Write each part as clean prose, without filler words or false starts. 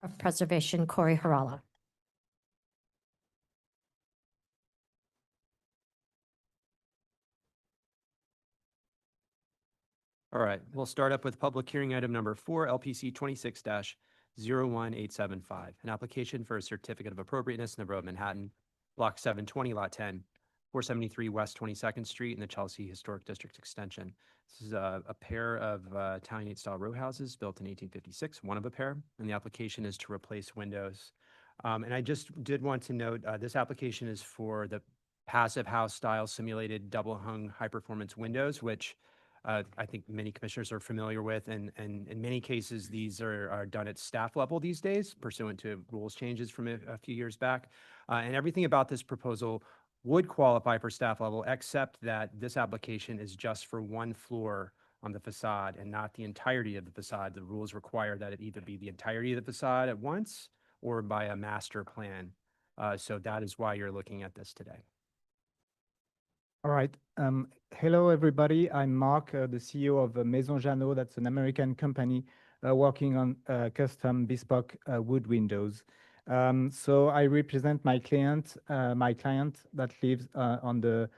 of Preservation, Corey Harala. All right, we'll start up with public hearing item number 4, LPC 26-01875, an application for a certificate of appropriateness in the Borough of Manhattan, Block 720, Lot 10, 473 West 22nd Street in the Chelsea Historic District Extension. This is a pair of Italianate-style row houses built in 1856, one of a pair, and the application is to replace windows. And I just did want to note, this application is for the passive house style simulated double hung high performance windows, which I think many commissioners are familiar with, and in many cases, these are done at staff level these days, pursuant to rules changes from a few years back. And everything about this proposal would qualify for staff level, except that this application is just for one floor on the facade and not the entirety of the facade. The rules require that it either be the entirety of the facade at once or by a master plan. So that is why you're looking at this today. All right. Hello, everybody. I'm Mark, the CEO of Maison Jeannot. That's an American company working on custom bespoke wood windows. So I represent my client that lives on the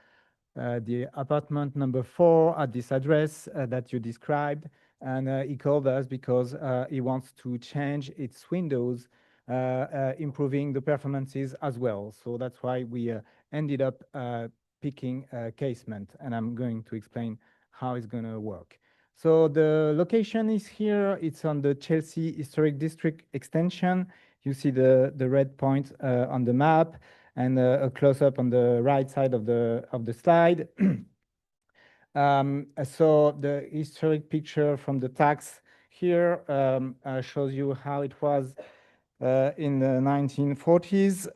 apartment number 4 at this address that you described. And he called us because he wants to change its windows, improving the performances as well. So that's why we ended up picking casement, and I'm going to explain how it's going to work. So the location is here. It's on the Chelsea Historic District Extension. You see the red point on the map, and a close-up on the right side of the slide. So the historic picture from the tax here shows you how it was in the 1940s.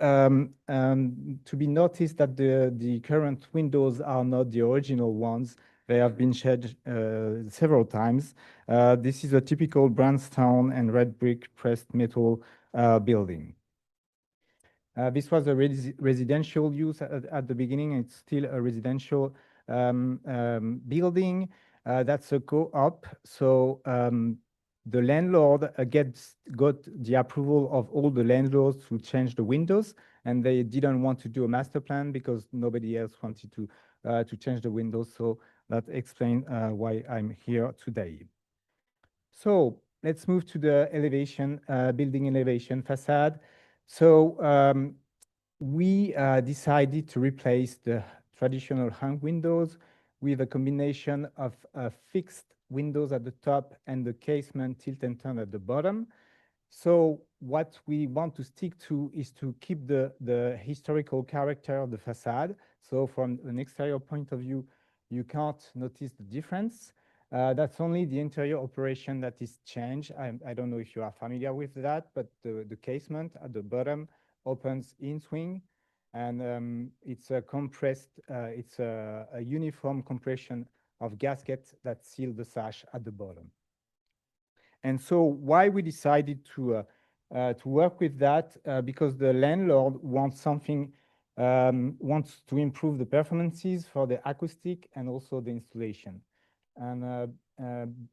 To be noticed that the current windows are not the original ones. They have been changed several times. This is a typical brownstone and red brick pressed metal building. This was a residential use at the beginning. It's still a residential building. That's a co-op. So the landlord got the approval of all the landlords to change the windows, and they didn't want to do a master plan because nobody else wanted to change the windows. So that explains why I'm here today. So let's move to the elevation, building elevation facade. So we decided to replace the traditional hung windows with a combination of fixed windows at the top and the casement tilt and turn at the bottom. So what we want to stick to is to keep the historical character of the facade. So from an exterior point of view, you can't notice the difference. That's only the interior operation that is changed. I don't know if you are familiar with that, but the casement at the bottom opens in swing, and it's a compressed, it's a uniform compression of gaskets that seal the sash at the bottom. And so why we decided to work with that, because the landlord wants something, wants to improve the performances for the acoustic and also the installation. And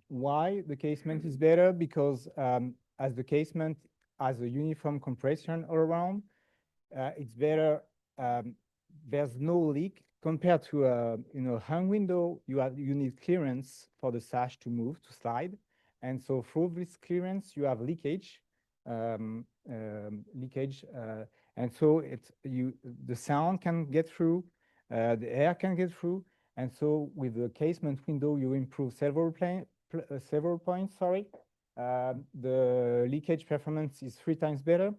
why the casement is better? Because as the casement has a uniform compression all around, it's better. There's no leak compared to a hung window. You need clearance for the sash to move, to slide, and so through this clearance you have leakage, and so the sound can get through, the air can get through, and so with the casement window you improve several points. Sorry, the leakage performance is 3 times better.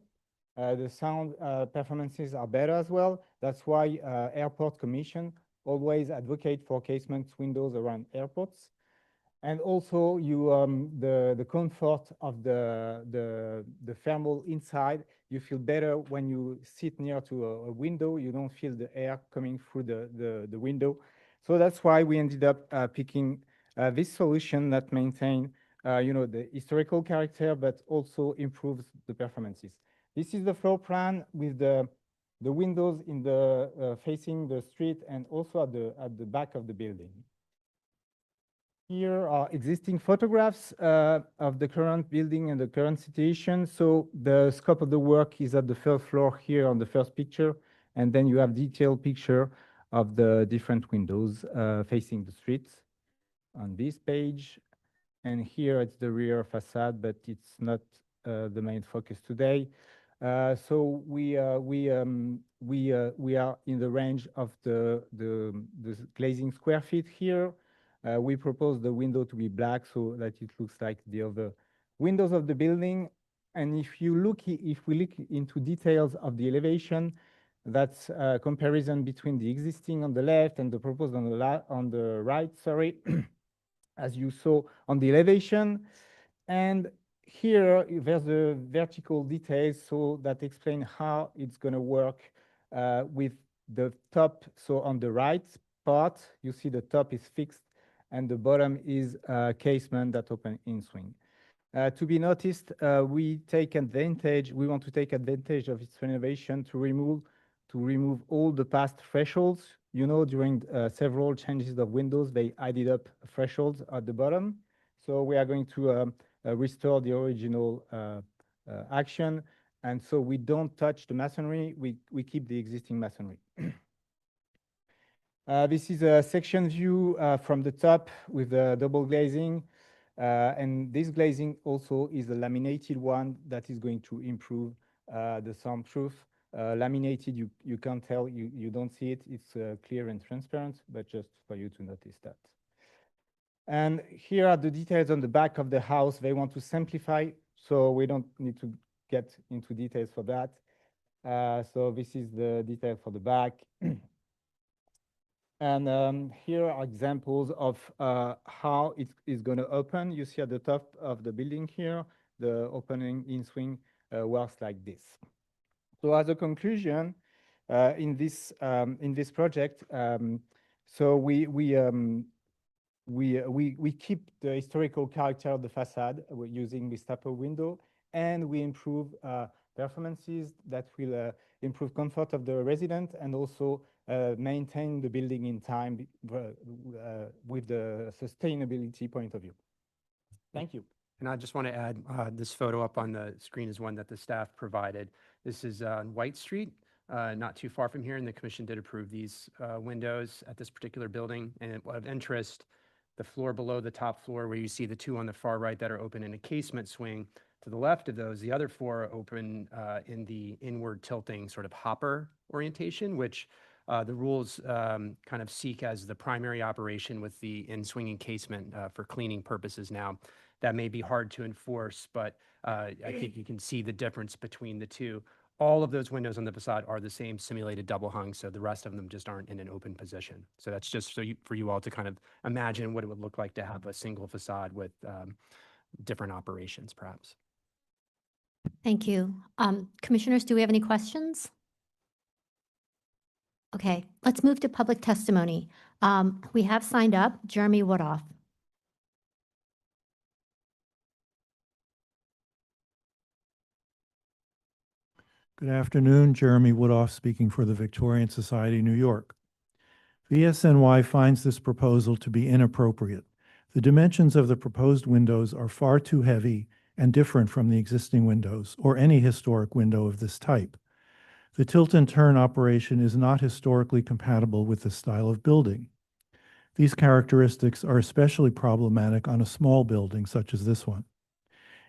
The sound performances are better as well. That's why Airport Commission always advocate for casement windows around airports. And also the comfort of the thermal inside. You feel better when you sit near to a window. You don't feel the air coming through the window. So that's why we ended up picking this solution that maintains the historical character, but also improves the performances. This is the floor plan with the windows in the facing the street and also at the back of the building. Here are existing photographs of the current building and the current situation. So the scope of the work is at the first floor here on the first picture, and then you have detailed picture of the different windows facing the streets on this page. And here it's the rear facade, but it's not the main focus today. So we are in the range of the glazing square feet here. We propose the window to be black so that it looks like the other windows of the building. And if we look into details of the elevation, that's a comparison between the existing on the left and the proposed on the right, sorry, as you saw on the elevation. And here there's the vertical details so that explain how it's going to work with the top. So on the right part, you see the top is fixed and the bottom is casement that open in swing. To be noticed, we want to take advantage of its renovation to remove all the past thresholds. You know, during several changes of windows, they added up thresholds at the bottom. So we are going to restore the original action. And so we don't touch the masonry, we keep the existing masonry. This is a section view from the top with the double glazing. And this glazing also is a laminated one that is going to improve the soundproof. Laminated, you can't tell, you don't see it. It's clear and transparent, but just for you to notice that. And here are the details on the back of the house. They want to simplify, so we don't need to get into details for that. So this is the detail for the back. And here are examples of how it is going to open. You see at the top of the building here, the opening in swing works like this. So as a conclusion, in this project, so we keep the historical character of the facade using this type of window, and we improve performances that will improve comfort of the resident and also maintain the building in time with the sustainability point of view. Thank you. And I just want to add, this photo up on the screen is one that the staff provided. This is on White Street, not too far from here, and the commission did approve these windows at this particular building. And of interest, the floor below the top floor, where you see the two on the far right that are open in a casement swing, to the left of those, the other four are open in the inward tilting sort of hopper orientation, which the rules kind of seek as the primary operation with the in-swinging casement for cleaning purposes now. That may be hard to enforce, but I think you can see the difference between the two. All of those windows on the facade are the same simulated double hung, so the rest of them just aren't in an open position. So that's just so for you all to kind of imagine what it would look like to have a single facade with different operations, perhaps. Thank you. Commissioners, do we have any questions? Okay, let's move to public testimony. We have signed up Jeremy Woodoff. Good afternoon, Jeremy Woodoff speaking for the Victorian Society, New York. VSNY finds this proposal to be inappropriate. The dimensions of the proposed windows are far too heavy and different from the existing windows or any historic window of this type. The tilt and turn operation is not historically compatible with this style of building. These characteristics are especially problematic on a small building such as this one.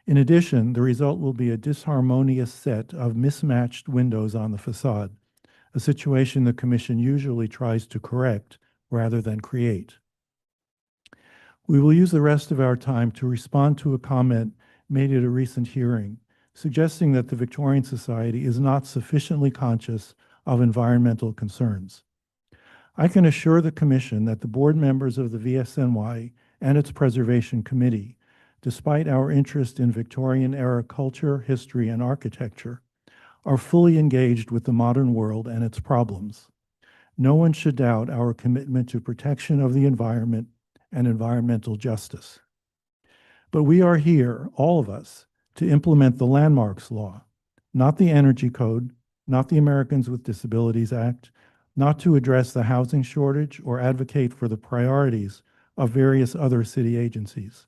In addition, the result will be a disharmonious set of mismatched windows on the facade, a situation the Commission usually tries to correct rather than create. We will use the rest of our time to respond to a comment made at a recent hearing, suggesting that the Victorian Society is not sufficiently conscious of environmental concerns. I can assure the Commission that the board members of the VSNY and its Preservation Committee, despite our interest in Victorian-era culture, history, and architecture, are fully engaged with the modern world and its problems. No one should doubt our commitment to protection of the environment and environmental justice. But we are here, all of us, to implement the Landmarks Law, not the Energy Code, not the Americans with Disabilities Act, not to address the housing shortage or advocate for the priorities of various other city agencies.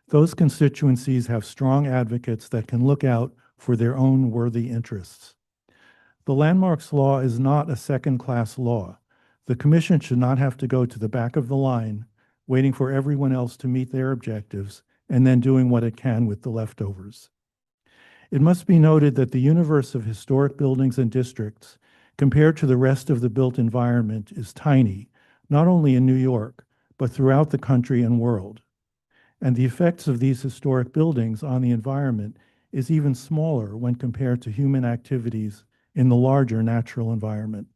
Those constituencies have strong advocates that can look out for their own worthy interests. The landmarks law is not a second-class law. The commission should not have to go to the back of the line, waiting for everyone else to meet their objectives and then doing what it can with the leftovers. It must be noted that the universe of historic buildings and districts, compared to the rest of the built environment, is tiny, not only in New York, but throughout the country and world. And the effects of these historic buildings on the environment is even smaller when compared to human activities in the larger natural environment.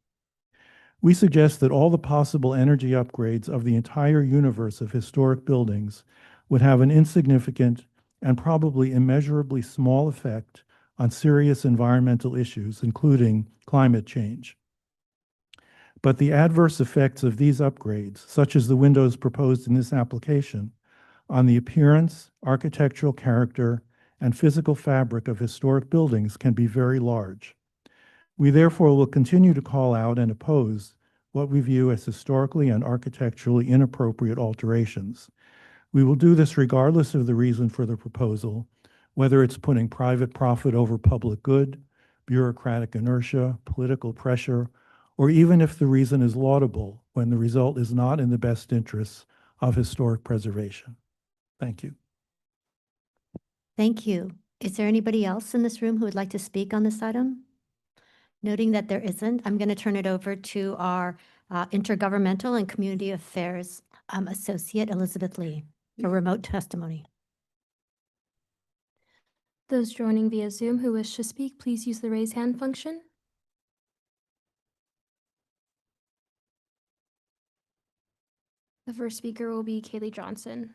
We suggest that all the possible energy upgrades of the entire universe of historic buildings would have an insignificant and probably immeasurably small effect on serious environmental issues, including climate change. But the adverse effects of these upgrades, such as the windows proposed in this application, on the appearance, architectural character, and physical fabric of historic buildings can be very large. We therefore will continue to call out and oppose what we view as historically and architecturally inappropriate alterations. We will do this regardless of the reason for the proposal, whether it's putting private profit over public good, bureaucratic inertia, political pressure, or even if the reason is laudable when the result is not in the best interests of historic preservation. Thank you. Thank you. Is there anybody else in this room who would like to speak on this item? Noting that there isn't, I'm going to turn it over to our Intergovernmental and Community Affairs Associate, Elizabeth Lee, for remote testimony. Those joining via Zoom who wish to speak, please use the raise hand function. The first speaker will be Kaylee Johnson.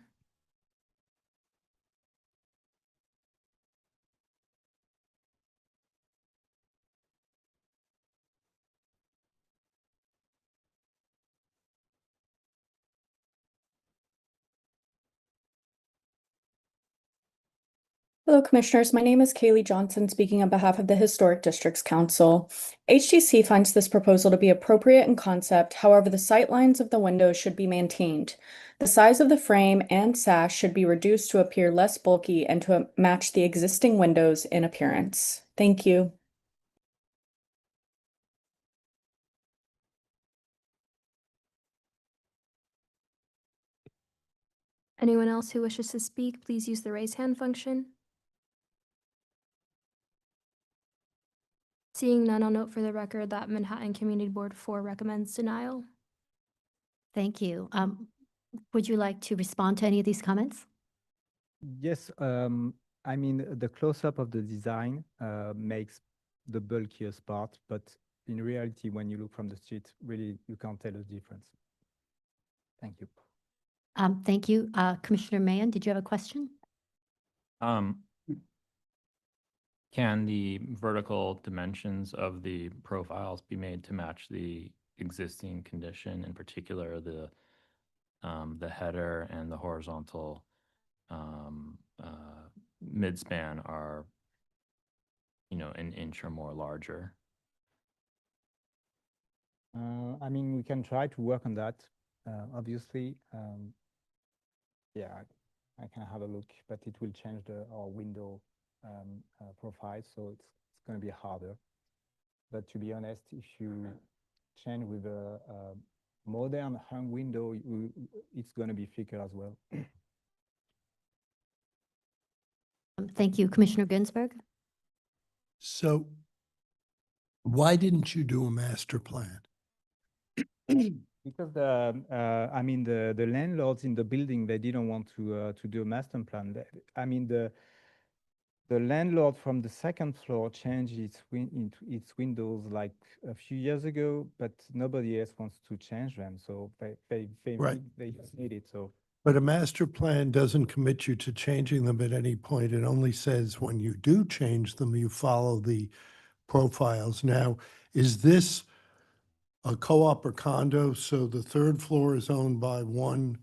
Hello, Commissioners. My name is Kaylee Johnson, speaking on behalf of the Historic Districts Council. HDC finds this proposal to be appropriate in concept. However, the sight lines of the windows should be maintained. The size of the frame and sash should be reduced to appear less bulky and to match the existing windows in appearance. Thank you. Anyone else who wishes to speak, please use the raise hand function. Seeing none, I'll note for the record that Manhattan Community Board 4 recommends denial. Thank you. Would you like to respond to any of these comments? Yes, I mean, the close-up of the design makes the bulkiest part, but in reality, when you look from the street, really, you can't tell the difference. Thank you. Thank you. Commissioner Mahan, did you have a question? Can the vertical dimensions of the profiles be made to match the existing condition, in particular the header and the horizontal midspan are, an inch or more larger? I mean, we can try to work on that, obviously. Yeah, I can have a look, but it will change our window profile, so it's going to be harder. But to be honest, if you change with a modern hung window, it's going to be thicker as well. Thank you. Commissioner Ginsburg? So why didn't you do a master plan? Because I mean, the landlords in the building, they didn't want to do a master plan. I mean, the landlord from the second floor changed its windows like a few years ago, but nobody else wants to change them. So they Right. they just need it. So. But a master plan doesn't commit you to changing them at any point. It only says when you do change them, you follow the profiles. Now, is this a co-op or condo? So the third floor is owned by one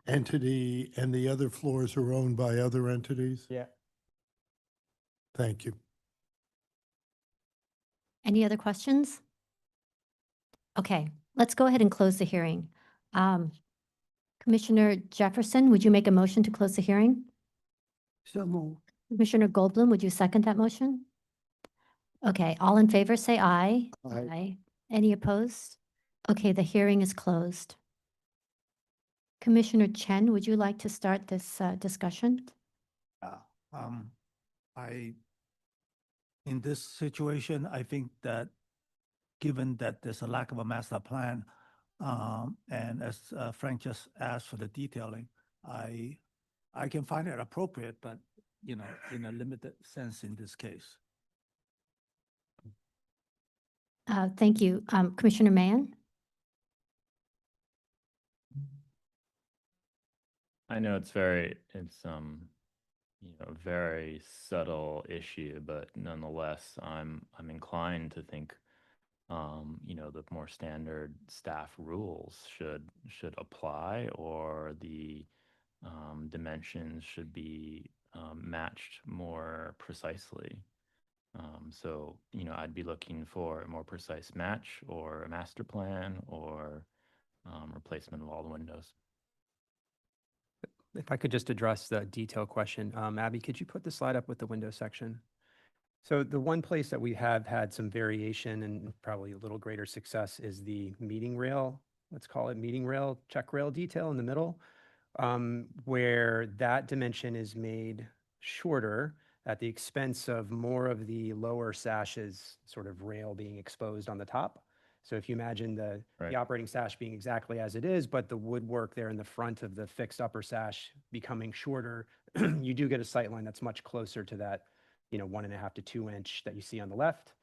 entity and the other floors are owned by other entities? Yeah. Thank you. Any other questions? Okay, let's go ahead and close the hearing. Commissioner Jefferson, would you make a motion to close the hearing? So moved. Commissioner Goldblum, would you second that motion? Okay, all in favor, say aye. Aye. Any opposed? Okay, the hearing is closed. Commissioner Chen, would you like to start this discussion? In this situation, I think that given that there's a lack of a master plan, and as Frank just asked for the detailing, I can find it appropriate, but, you know, in a limited sense in this case. Thank you. Commissioner Mann? I know it's a very subtle issue, but nonetheless, I'm inclined to think, the more standard staff rules should apply, or the dimensions should be matched more precisely. So, I'd be looking for a more precise match, or a master plan, or replacement of all the windows. If I could just address the detail question. Abby, could you put the slide up with the window section? So the one place that we have had some variation and probably a little greater success is the meeting rail, let's call it meeting rail, check rail detail in the middle, where that dimension is made shorter at the expense of more of the lower sashes sort of rail being exposed on the top. So if you imagine the Right. operating sash being exactly as it is, but the woodwork there in the front of the fixed upper sash becoming shorter, you do get a sight line that's much closer to that, 1.5 to 2 inch that you see on the left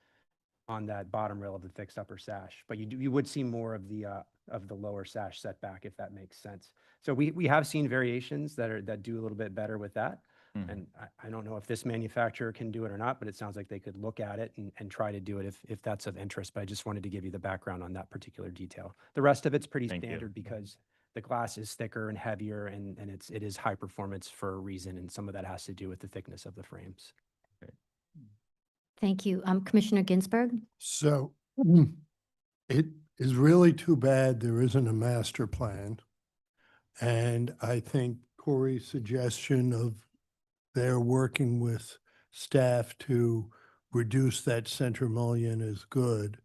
on that bottom rail of the fixed upper sash. But you would see more of the lower sash setback, if that makes sense. So we have seen variations that do a little bit better with that. Mhm. And I don't know if this manufacturer can do it or not, but it sounds like they could look at it and try to do it if that's of interest. But I just wanted to give you the background on that particular detail. The rest of it's pretty Thank you. standard because the glass is thicker and heavier, and it is high performance for a reason. And some of that has to do with the thickness of the frames. Thank you. Commissioner Ginsburg? So it is really too bad there isn't a master plan. And I think Corey's suggestion of they're working with staff to reduce that center mullion is good.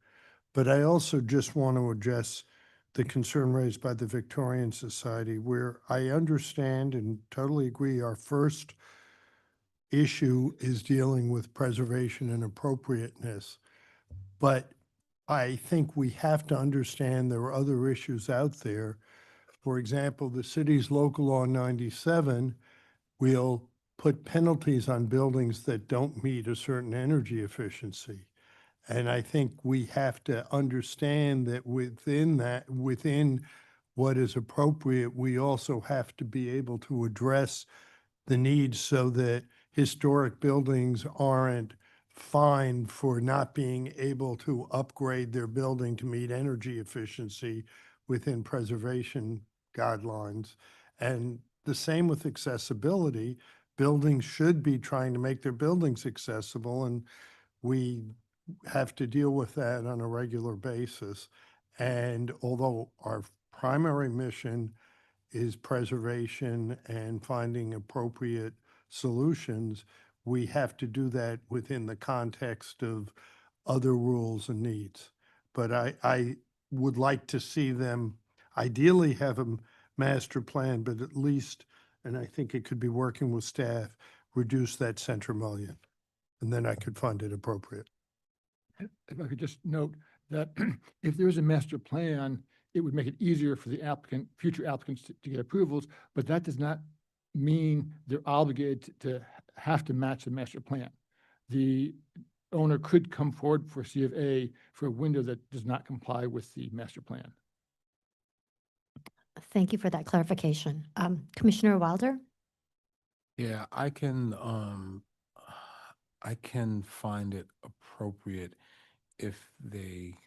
But I also just want to address the concern raised by the Victorian Society, where I understand and totally agree our first issue is dealing with preservation and appropriateness. But I think we have to understand there are other issues out there. For example, the city's local law 97 will put penalties on buildings that don't meet a certain energy efficiency. And I think we have to understand that within what is appropriate, we also have to be able to address the needs so that historic buildings aren't fined for not being able to upgrade their building to meet energy efficiency within preservation guidelines. And the same with accessibility. Buildings should be trying to make their buildings accessible, and we have to deal with that on a regular basis. And although our primary mission is preservation and finding appropriate solutions, we have to do that within the context of other rules and needs. But I would like to see them ideally have a master plan, but at least, and I think it could be working with staff, reduce that center mullion. And then I could fund it appropriate. If I could just note that if there is a master plan, it would make it easier for the applicant, future applicants to get approvals, but that does not mean they're obligated to have to match the master plan. The owner could come forward for C of A for a window that does not comply with the master plan. Thank you for that clarification. Commissioner Wilder? Yeah, I can find it appropriate if they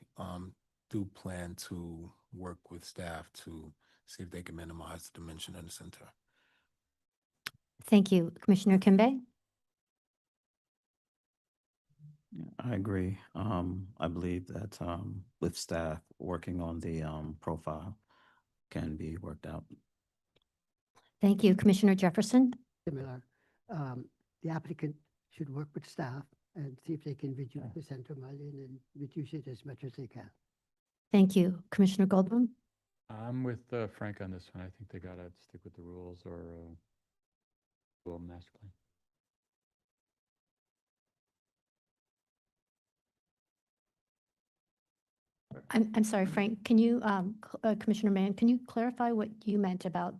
do plan to work with staff to see if they can minimize the dimension in the center. Thank you. Commissioner Kimbe? Yeah, I agree. I believe that with staff working on the profile can be worked out. Thank you. Commissioner Jefferson? Similar. The applicant should work with staff and see if they can reduce the center mileage and reduce it as much as they can. Thank you. Commissioner Goldblum? I'm with Frank on this one. I think they gotta stick with the rules or do a master plan. I'm sorry, Frank, can you, Commissioner Mann, can you clarify what you meant about,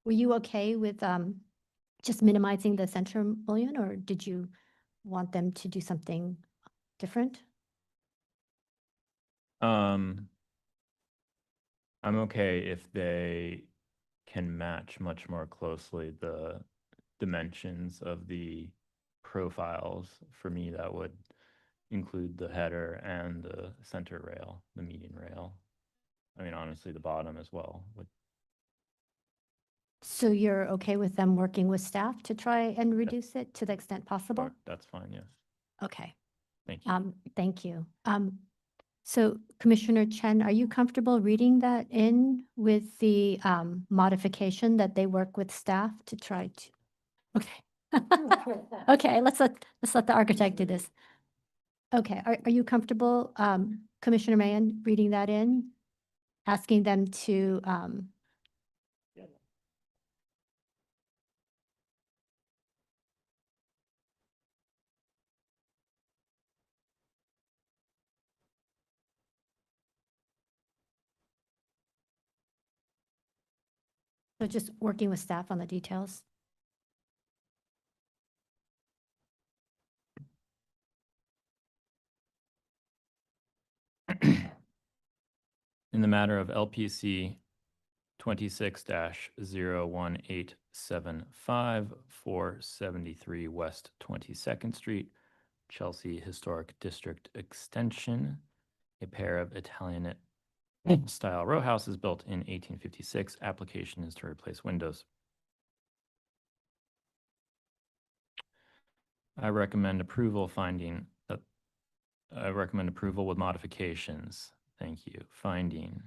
were you okay with just minimizing the center mullion, or did you want them to do something different? I'm okay if they can match much more closely the dimensions of the profiles. For me, that would include the header and the center rail, the median rail. I mean, honestly, the bottom as well. So you're okay with them working with staff to try and reduce it to the extent possible? That's fine, yes. Okay. Thank you. Thank you. So Commissioner Chen, are you comfortable reading that in with the modification that they work with staff to try to? Okay. Okay, let's let the architect do this. Okay, are you comfortable, Commissioner Mahan, reading that in? Asking them to, so just working with staff on the details? In the matter of LPC 26-01875, 473 West 22nd Street, Chelsea Historic District Extension, a pair of Italianate style row houses built in 1856. Application is to replace windows. I recommend approval with modifications. Thank you. Finding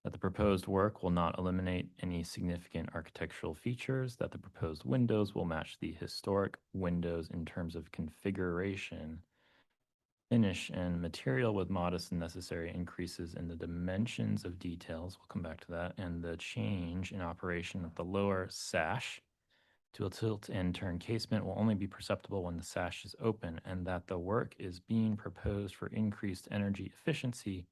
that the proposed work will not eliminate any significant architectural features, that the proposed windows will match the historic windows in terms of configuration, finish, and material, with modest and necessary increases in the dimensions of details. We'll come back to that. And the change in operation of the lower sash to a tilt and turn casement will only be perceptible when the sash is open, and that the work is being proposed for increased energy efficiency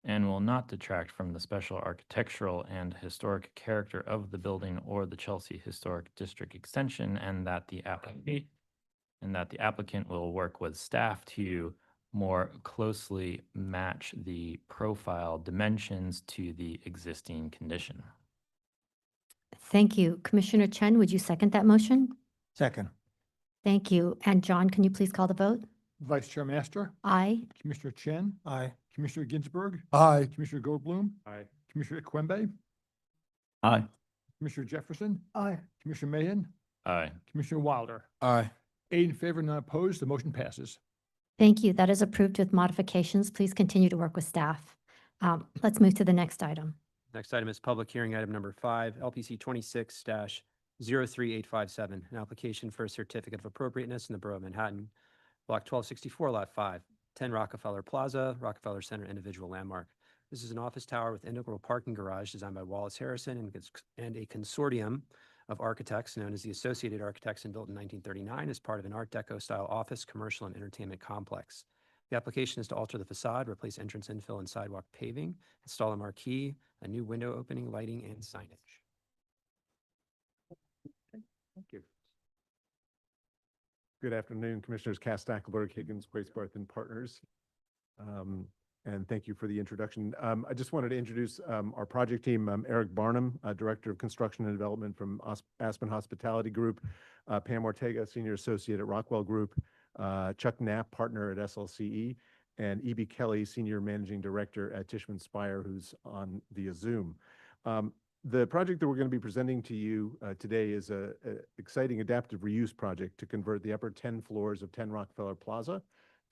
and will not detract from the special architectural and historic character of the building or the Chelsea Historic District Extension, and that the applicant will work with staff to more closely match the profile dimensions to the existing condition. Thank you. Commissioner Chen, would you second that motion? Second. Thank you. And John, can you please call the vote? Vice Chair Master, Aye. Commissioner Chen, Aye. Commissioner Ginsburg, Aye. Commissioner Goldblum, Aye. Commissioner Ikwembe, Aye. Commissioner Jefferson, Aye. Commissioner Mahan, Aye. Commissioner Wilder. Aye. 8 in favor, none opposed. The motion passes. Thank you. That is approved with modifications. Please continue to work with staff. Let's move to the next item. Next item is public hearing item number 5, LPC 26-03857, an application for a certificate of appropriateness in the Borough of Manhattan, Block 1264, Lot 5, 10 Rockefeller Plaza, Rockefeller Center individual landmark. This is an office tower with integral parking garage designed by Wallace Harrison and a consortium of architects known as the Associated Architects and built in 1939 as part of an Art Deco style office, commercial, and entertainment complex. The application is to alter the facade, replace entrance infill and sidewalk paving, install a marquee, a new window opening, lighting, and signage. Thank you. Good afternoon, Commissioners Castackberg, Higgins, Grace Barth, and Partners. And thank you for the introduction. I just wanted to introduce our project team, Eric Barnum, Director of Construction and Development from Aspen Hospitality Group, Pam Ortega, Senior Associate at Rockwell Group, Chuck Knapp, Partner at SLCE, and E.B. Kelly, Senior Managing Director at Tishman Speyer, who's on via Zoom. The project that we're going to be presenting to you today is a exciting adaptive reuse project to convert the upper 10 floors of 10 Rockefeller Plaza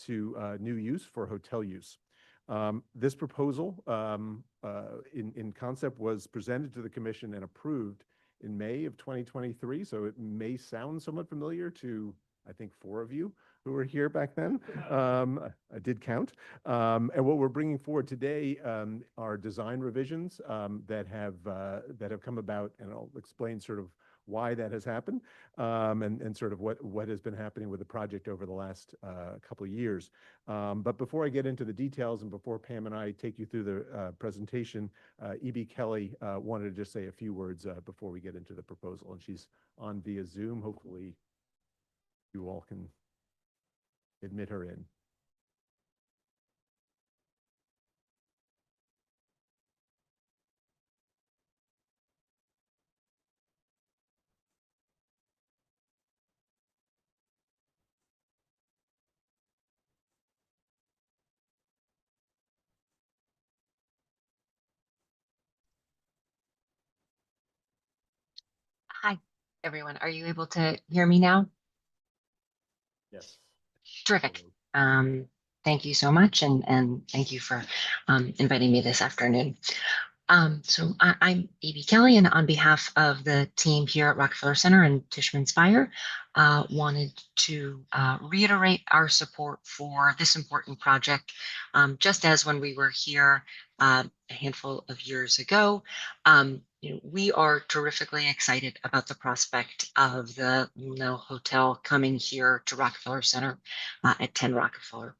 to new use for hotel use. This proposal in concept was presented to the commission and approved in May of 2023. So it may sound somewhat familiar to, I think, 4 of you who were here back then. I did count. And what we're bringing forward today are design revisions that have come about, and I'll explain sort of why that has happened, and sort of what has been happening with the project over the last couple of years. But before I get into the details and before Pam and I take you through the presentation, E.B. Kelly wanted to just say a few words before we get into the proposal, and she's on via Zoom. Hopefully you all can admit her in. Hi, everyone. Are you able to hear me now? Yes. Terrific. Thank you so much, and thank you for inviting me this afternoon. So I'm E.B. Kelly, and on behalf of the team here at Rockefeller Center and Tishman Speyer, wanted to reiterate our support for this important project. Just as when we were here a handful of years ago, we are terrifically excited about the prospect of the hotel coming here to Rockefeller Center at 10 Rockefeller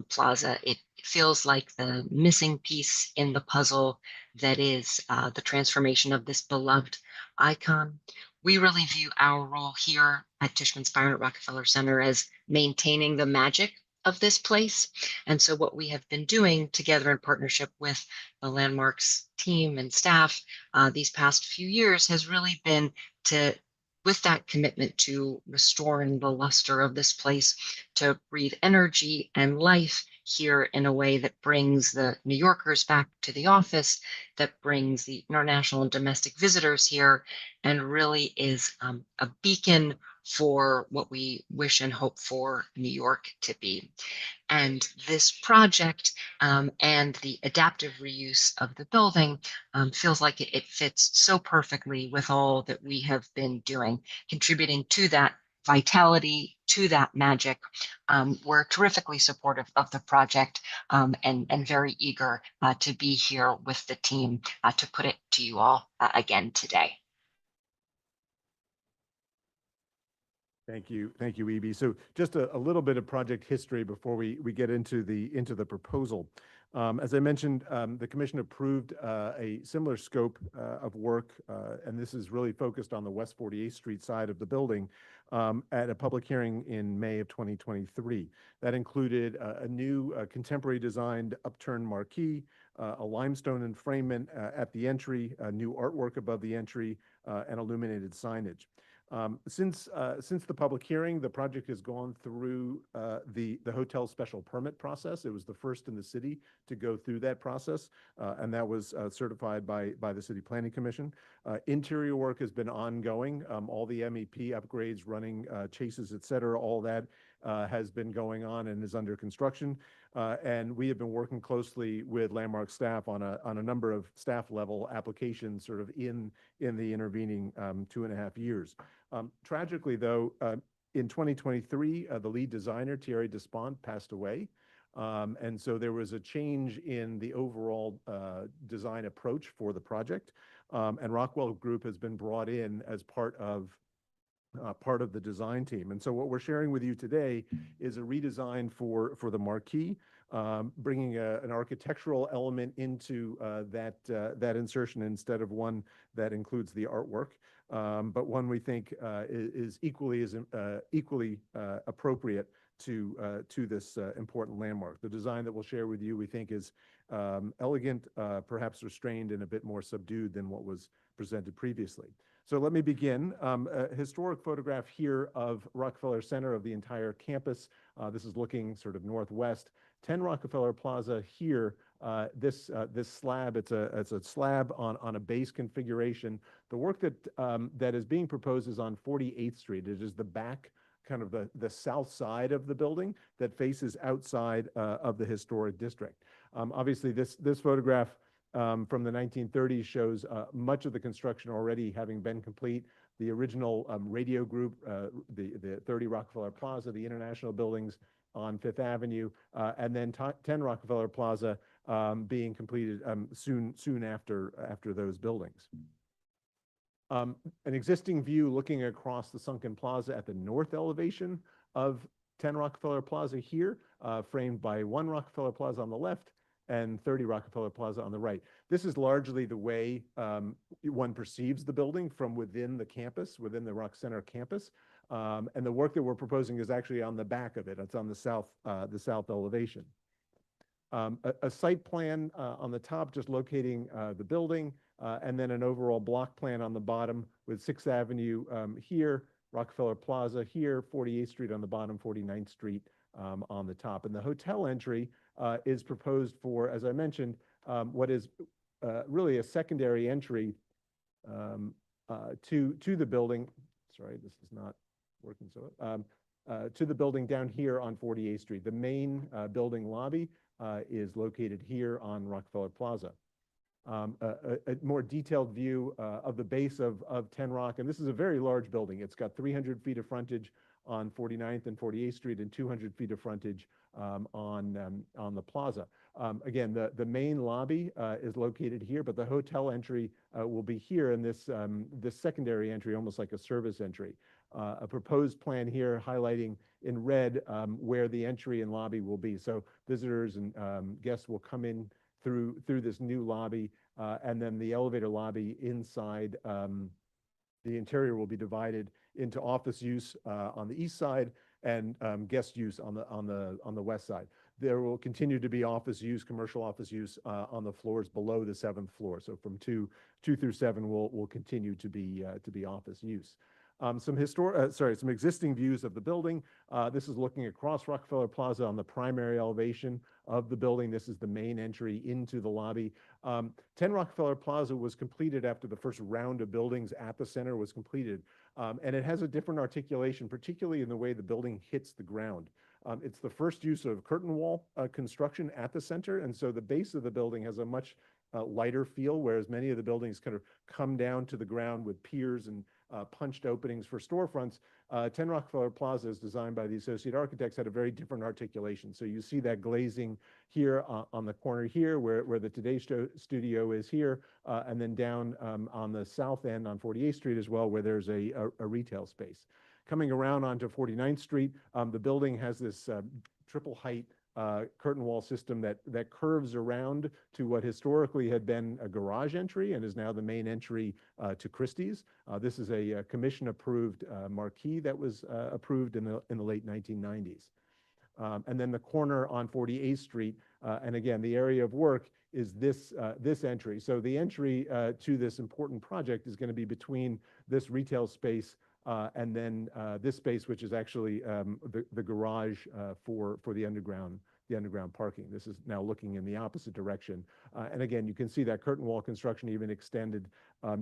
Plaza. It feels like the missing piece in the puzzle that is the transformation of this beloved icon. We really view our role here at Tishman Speyer at Rockefeller Center as maintaining the magic of this place. And so what we have been doing together in partnership with the Landmarks team and staff these past few years has really been to, with that commitment to restoring the luster of this place, to breathe energy and life here in a way that brings the New Yorkers back to the office, that brings the international and domestic visitors here, and really is a beacon for what we wish and hope for New York to be. And this project and the adaptive reuse of the building feels like it fits so perfectly with all that we have been doing, contributing to that vitality, to that magic. We're terrifically supportive of the project and very eager to be here with the team to put it to you all again today. Thank you, E.B. So just a little bit of project history before we get into the proposal. As I mentioned, the commission approved a similar scope of work, and this is really focused on the West 48th Street side of the building at a public hearing in May of 2023. That included a new contemporary designed upturned marquee, a limestone enfrainment at the entry, new artwork above the entry, and illuminated signage. Since the public hearing, the project has gone through the hotel special permit process. It was the first in the city to go through that process, and that was certified by the City Planning Commission. Interior work has been ongoing. All the MEP upgrades, running chases, et cetera, all that has been going on and is under construction. And we have been working closely with Landmark staff on a number of staff level applications sort of in the intervening 2.5 years. Tragically, though, in 2023, the lead designer, Thierry Despont, passed away. And so there was a change in the overall design approach for the project. And Rockwell Group has been brought in as part of the design team. And so what we're sharing with you today is a redesign for the marquee, bringing an architectural element into that insertion instead of one that includes the artwork, but one we think is equally appropriate to this important landmark. The design that we'll share with you, we think, is elegant, perhaps restrained, and a bit more subdued than what was presented previously. So let me begin. A historic photograph here of Rockefeller Center, of the entire campus. This is looking sort of northwest. 10 Rockefeller Plaza here This slab, it's a slab on a base configuration. The work that is being proposed is on 48th Street. It is the back, kind of the south side of the building that faces outside of the historic district. Obviously, this photograph from the 1930s shows much of the construction already having been complete. The original radio group, the 30 Rockefeller Plaza, the international buildings on Fifth Avenue, and then 10 Rockefeller Plaza being completed soon after those buildings. An existing view looking across the sunken plaza at the north elevation of 10 Rockefeller Plaza here, framed by 1 Rockefeller Plaza on the left and 30 Rockefeller Plaza on the right. This is largely the way one perceives the building from within the campus, within the Rock Center campus. And the work that we're proposing is actually on the back of it. It's on the south elevation. A site plan on the top, just locating the building, and then an overall block plan on the bottom with 6th Avenue here, Rockefeller Plaza here, 48th Street on the bottom, 49th Street on the top. And the hotel entry is proposed for, as I mentioned, what is really a secondary entry to the building. Sorry, this is not working so. To the building down here on 48th Street. The main building lobby is located here on Rockefeller Plaza. A more detailed view of the base of 10 Rock, and this is a very large building. It's got 300 feet of frontage on 49th and 48th Street and 200 feet of frontage on the plaza. Again, the main lobby is located here, but the hotel entry will be here in this secondary entry, almost like a service entry. A proposed plan here highlighting in red where the entry and lobby will be. So visitors and guests will come in through this new lobby, and then the elevator lobby inside. The interior will be divided into office use on the east side and guest use on the west side. There will continue to be office use, commercial office use on the floors below the 7th floor. So from 2 through 7 will continue to be office use. Some existing views of the building. This is looking across Rockefeller Plaza on the primary elevation of the building. This is the main entry into the lobby. 10 Rockefeller Plaza was completed after the first round of buildings at the center was completed. And it has a different articulation, particularly in the way the building hits the ground. It's the first use of curtain wall construction at the center. And so the base of the building has a much lighter feel, whereas many of the buildings kind of come down to the ground with piers and punched openings for storefronts. 10 Rockefeller Plaza is designed by the associate architects, had a very different articulation. So you see that glazing here on the corner here where the Today Studio is here, and then down on the south end on 48th Street as well, where there's a retail space. Coming around onto 49th Street, the building has this triple height curtain wall system that curves around to what historically had been a garage entry and is now the main entry to Christie's. This is a commission-approved marquee that was approved in the late 1990s. And then the corner on 48th Street, and again, the area of work is this entry. So the entry to this important project is going to be between this retail space and then this space, which is actually the garage for the underground parking. This is now looking in the opposite direction. And again, you can see that curtain wall construction even extended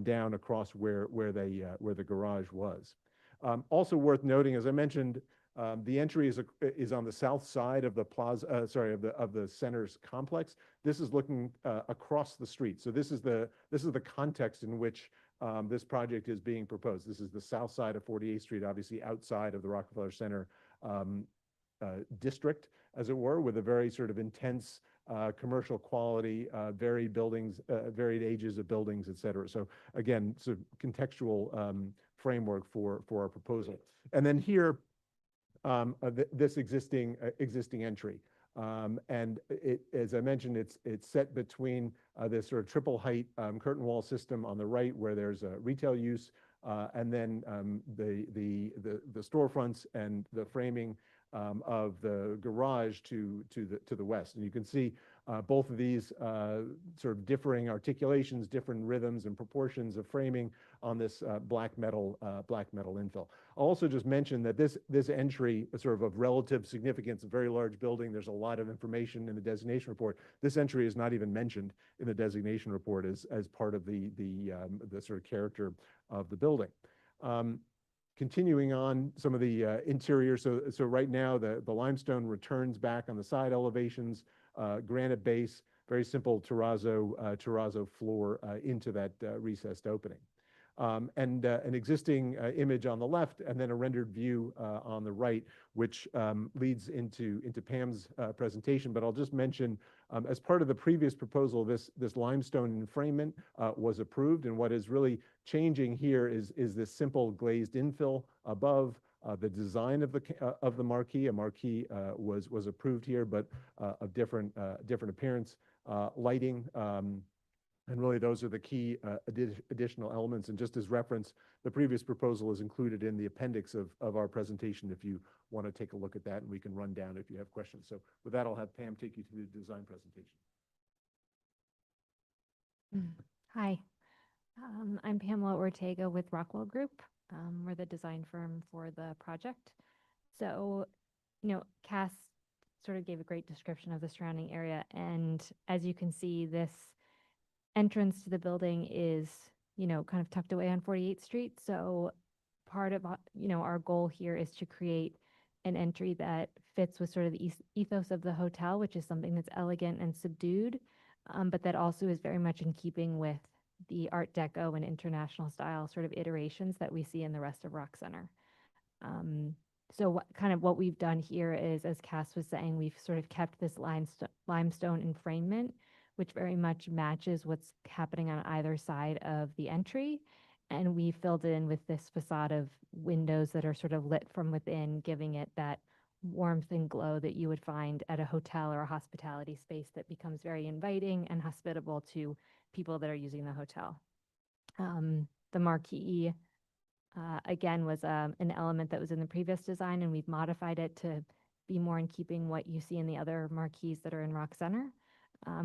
down across where the garage was. Also worth noting, as I mentioned, the entry is on the south side of the plaza, of the center's complex. This is looking across the street. So this is the context in which this project is being proposed. This is the south side of 48th Street, obviously outside of the Rockefeller Center district, as it were, with a very sort of intense commercial quality, varied buildings, varied ages of buildings, et cetera. So again, sort of contextual framework for our proposal. And then here, this existing entry. And as I mentioned, it's set between this sort of triple height curtain wall system on the right, where there's a retail use, and then the storefronts and the framing of the garage to the west. And you can see Both of these sort of differing articulations, different rhythms and proportions of framing on this black metal infill. I'll also just mention that this entry is sort of relative significance, a very large building. There's a lot of information in the designation report. This entry is not even mentioned in the designation report as part of the sort of character of the building. Continuing on some of the interior, so right now the limestone returns back on the side elevations, granite base, very simple terrazzo floor into that recessed opening. And an existing image on the left, and then a rendered view on the right, which leads into Pam's presentation. But I'll just mention, as part of the previous proposal, this limestone enfrainment was approved, and what is really changing here is this simple glazed infill above. The design of the marquee. A marquee was approved here, but of different appearance, lighting. And really, those are the key additional elements. And just as reference, the previous proposal is included in the appendix of our presentation if you want to take a look at that, and we can run down if you have questions. So with that, I'll have Pam take you through the design presentation. Hi, I'm Pamela Ortega with Rockwell Group. We're the design firm for the project. So, Cass sort of gave a great description of the surrounding area. And as you can see, this entrance to the building is, kind of tucked away on 48th Street. So part of, our goal here is to create an entry that fits with sort of the ethos of the hotel, which is something that's elegant and subdued, but that also is very much in keeping with the Art Deco and international style sort of iterations that we see in the rest of Rock Center. So what we've done here is, as Cass was saying, we've sort of kept this limestone enfrainment, which very much matches what's happening on either side of the entry. And we filled in with this facade of windows that are sort of lit from within, giving it that warmth and glow that you would find at a hotel or a hospitality space that becomes very inviting and hospitable to people that are using the hotel. The marquee, again, was an element that was in the previous design, and we've modified it to be more in keeping what you see in the other marquees that are in Rock Center.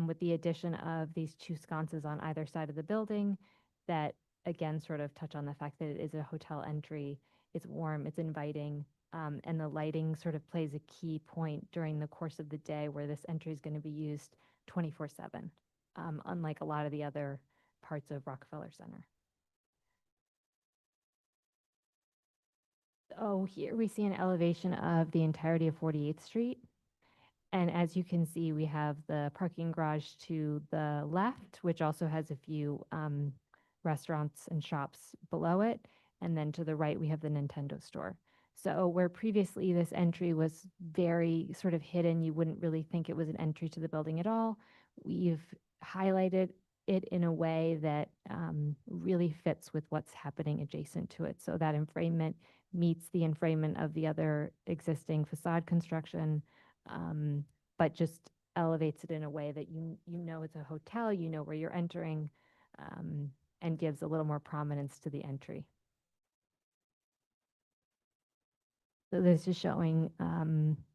With the addition of these two sconces on either side of the building that, again, sort of touch on the fact that it is a hotel entry. It's warm, it's inviting, and the lighting sort of plays a key point during the course of the day where this entry is going to be used 24/7, unlike a lot of the other parts of Rockefeller Center. Oh, here we see an elevation of the entirety of 48th Street. And as you can see, we have the parking garage to the left, which also has a few restaurants and shops below it. And then to the right, we have the Nintendo store. So where previously this entry was very sort of hidden, you wouldn't really think it was an entry to the building at all. We've highlighted it in a way that really fits with what's happening adjacent to it. So that enfrainment meets the enfrainment of the other existing facade construction, but just elevates it in a way that you know it's a hotel, you know where you're entering, and gives a little more prominence to the entry. So this is showing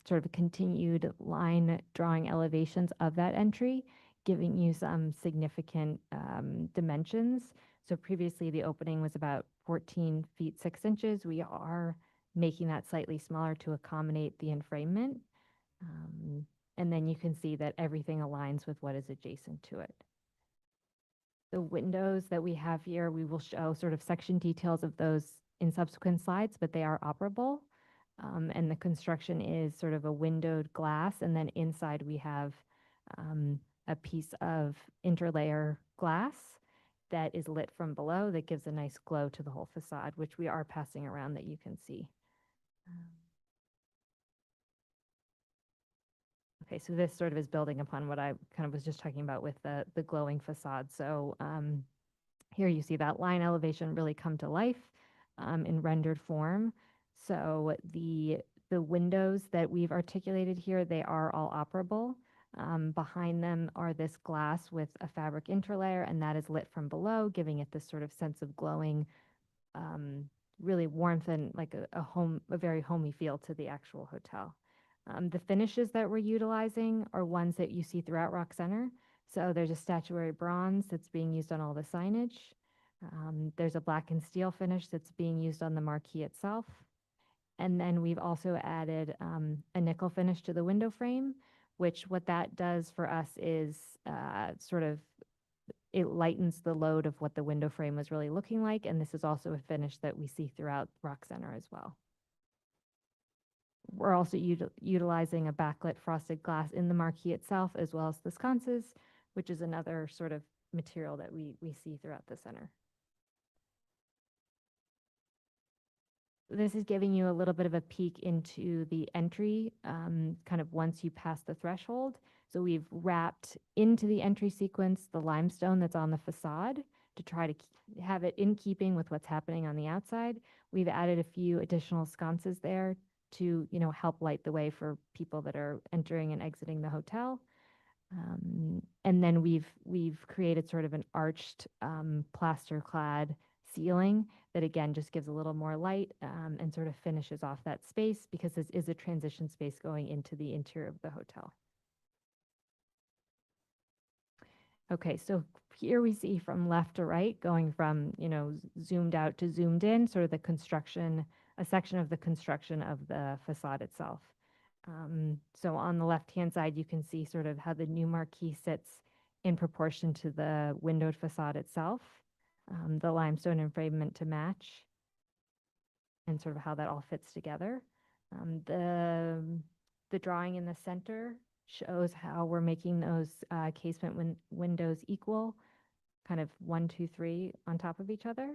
sort of a continued line drawing elevations of that entry, giving you some significant dimensions. So previously the opening was about 14 feet 6 inches. We are making that slightly smaller to accommodate the enfrainment. And then you can see that everything aligns with what is adjacent to it. The windows that we have here, we will show sort of section details of those in subsequent slides, but they are operable. And the construction is sort of a windowed glass, and then inside we have a piece of interlayer glass that is lit from below that gives a nice glow to the whole facade, which we are passing around that you can see. Okay, so this sort of is building upon what I kind of was just talking about with the glowing facade. So here you see that line elevation really come to life in rendered form. So the windows that we've articulated here, they are all operable. Behind them are this glass with a fabric interlayer, and that is lit from below, giving it this sort of sense of glowing, really warmth and like a very homey feel to the actual hotel. The finishes that we're utilizing are ones that you see throughout Rock Center. So there's a statuary bronze that's being used on all the signage. There's a black and steel finish that's being used on the marquee itself. And then we've also added a nickel finish to the window frame, which what that does for us is it lightens the load of what the window frame was really looking like. And this is also a finish that we see throughout Rock Center as well. We're also utilizing a backlit frosted glass in the marquee itself, as well as the sconces, which is another sort of material that we see throughout the center. This is giving you a little bit of a peek into the entry, kind of once you pass the threshold. So we've wrapped into the entry sequence the limestone that's on the facade to try to have it in keeping with what's happening on the outside. We've added a few additional sconces there to, help light the way for people that are entering and exiting the hotel. And then we've created sort of an arched plaster-clad ceiling that again just gives a little more light and sort of finishes off that space, because this is a transition space going into the interior of the hotel. Okay, so here we see from left to right, going from, zoomed out to zoomed in, sort of the construction, a section of the construction of the facade itself. So on the left-hand side, you can see sort of how the new marquee sits in proportion to the windowed facade itself, the limestone enframement to match, and sort of how that all fits together. The drawing in the center shows how we're making those casement windows equal, kind of 1, 2, 3 on top of each other.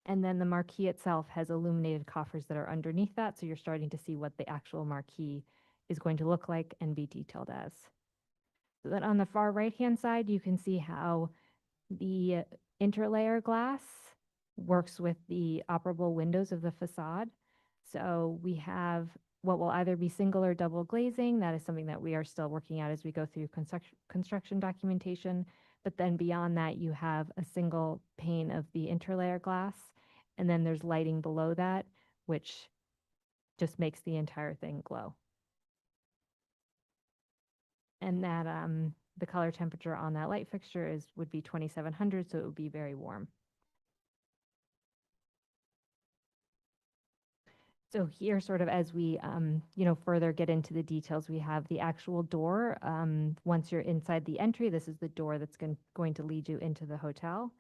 And then the marquee itself has illuminated coffers that are underneath that, so you're starting to see what the actual marquee is going to look like and be detailed as. So then on the far right-hand side, you can see how the interlayer glass works with the operable windows of the facade. So we have what will either be single or double glazing. That is something that we are still working out as we go through construction documentation. But then beyond that, you have a single pane of the interlayer glass, and then there's lighting below that, which just makes the entire thing glow. And that the color temperature on that light fixture would be 2700, so it would be very warm. So here, sort of as we, further get into the details, we have the actual door. Once you're inside the entry, this is the door that's going to lead you into the hotel.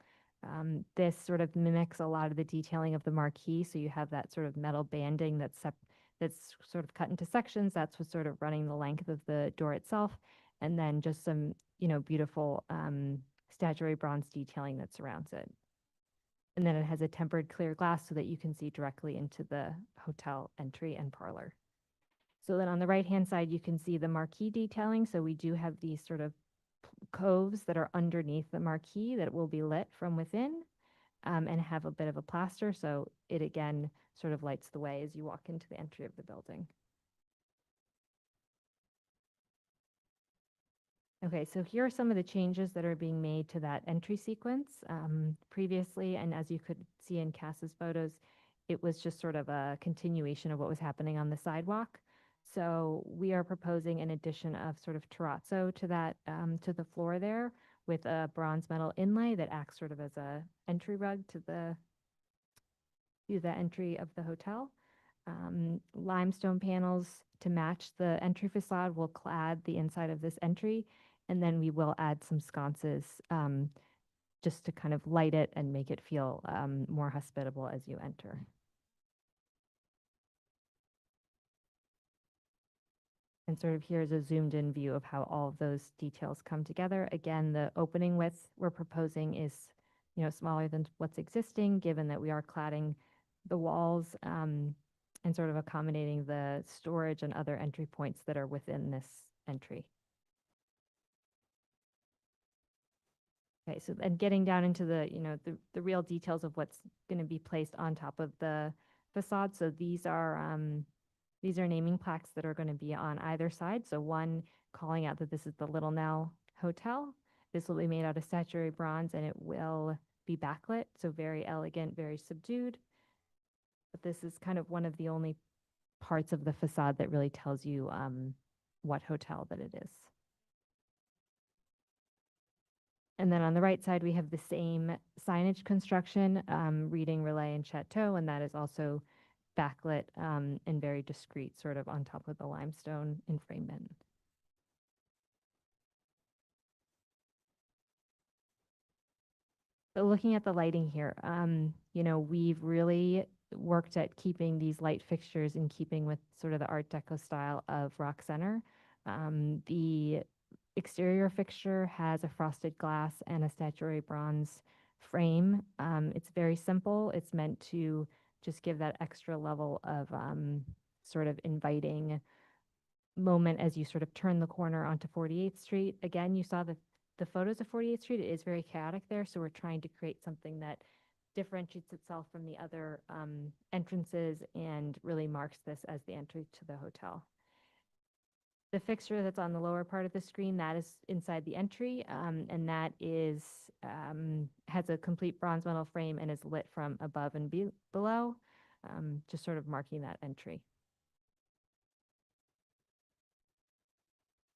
This sort of mimics a lot of the detailing of the marquee. So you have that sort of metal banding that's sort of cut into sections. That's what's sort of running the length of the door itself. And then just some, beautiful statuary bronze detailing that surrounds it. And then it has a tempered clear glass so that you can see directly into the hotel entry and parlor. So then on the right-hand side, you can see the marquee detailing. So we do have these sort of coves that are underneath the marquee that will be lit from within and have a bit of a plaster. So it, again, sort of lights the way as you walk into the entry of the building. Okay, so here are some of the changes that are being made to that entry sequence. Previously, and as you could see in Cass's photos, it was just sort of a continuation of what was happening on the sidewalk. So we are proposing an addition of sort of terrazzo to that, to the floor there, with a bronze metal inlay that acts sort of as a entry rug to the entry of the hotel. Limestone panels to match the entry facade will clad the inside of this entry. And then we will add some sconces just to kind of light it and make it feel more hospitable as you enter. And sort of here's a zoomed in view of how all of those details come together. Again, the opening width we're proposing is, smaller than what's existing, given that we are cladding the walls and sort of accommodating the storage and other entry points that are within this entry. Okay, so then getting down into the, the real details of what's going to be placed on top of the facade. So these are naming plaques that are going to be on either side. So one calling out that this is the Little Nell Hotel. This will be made out of statuary bronze, and it will be backlit, so very elegant, very subdued. But this is kind of one of the only parts of the facade that really tells you what hotel that it is. And then on the right side, we have the same signage construction, reading Relais and Chateau, and that is also backlit and very discreet, sort of on top of the limestone enfrainment. So looking at the lighting here, you know, we've really worked at keeping these light fixtures in keeping with sort of the Art Deco style of Rock Center. The exterior fixture has a frosted glass and a statuary bronze frame. It's very simple. It's meant to just give that extra level of sort of inviting moment as you sort of turn the corner onto 48th Street. Again, you saw the photos of 48th Street. It is very chaotic there, so we're trying to create something that differentiates itself from the other entrances and really marks this as the entry to the hotel. The fixture that's on the lower part of the screen, that is inside the entry, and that is has a complete bronze metal frame and is lit from above and below, just sort of marking that entry.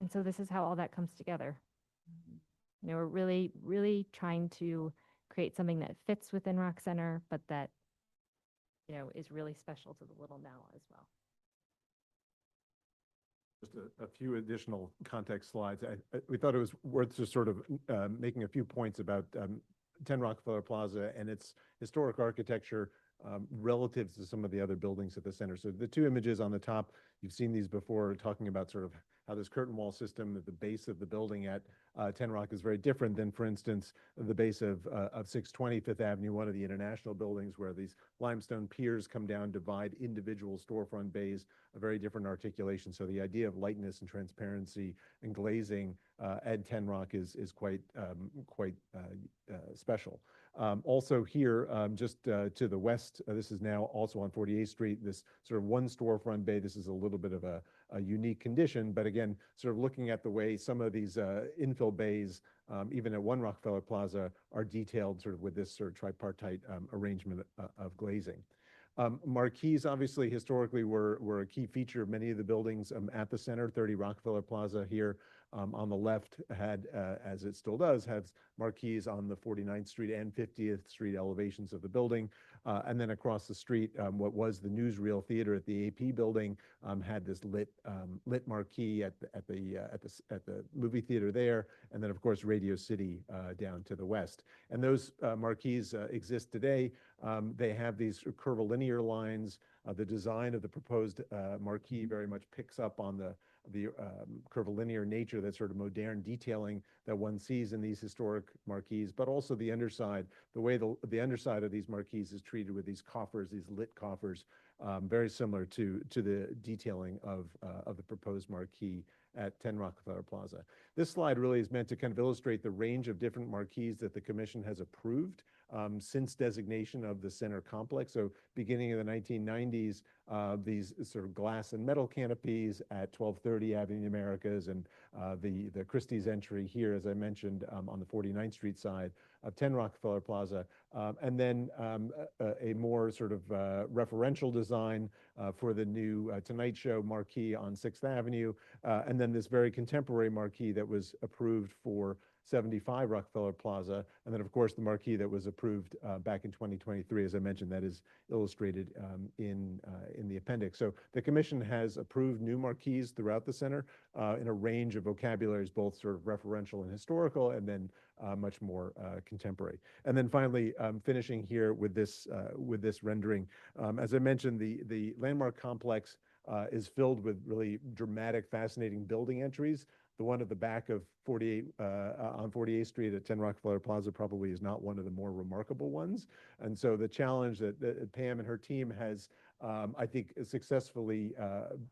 And so this is how all that comes together. You know, we're really, really trying to create something that fits within Rock Center, but that, you know, is really special to the Little Nell as well. Just a few additional context slides. We thought it was worth just sort of making a few points about 10 Rockefeller Plaza and its historic architecture relative to some of the other buildings at the center. So the two images on the top, you've seen these before, talking about sort of how this curtain wall system at the base of the building at 10 Rock is very different than, for instance, the base of 620 Fifth Avenue, one of the international buildings, where these limestone piers come down, divide individual storefront bays, a very different articulation. So the idea of lightness and transparency and glazing at 10 Rock is quite special. Also here, just to the west, this is now also on 48th Street, this sort of one storefront bay. This is a little bit of a unique condition, but again, sort of looking at the way some of these infill bays, even at one Rockefeller Plaza, are detailed sort of with this sort of tripartite arrangement of glazing. Marquees, obviously, historically were a key feature of many of the buildings at the center. 30 Rockefeller Plaza here on the left had, as it still does, has marquees on the 49th Street and 50th Street elevations of the building. And then across the street, what was the Newsreel Theater at the AP building had this lit marquee at the movie theater there, and then of course Radio City down to the west. And those marquees exist today. They have these curvilinear lines. The design of the proposed marquee very much picks up on the curvilinear nature, that sort of modern detailing that one sees in these historic marquees, but also the underside, the way the underside of these marquees is treated with these coffers, these lit coffers, very similar to the detailing of the proposed marquee at 10 Rockefeller Plaza. This slide really is meant to kind of illustrate the range of different marquees that the Commission has approved since designation of the center complex. So beginning in the 1990s, these sort of glass and metal canopies at 1230 Avenue of the Americas, and the Christie's entry here, as I mentioned, on the 49th Street side of 10 Rockefeller Plaza, and then a more sort of referential design for the new Tonight Show marquee on 6th Avenue, and then this very contemporary marquee that was approved for 75 Rockefeller Plaza, and then of course the marquee that was approved back in 2023, as I mentioned, that is illustrated in the appendix. So the Commission has approved new marquees throughout the center in a range of vocabularies, both sort of referential and historical, and then much more contemporary. And then finally, finishing here with this rendering, as I mentioned, the landmark complex is filled with really dramatic, fascinating building entries. The one at the back of 48 on 48th Street at 10 Rockefeller Plaza probably is not one of the more remarkable ones. And so the challenge that Pam and her team has, I think, successfully,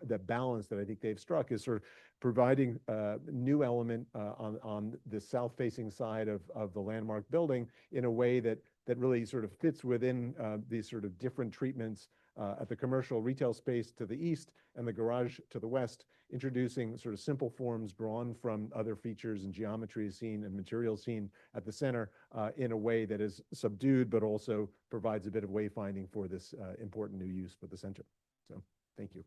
the balance that I think they've struck is sort of providing a new element on the south-facing side of the landmark building in a way that really sort of fits within these sort of different treatments at the commercial retail space to the east and the garage to the west, introducing sort of simple forms drawn from other features and geometries seen and materials seen at the center in a way that is subdued, but also provides a bit of wayfinding for this important new use for the center. So, thank you.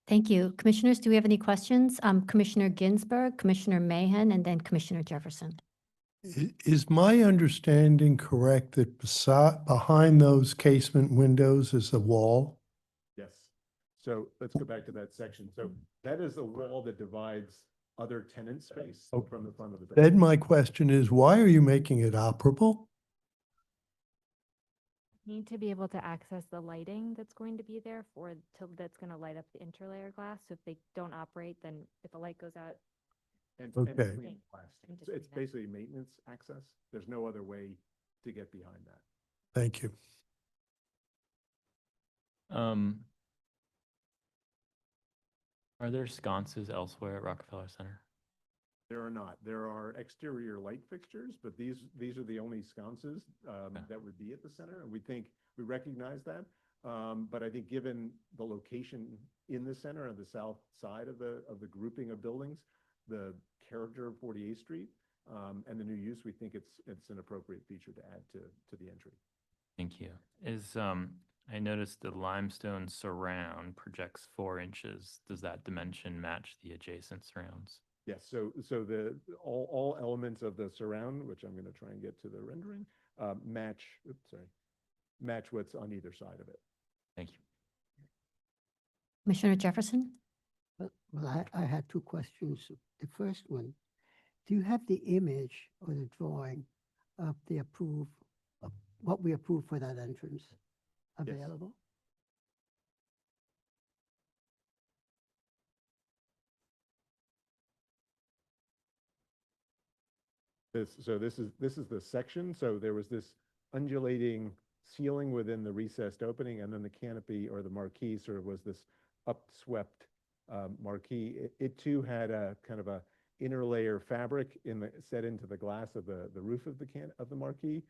Thank you. Commissioners, do we have any questions? Commissioner Ginsburg, Commissioner Mahan, and then Commissioner Jefferson. Is my understanding correct that behind those casement windows is a wall? Yes. So let's go back to that section. So that is the wall that divides other tenant space from the front of the building. Then my question is, why are you making it operable? Need to be able to access the lighting that's going to be there that's going to light up the interlayer glass. So if they don't operate, then if a light goes out. And Okay. clean plastic. So it's basically maintenance access. There's no other way to get behind that. Thank you. Are there sconces elsewhere at Rockefeller Center? There are not. There are exterior light fixtures, but these are the only sconces that would be at the center, and we recognize that. But I think given the location in the center on the south side of the grouping of buildings, the character of 48th Street, and the new use, we think it's an appropriate feature to add to the entry. Thank you. I noticed the limestone surround projects 4 inches. Does that dimension match the adjacent surrounds? Yes, so all elements of the surround, which I'm going to try and get to the rendering, match what's on either side of it. Thank you. Commissioner Jefferson? Well, I had two questions. The first one, do you have the image or the drawing of what we approved for that entrance available? This is the section. So there was this undulating ceiling within the recessed opening, and then the canopy or the marquee sort of was this upswept marquee. It too had a kind of a inner layer fabric set into the glass of the roof of the marquee,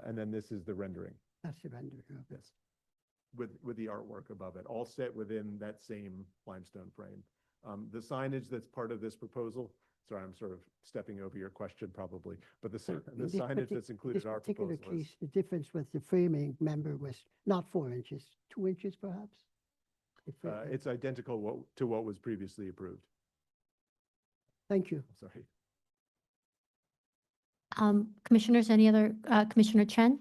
and then this is the rendering. That's the rendering. Yes, with the artwork above it, all set within that same limestone frame. The signage that's part of this proposal. Sorry, I'm sort of stepping over your question probably, but the signage that's included in our proposal. In this particular case, the difference with the framing member was not 4 inches, 2 inches perhaps? It's identical to what was previously approved. Thank you. Sorry. Commissioners, any other, Commissioner Chen?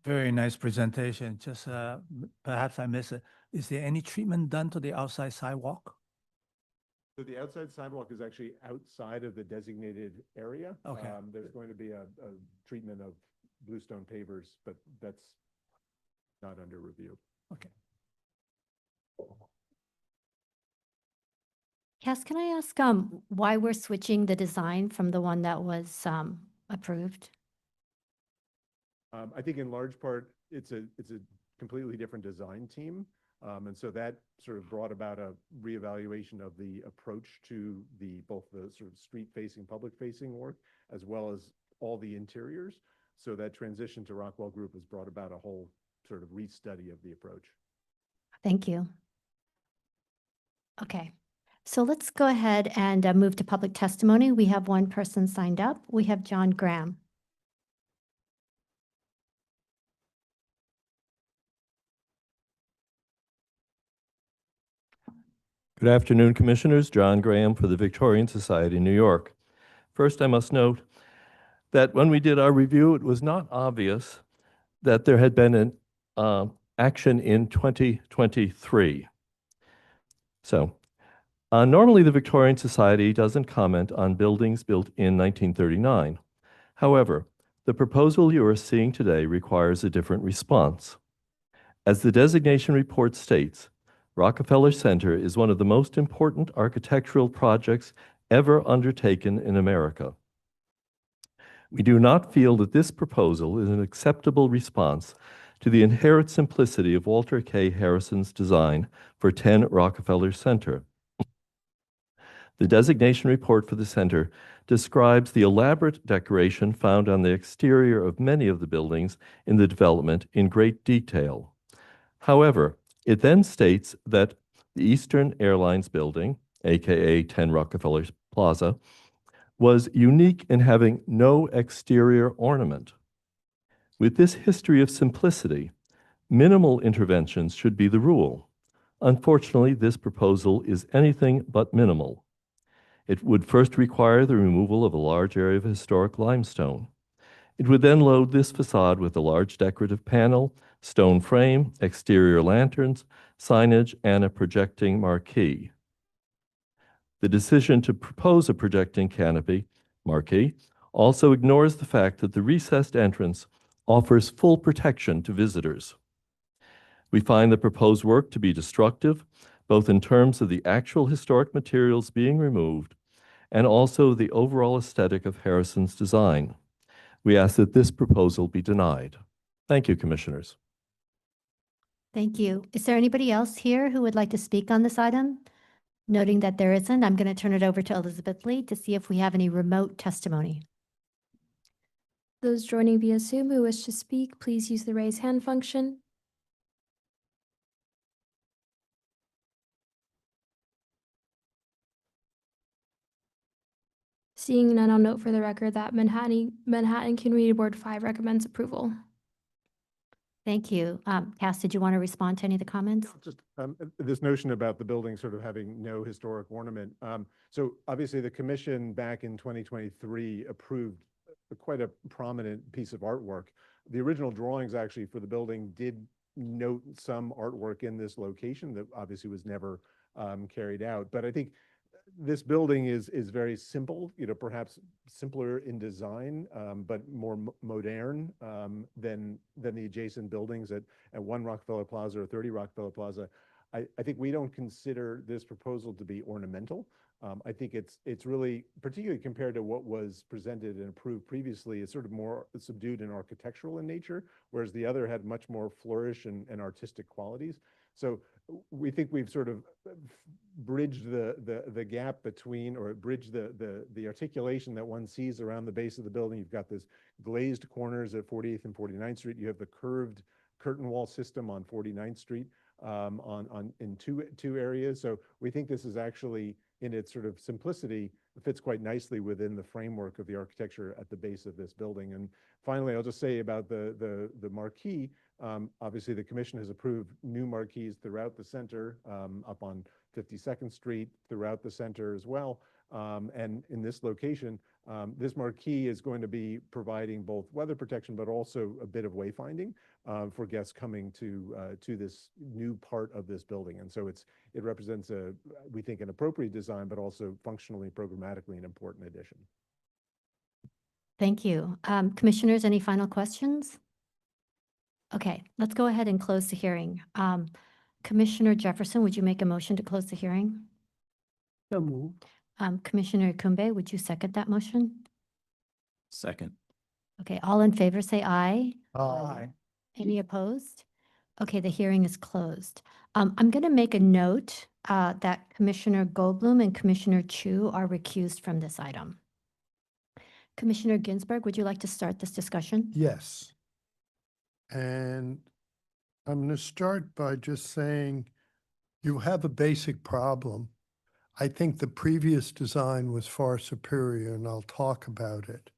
Very nice presentation. Just perhaps I missed it. Is there any treatment done to the outside sidewalk? So the outside sidewalk is actually outside of the designated area. Okay. There's going to be a treatment of bluestone pavers, but that's not under review. Okay. Cass, can I ask why we're switching the design from the one that was approved? I think in large part, it's a completely different design team. And so that sort of brought about a reevaluation of the approach to both the sort of street-facing, public-facing work, as well as all the interiors. So that transition to Rockwell Group has brought about a whole sort of restudy of the approach. Thank you. Okay, so let's go ahead and move to public testimony. We have one person signed up. We have John Graham. Good afternoon, Commissioners. John Graham for the Victorian Society, New York. First, I must note that when we did our review, it was not obvious that there had been an action in 2023. So, normally the Victorian Society doesn't comment on buildings built in 1939. However, the proposal you are seeing today requires a different response. As the designation report states, Rockefeller Center is one of the most important architectural projects ever undertaken in America. We do not feel that this proposal is an acceptable response to the inherent simplicity of Walter K. Harrison's design for 10 Rockefeller Center. The designation report for the center describes the elaborate decoration found on the exterior of many of the buildings in the development in great detail. However, it then states that the Eastern Airlines building, aka 10 Rockefeller Plaza, was unique in having no exterior ornament. With this history of simplicity, minimal interventions should be the rule. Unfortunately, this proposal is anything but minimal. It would first require the removal of a large area of historic limestone. It would then load this facade with a large decorative panel, stone frame, exterior lanterns, signage, and a projecting marquee. The decision to propose a projecting marquee also ignores the fact that the recessed entrance offers full protection to visitors. We find the proposed work to be destructive, both in terms of the actual historic materials being removed and also the overall aesthetic of Harrison's design. We ask that this proposal be denied. Thank you, Commissioners. Thank you. Is there anybody else here who would like to speak on this item? Noting that there isn't, I'm going to turn it over to Elizabeth Lee to see if we have any remote testimony. Those joining via Zoom who wish to speak, please use the raise hand function. Seeing none, I'll note for the record that Manhattan Community Board 5 recommends approval. Thank you. Cass, did you want to respond to any of the comments? Just this notion about the building sort of having no historic ornament. So obviously the commission back in 2023 approved quite a prominent piece of artwork. The original drawings actually for the building did note some artwork in this location that obviously was never carried out. But I think this building is very simple, perhaps simpler in design, but more modern than the adjacent buildings at 1 Rockefeller Plaza or 30 Rockefeller Plaza. I think we don't consider this proposal to be ornamental. I think it's really, particularly compared to what was presented and approved previously, it's sort of more subdued and architectural in nature, whereas the other had much more flourish and artistic qualities. So we think we've sort of bridged the gap between, or bridged the articulation that one sees around the base of the building. You've got this glazed corners at 48th and 49th Street. You have the curved curtain wall system on 49th Street in two areas. So we think this is actually, in its sort of simplicity, fits quite nicely within the framework of the architecture at the base of this building. And finally, I'll just say about the marquee. Obviously, the commission has approved new marquees throughout the center, up on 52nd Street, throughout the center as well. And in this location, this marquee is going to be providing both weather protection, but also a bit of wayfinding for guests coming to this new part of this building. And so it represents we think, an appropriate design, but also functionally, programmatically, an important addition. Thank you. Commissioners, any final questions? Okay, let's go ahead and close the hearing. Commissioner Jefferson, would you make a motion to close the hearing? So moved. Commissioner Kumbe, would you second that motion? Second. Okay, all in favor, say aye. Aye. Any opposed? Okay, the hearing is closed. I'm going to make a note that Commissioner Goldblum and Commissioner Chu are recused from this item. Commissioner Ginsburg, would you like to start this discussion? Yes. And I'm going to start by just saying you have a basic problem. I think the previous design was far superior, and I'll talk about it.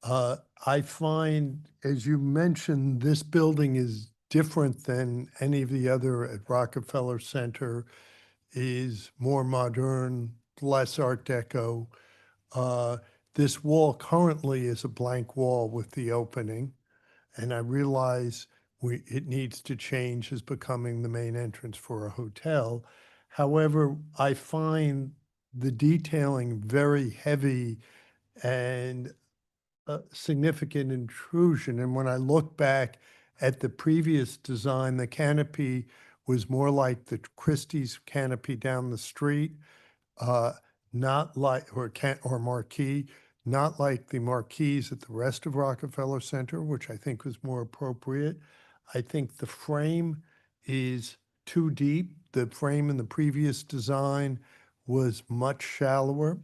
I find, as you mentioned, this building is different than any of the other at Rockefeller Center, is more modern, less Art Deco. This wall currently is a blank wall with the opening, and I realize it needs to change as becoming the main entrance for a hotel. However, I find the detailing very heavy and a significant intrusion. And when I look back at the previous design, the canopy was more like the Christie's canopy down the street, not like, or marquee, not like the marquees at the rest of Rockefeller Center, which I think was more appropriate. I think the frame is too deep. The frame in the previous design was much shallower.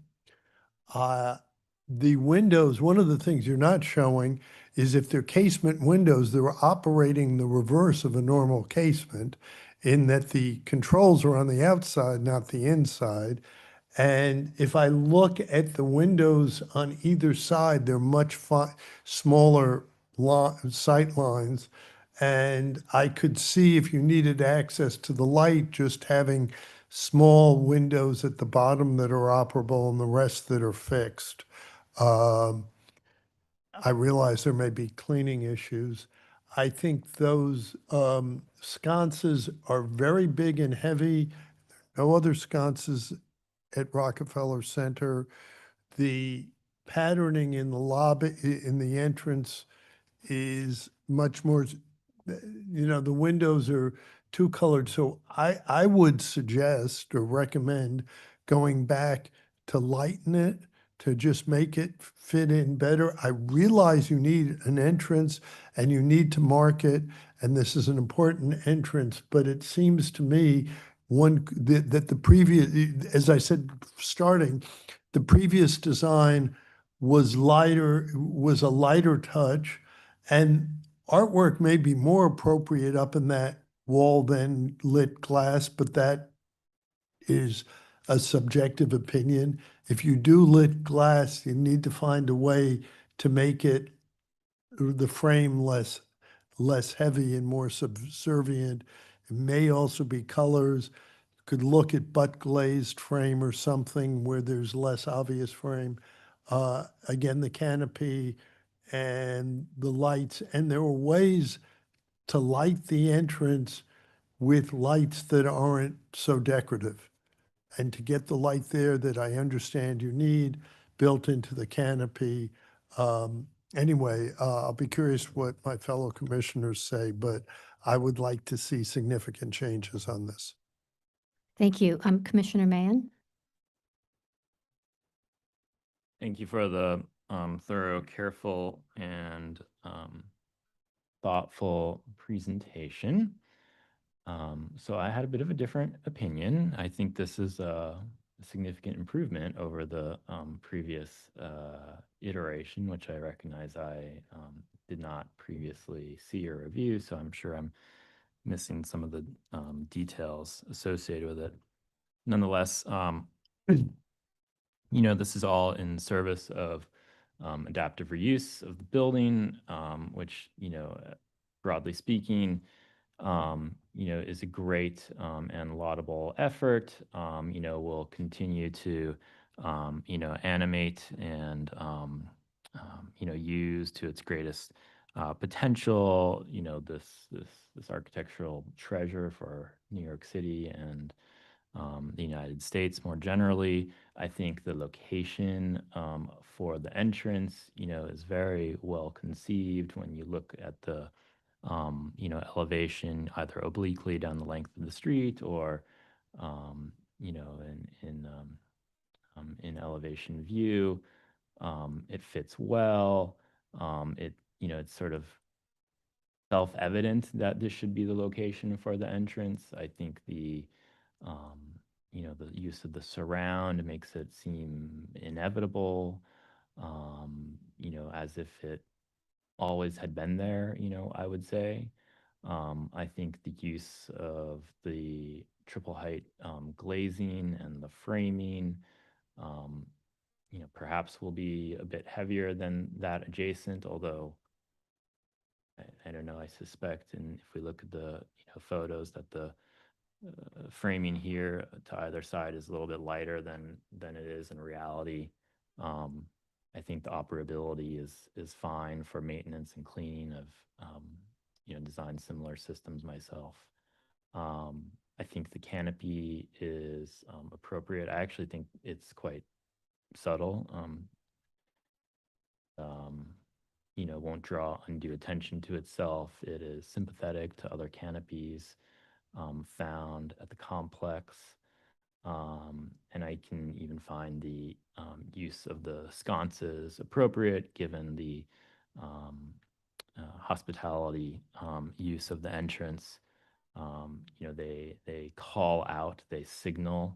The windows, one of the things you're not showing is if they're casement windows, they're operating the reverse of a normal casement in that the controls are on the outside, not the inside. And if I look at the windows on either side, they're much smaller sight lines. And I could see if you needed access to the light, just having small windows at the bottom that are operable and the rest that are fixed. I realize there may be cleaning issues. I think those sconces are very big and heavy. No other sconces at Rockefeller Center. The patterning in the lobby, in the entrance is much more, the windows are two colored. So I would suggest or recommend going back to lighten it, to just make it fit in better. I realize you need an entrance and you need to mark it, and this is an important entrance, but it seems to me that the previous, as I said, starting, the previous design was a lighter touch, and artwork may be more appropriate up in that wall than lit glass, but that is a subjective opinion. If you do lit glass, you need to find a way to make it, the frame less heavy and more subservient. It may also be colors. Could look at butt glazed frame or something where there's less obvious frame. Again, the canopy and the lights, and there are ways to light the entrance with lights that aren't so decorative, and to get the light there that I understand you need built into the canopy. Anyway, I'll be curious what my fellow commissioners say, but I would like to see significant changes on this. Thank you. Commissioner Mahan? Thank you for the thorough, careful, and thoughtful presentation. So I had a bit of a different opinion. I think this is a significant improvement over the previous iteration, which I recognize I did not previously see or review, so I'm sure I'm missing some of the details associated with it. Nonetheless, this is all in service of adaptive reuse of the building, which, broadly speaking, is a great and laudable effort. We'll continue to, animate and, use to its greatest potential, this architectural treasure for New York City and the United States more generally. I think the location for the entrance, is very well conceived when you look at the elevation either obliquely down the length of the street or, in elevation view. It fits well. It's sort of self-evident that this should be the location for the entrance. I think the use of the surround makes it seem inevitable, as if it always had been there, I would say. I think the use of the triple height glazing and the framing, perhaps will be a bit heavier than that adjacent, although I don't know, I suspect, and if we look at the photos, that the framing here to either side is a little bit lighter than it is in reality. I think the operability is fine for maintenance and cleaning of designed similar systems myself. I think the canopy is appropriate. I actually think it's quite subtle. Won't draw undue attention to itself. It is sympathetic to other canopies found at the complex. And I can even find the use of the sconces appropriate given the hospitality use of the entrance. They call out, they signal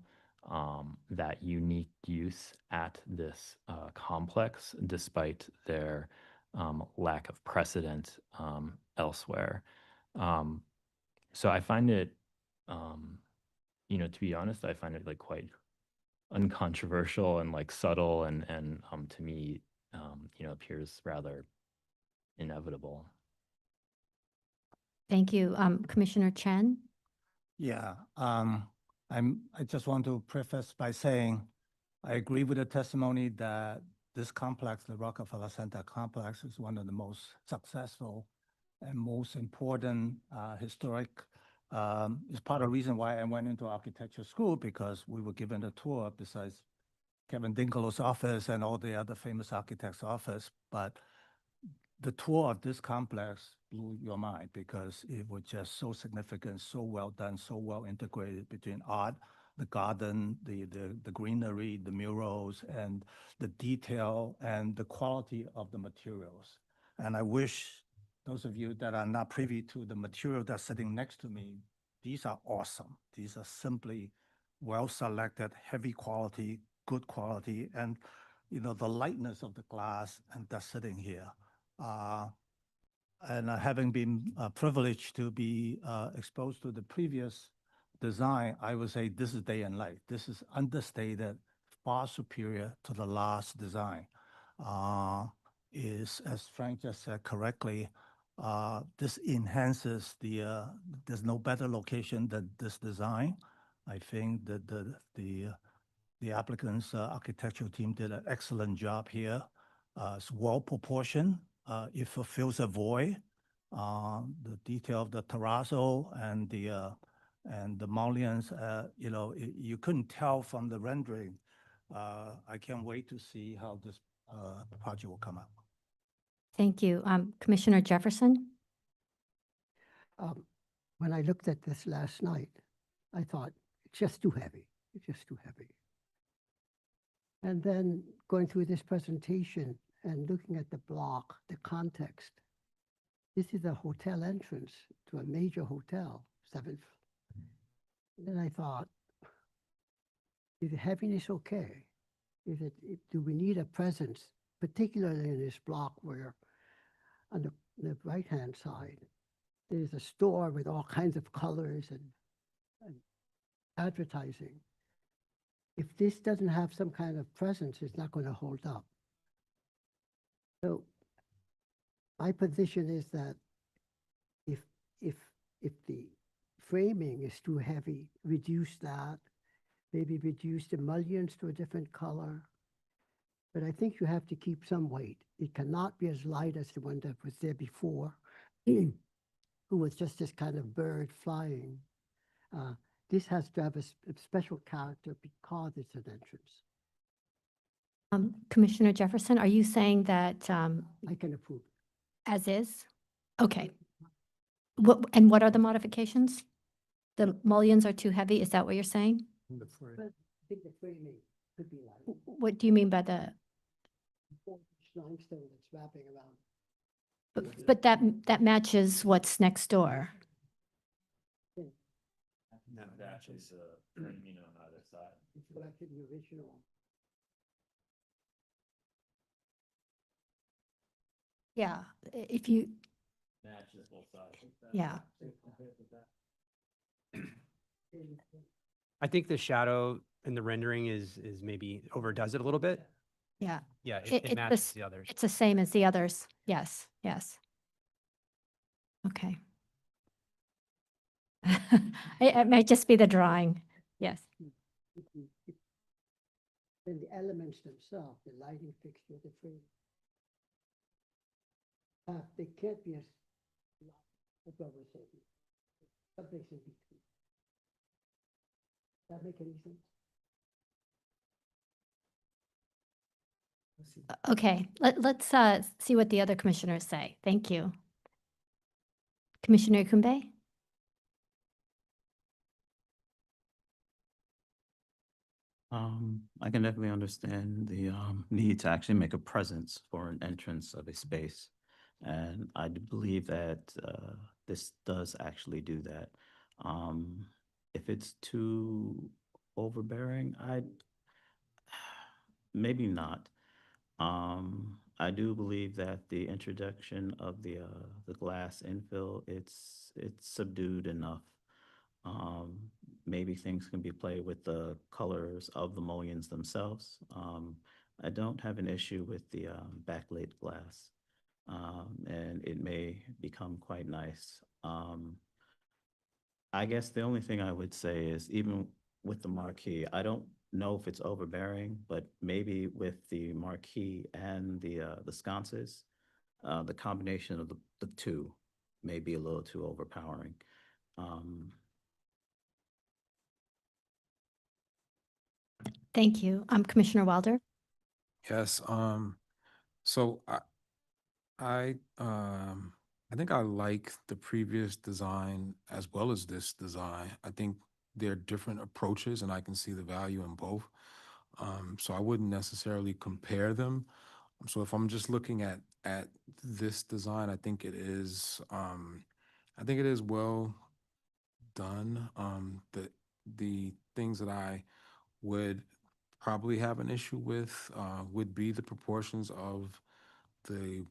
that unique use at this complex despite their lack of precedent elsewhere. So I find it, to be honest, I find it like quite uncontroversial and like subtle and to me, appears rather inevitable. Thank you. Commissioner Chen? Yeah, I just want to preface by saying I agree with the testimony that this complex, the Rockefeller Center complex, is one of the most successful and most important historic. It's part of the reason why I went into architecture school, because we were given a tour besides Kevin Dinkelow's office and all the other famous architects' office. But the tour of this complex blew your mind because it was just so significant, so well done, so well integrated between art, the garden, the greenery, the murals, and the detail and the quality of the materials. And I wish those of you that are not privy to the material that's sitting next to me, these are awesome. These are simply well-selected, heavy quality, good quality, and the lightness of the glass and that's sitting here. And having been privileged to be exposed to the previous design, I would say this is day and night. This is understated, far superior to the last design. As Frank just said correctly, this enhances there's no better location than this design. I think that the applicant's architectural team did an excellent job here. It's well proportioned. It fulfills a void. The detail of the terrazzo and the mullions, you couldn't tell from the rendering. I can't wait to see how this project will come out. Thank you. Commissioner Jefferson? When I looked at this last night, I thought, it's just too heavy. It's just too heavy. And then going through this presentation and looking at the block, the context, this is a hotel entrance to a major hotel, 7th. And then I thought, is the heaviness okay? Do we need a presence, particularly in this block where on the right-hand side, there's a store with all kinds of colors and advertising. If this doesn't have some kind of presence, it's not going to hold up. So my position is that if the framing is too heavy, reduce that, maybe reduce the mullions to a different color. But I think you have to keep some weight. It cannot be as light as the one that was there before, who was just this kind of bird flying. This has to have a special character because it's an entrance. Commissioner Jefferson, are you saying that I can approve. as is? Okay. What are the modifications? The mullions are too heavy, is that what you're saying? But I think the framing could be light. What do you mean by the, Limestone that's wrapping around. but that matches what's next door. That matches, on either side. It's back to the original. Yeah, if you, Matches both sides. yeah. I think the shadow in the rendering is maybe overdoes it a little bit. Yeah. Yeah, It- it it's matches s- the others. It's the same as the others. Yes, yes. Okay. It might just be the drawing. Yes. Then the elements themselves, the lighting fixture, the frame. They can't be as what we're saying. Something in between. Does that make any sense? Okay, let's see what the other commissioners say. Thank you. Commissioner Kumbe? I can definitely understand the need to actually make a presence for an entrance of a space. And I do believe that this does actually do that. If it's too overbearing, maybe not. I do believe that the introduction of the glass infill, it's subdued enough. Maybe things can be played with the colors of the mullions themselves. I don't have an issue with the backlit glass, and it may become quite nice I guess the only thing I would say is even with the marquee, I don't know if it's overbearing, but maybe with the marquee and the sconces, the combination of the two may be a little too overpowering. Thank you. Commissioner Wilder? Yes, so I think I like the previous design as well as this design. I think they're different approaches and I can see the value in both. So I wouldn't necessarily compare them. So if I'm just looking at this design, I think it is well done. The things that I would probably have an issue with would be the proportions of the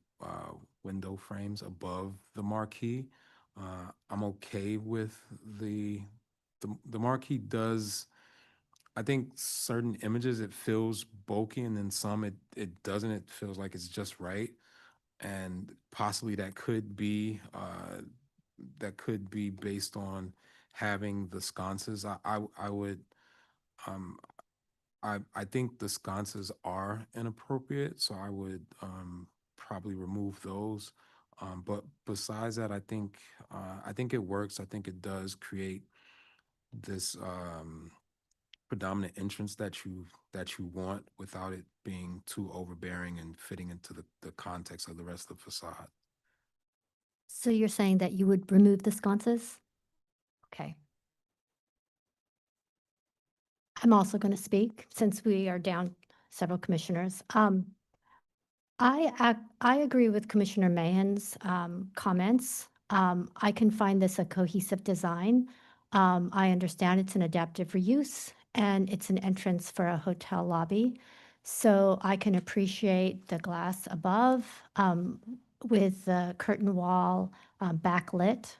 window frames above the marquee. I'm okay with the marquee does. I think certain images it feels bulky, and then some it doesn't. It feels like it's just right, and possibly that could be based on having the sconces. I would I think the sconces are inappropriate, so I would probably remove those. But besides that, I think it works. I think it does create this predominant entrance that you want without it being too overbearing and fitting into the context of the rest of the facade. So you're saying that you would remove the sconces? Okay. I'm also going to speak since we are down several commissioners. I agree with Commissioner Mahan's comments. I can find this a cohesive design. I understand it's an adaptive reuse and it's an entrance for a hotel lobby. So I can appreciate the glass above with the curtain wall backlit.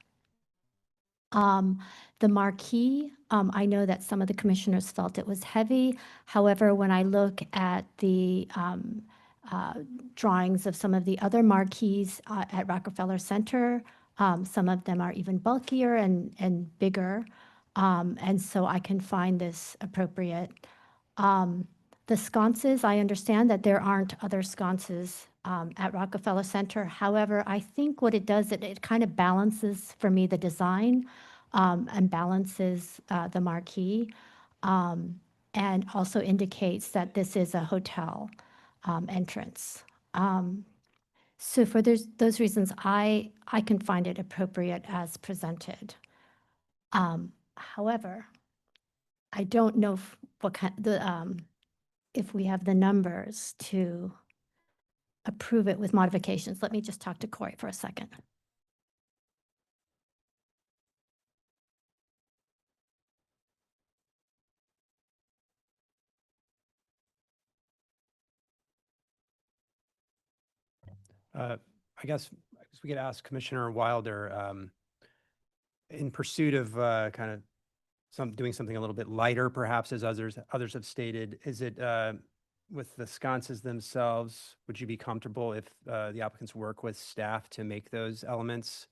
The marquee, I know that some of the commissioners felt it was heavy. However, when I look at the drawings of some of the other marquees at Rockefeller Center, some of them are even bulkier and bigger. And so I can find this appropriate. The sconces, I understand that there aren't other sconces at Rockefeller Center. However, I think what it does, it kind of balances for me the design and balances the marquee and also indicates that this is a hotel entrance. So for those reasons, I can find it appropriate as presented. However, I don't know if we have the numbers to approve it with modifications. Let me just talk to Corey for a second. I guess we could ask Commissioner Wilder, in pursuit of kind of doing something a little bit lighter, perhaps as others have stated, is it with the sconces themselves, would you be comfortable if the applicants work with staff to make those elements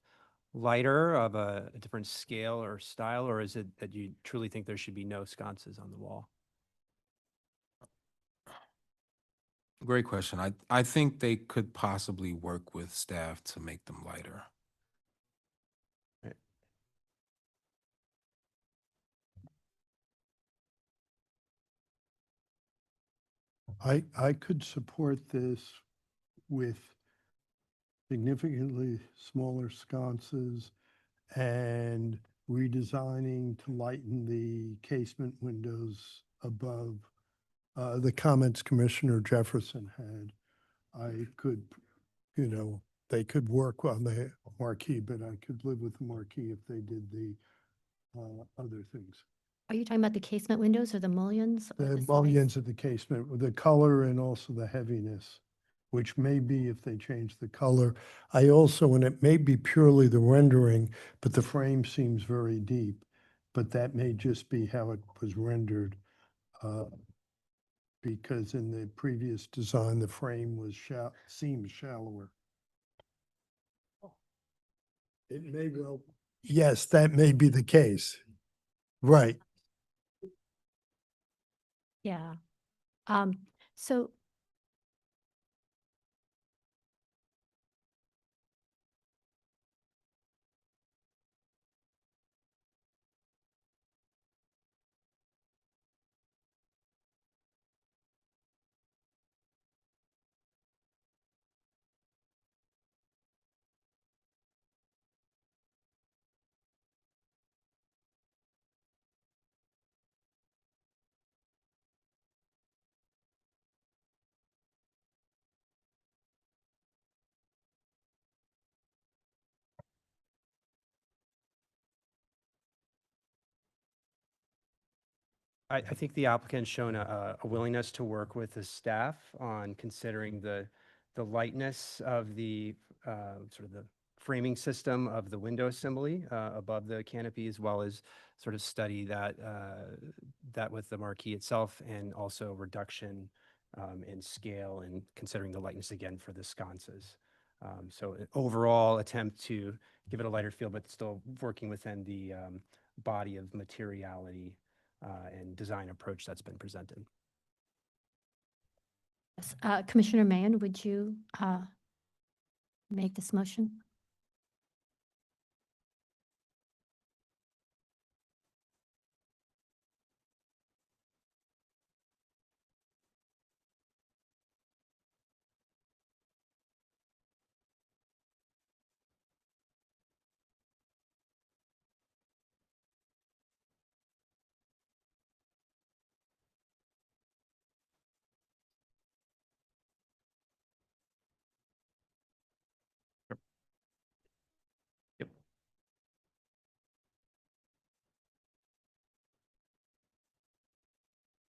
lighter of a different scale or style, or is it that you truly think there should be no sconces on the wall? Great question. I think they could possibly work with staff to make them lighter. I could support this with significantly smaller sconces and redesigning to lighten the casement windows above. The comments Commissioner Jefferson had, I could, they could work on the marquee, but I could live with the marquee if they did the other things. Are you talking about the casement windows or the mullions? Or The size? mullions of the casement, with the color and also the heaviness, which may be if they change the color. I also, and it may be purely the rendering, but the frame seems very deep, but that may just be how it was rendered. Because in the previous design, the frame was seemed shallower. It may well. Yes, that may be the case. Right. Yeah. So I think the applicant's shown a willingness to work with the staff on considering the lightness of the sort of the framing system of the window assembly above the canopy, as well as sort of study that with the marquee itself, and also reduction in scale and considering the lightness again for the sconces. So an overall attempt to give it a lighter feel, but still working within the body of materiality and design approach that's been presented. yes, Commissioner Mahan, would you make this motion? Yep.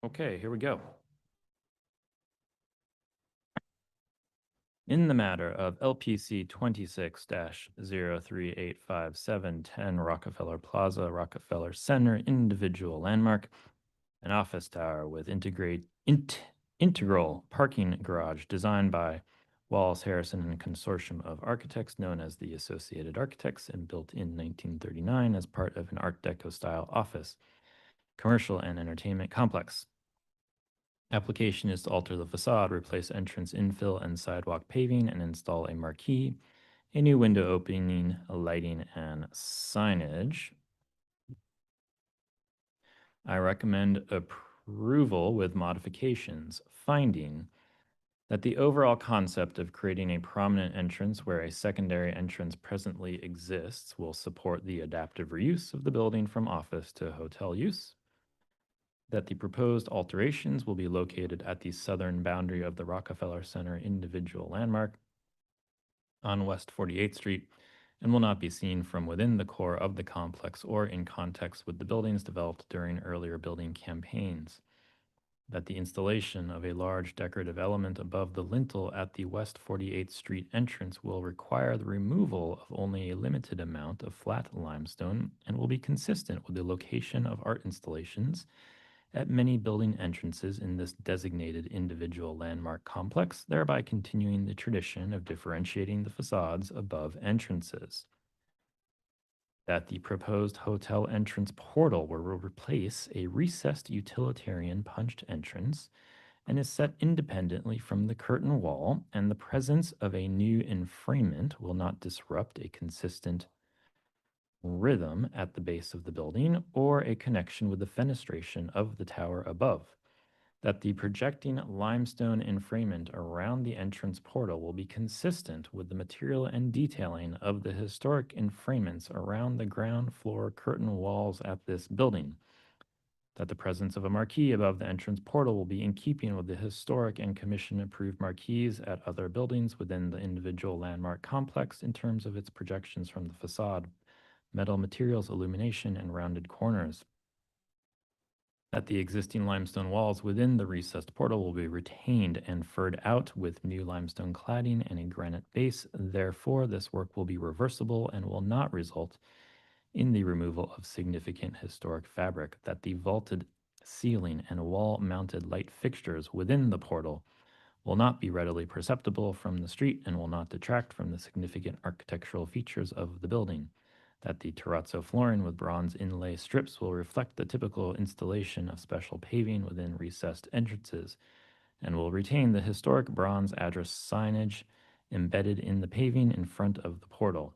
Okay, here we go. In the matter of LPC 26-038571 Rockefeller Plaza, Rockefeller Center, individual landmark, an office tower with integral parking garage designed by Wallace Harrison and a consortium of architects known as the Associated Architects and built in 1939 as part of an Art Deco style office, commercial and entertainment complex. Application is to alter the facade, replace entrance infill and sidewalk paving, and install a marquee, a new window opening, lighting, and signage. I recommend approval with modifications, finding that the overall concept of creating a prominent entrance where a secondary entrance presently exists will support the adaptive reuse of the building from office to hotel use, that the proposed alterations will be located at the southern boundary of the Rockefeller Center individual landmark on West 48th Street and will not be seen from within the core of the complex or in context with the buildings developed during earlier building campaigns, that the installation of a large decorative element above the lintel at the West 48th Street entrance will require the removal of only a limited amount of flat limestone and will be consistent with the location of art installations at many building entrances in this designated individual landmark complex, thereby continuing the tradition of differentiating the facades above entrances. That the proposed hotel entrance portal will replace a recessed utilitarian punched entrance and is set independently from the curtain wall, and the presence of a new enframement will not disrupt a consistent rhythm at the base of the building or a connection with the fenestration of the tower above. That the projecting limestone enframement around the entrance portal will be consistent with the material and detailing of the historic enframents around the ground floor curtain walls at this building. That the presence of a marquee above the entrance portal will be in keeping with the historic and commission-approved marquees at other buildings within the individual landmark complex in terms of its projections from the facade, metal materials, illumination, and rounded corners. That the existing limestone walls within the recessed portal will be retained and furred out with new limestone cladding and a granite base. Therefore, this work will be reversible and will not result in the removal of significant historic fabric. That the vaulted ceiling and wall-mounted light fixtures within the portal will not be readily perceptible from the street and will not detract from the significant architectural features of the building. That the terrazzo flooring with bronze inlay strips will reflect the typical installation of special paving within recessed entrances and will retain the historic bronze address signage embedded in the paving in front of the portal.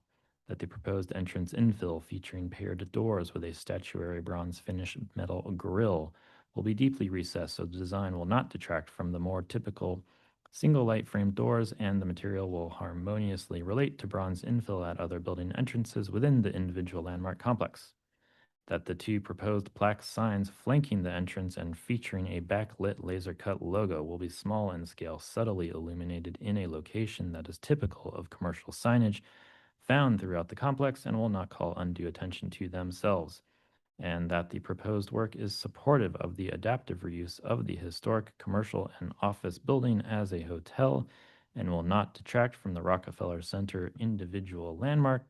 That the proposed entrance infill featuring paired doors with a statuary bronze finish metal grille will be deeply recessed so the design will not detract from the more typical single light frame doors, and the material will harmoniously relate to bronze infill at other building entrances within the individual landmark complex. That the two proposed plaque signs flanking the entrance and featuring a backlit laser cut logo will be small in scale, subtly illuminated in a location that is typical of commercial signage found throughout the complex and will not call undue attention to themselves. And that the proposed work is supportive of the adaptive reuse of the historic commercial and office building as a hotel and will not detract from the Rockefeller Center individual landmark,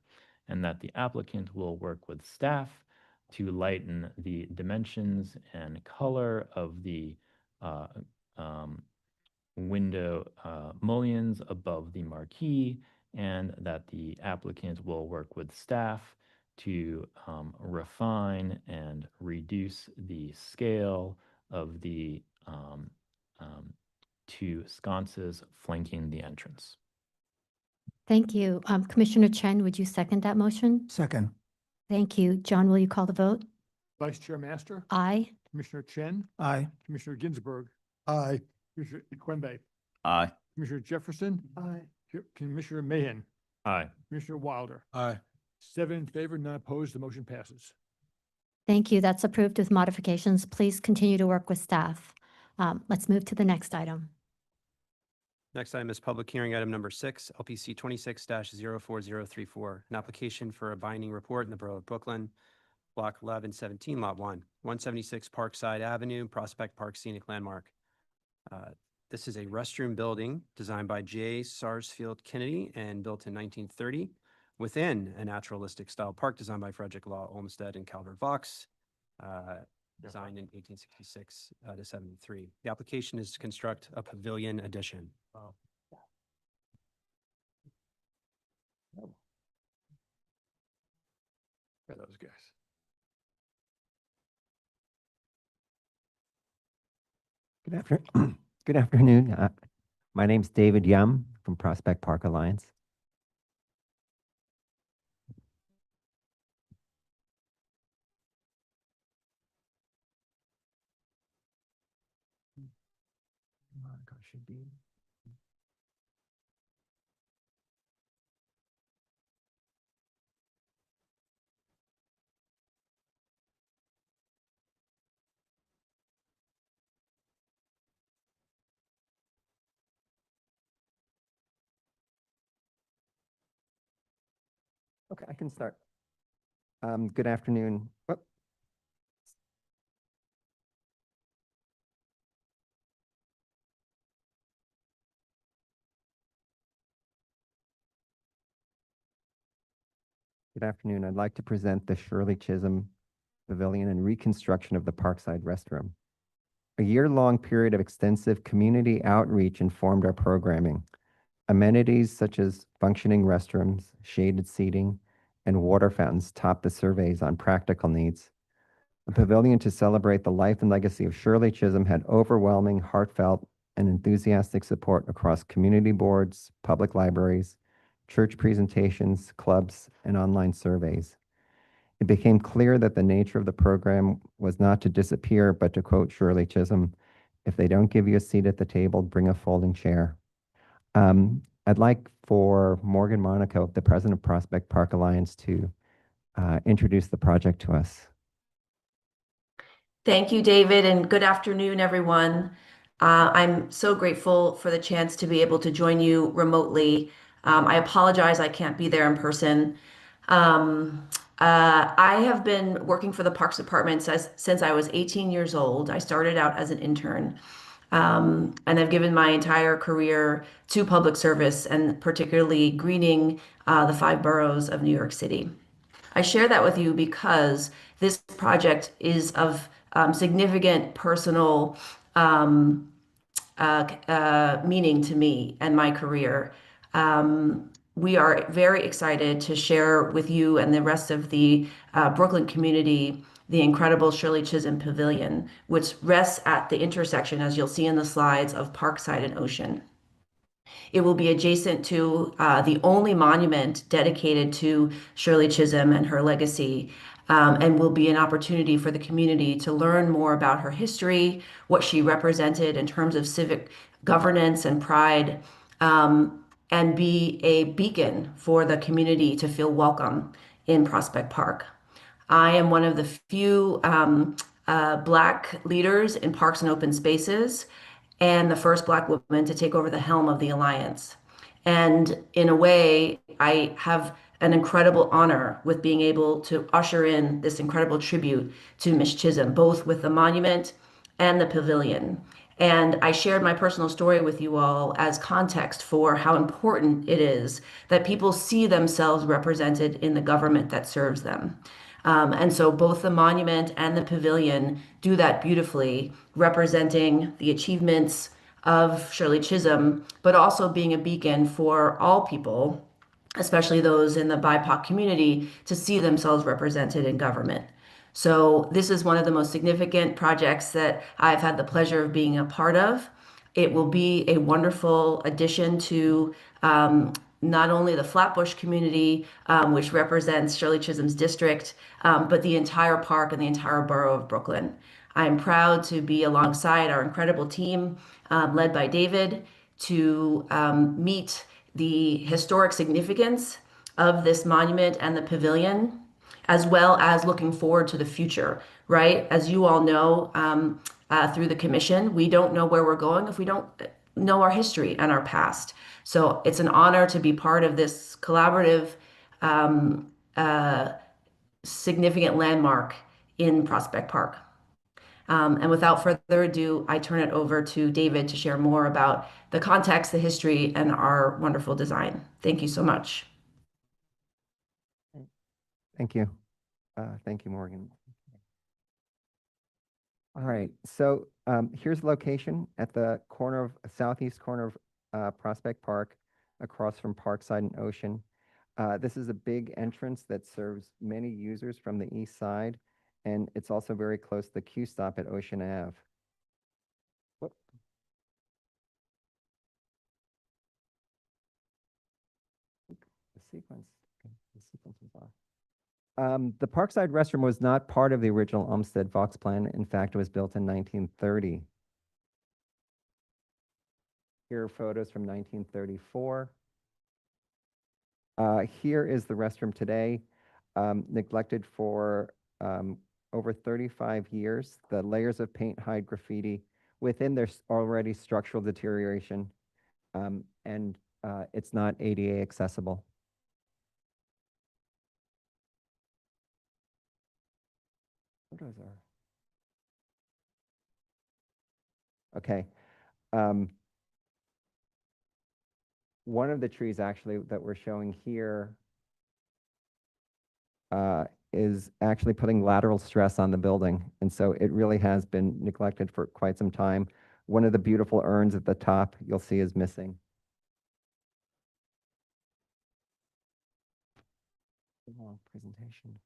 and that the applicant will work with staff to lighten the dimensions and color of the window mullions above the marquee, and that the applicant will work with staff to refine and reduce the scale of the two sconces flanking the entrance. Thank you. Commissioner Chen, would you second that motion? Second. Thank you. John, will you call the vote? Vice Chair Master, Aye. Commissioner Chen, Aye. Commissioner Ginsburg, Aye. Commissioner Quimby, Aye. Commissioner Jefferson, Aye. Commissioner Mahan, Aye. Commissioner Wilder. Aye. 7 in favor, none opposed. The motion passes. Thank you. That's approved with modifications. Please continue to work with staff. Let's move to the next item. Next item is public hearing item number 6, LPC 26-04034, an application for a binding report in the Borough of Brooklyn, Block 1117, Lot 1, 176 Parkside Avenue, Prospect Park Scenic Landmark. This is a restroom building designed by J. Sarsfield Kennedy and built in 1930 within a naturalistic style park designed by Frederick Law Olmsted and Calvert Vaux, designed in 1866 to 73. The application is to construct a pavilion addition. Yeah, those guys. Good afternoon. My name's David Yum from Prospect Park Alliance. Should be. Okay, I can start. Good afternoon. Whoop. Good afternoon. I'd like to present the Shirley Chisholm Pavilion and reconstruction of the Parkside restroom. A year-long period of extensive community outreach informed our programming. Amenities such as functioning restrooms, shaded seating, and water fountains topped the surveys on practical needs. A pavilion to celebrate the life and legacy of Shirley Chisholm had overwhelming, heartfelt, and enthusiastic support across community boards, public libraries, church presentations, clubs, and online surveys. It became clear that the nature of the program was not to disappear, but to quote Shirley Chisholm, "If they don't give you a seat at the table, bring a folding chair." I'd like for Morgan Monaco, the president of Prospect Park Alliance, to introduce the project to us. Thank you, David, and good afternoon, everyone. I'm so grateful for the chance to be able to join you remotely. I apologize I can't be there in person. I have been working for the Parks Department since I was 18 years old. I started out as an intern, and I've given my entire career to public service and particularly greening the 5 boroughs of New York City. I share that with you because this project is of significant personal meaning to me and my career. We are very excited to share with you and the rest of the Brooklyn community the incredible Shirley Chisholm Pavilion, which rests at the intersection, as you'll see in the slides, of Parkside and Ocean. It will be adjacent to the only monument dedicated to Shirley Chisholm and her legacy, and will be an opportunity for the community to learn more about her history, what she represented in terms of civic governance and pride, and be a beacon for the community to feel welcome in Prospect Park. I am one of the few Black leaders in Parks and Open Spaces, and the first Black woman to take over the helm of the Alliance. And in a way, I have an incredible honor with being able to usher in this incredible tribute to Miss Chisholm, both with the monument and the pavilion. And I shared my personal story with you all as context for how important it is that people see themselves represented in the government that serves them. And so both the monument and the pavilion do that beautifully, representing the achievements of Shirley Chisholm, but also being a beacon for all people, especially those in the BIPOC community, to see themselves represented in government. So this is one of the most significant projects that I've had the pleasure of being a part of. It will be a wonderful addition to not only the Flatbush community, which represents Shirley Chisholm's district, but the entire park and the entire borough of Brooklyn. I'm proud to be alongside our incredible team, led by David, to meet the historic significance of this monument and the pavilion, as well as looking forward to the future, right? As you all know, through the commission, we don't know where we're going if we don't know our history and our past. So it's an honor to be part of this collaborative, significant landmark in Prospect Park. And without further ado, I turn it over to David to share more about the context, the history, and our wonderful design. Thank you so much. Thank you. Thank you, Morgan. All right, so here's the location at the corner of southeast corner of Prospect Park, across from Parkside and Ocean. This is a big entrance that serves many users from the east side, and it's also very close to the Q stop at Ocean Ave. Whoop. The sequence is off. The Parkside restroom was not part of the original Olmsted Fox plan. In fact, it was built in 1930. Here are photos from 1934. Here is the restroom today, neglected for over 35 years. The layers of paint hide graffiti within there's already structural deterioration, and it's not ADA accessible. Photos are okay. One of the trees actually that we're showing here is actually putting lateral stress on the building. And so it really has been neglected for quite some time. One of the beautiful urns at the top you'll see is missing. Long presentation.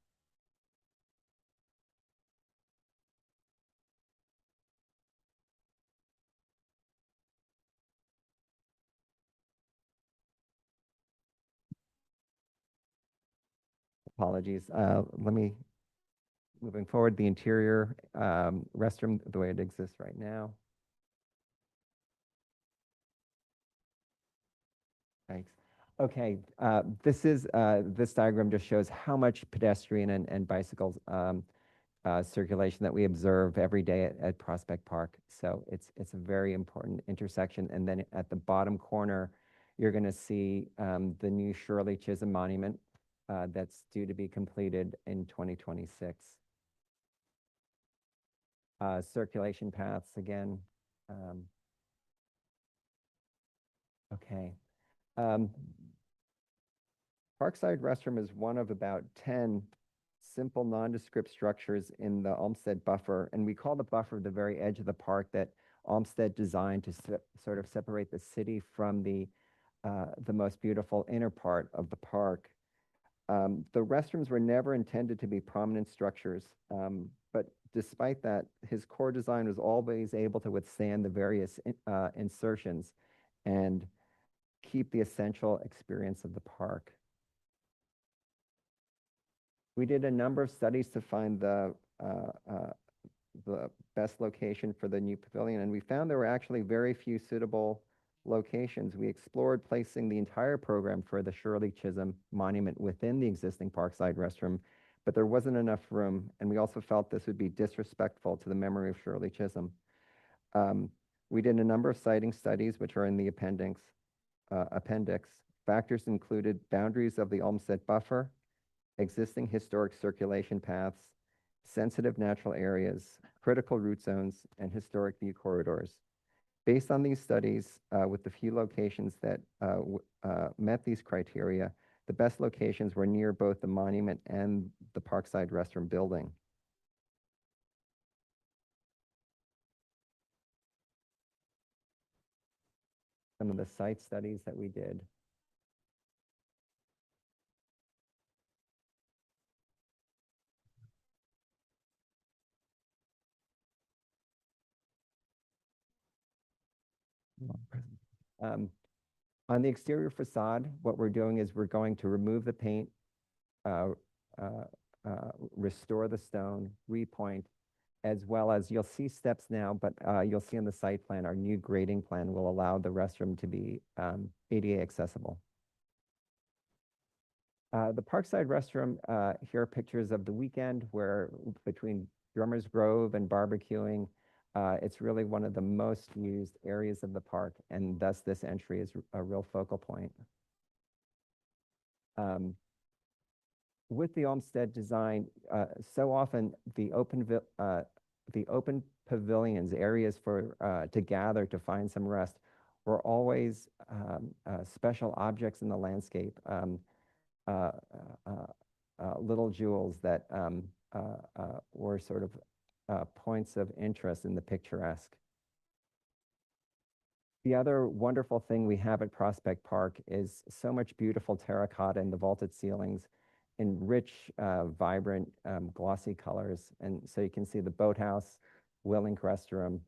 Apologies. Moving forward, the interior restroom, the way it exists right now. Thanks. Okay, this diagram just shows how much pedestrian and bicycle circulation that we observe every day at Prospect Park. So it's a very important intersection. And then at the bottom corner, you're going to see the new Shirley Chisholm Monument that's due to be completed in 2026. Circulation paths again. Okay. Parkside restroom is one of about 10 simple nondescript structures in the Olmsted buffer, and we call the buffer the very edge of the park that Olmsted design to sort of separate the city from the most beautiful inner part of the park. The restrooms were never intended to be prominent structures, but despite that, his core design was always able to withstand the various insertions and keep the essential experience of the park. We did a number of studies to find the best location for the new pavilion, and we found there were actually very few suitable locations. We explored placing the entire program for the Shirley Chisholm Monument within the existing Parkside restroom, but there wasn't enough room, and we also felt this would be disrespectful to the memory of Shirley Chisholm. We did a number of siting studies, which are in the appendix. Factors included boundaries of the Olmsted buffer, existing historic circulation paths, sensitive natural areas, critical root zones, and historic view corridors. Based on these studies, with the few locations that met these criteria, the best locations were near both the monument and the Parkside restroom building. Some of the site studies that we did. On the exterior facade, what we're doing is we're going to remove the paint, restore the stone, repoint, as well as you'll see steps now, but you'll see on the site plan, our new grading plan will allow the restroom to be ADA accessible. The Parkside restroom, here are pictures of the weekend where between Drummers Grove and barbecuing, it's really one of the most used areas of the park, and thus this entry is a real focal point. With the Olmsted design, so often the open pavilions, areas for to gather to find some rest, were always special objects in the landscape, little jewels that were sort of points of interest in the picturesque. The other wonderful thing we have at Prospect Park is so much beautiful terracotta in the vaulted ceilings in rich, vibrant, glossy colors. And so you can see the boathouse, Willink restroom.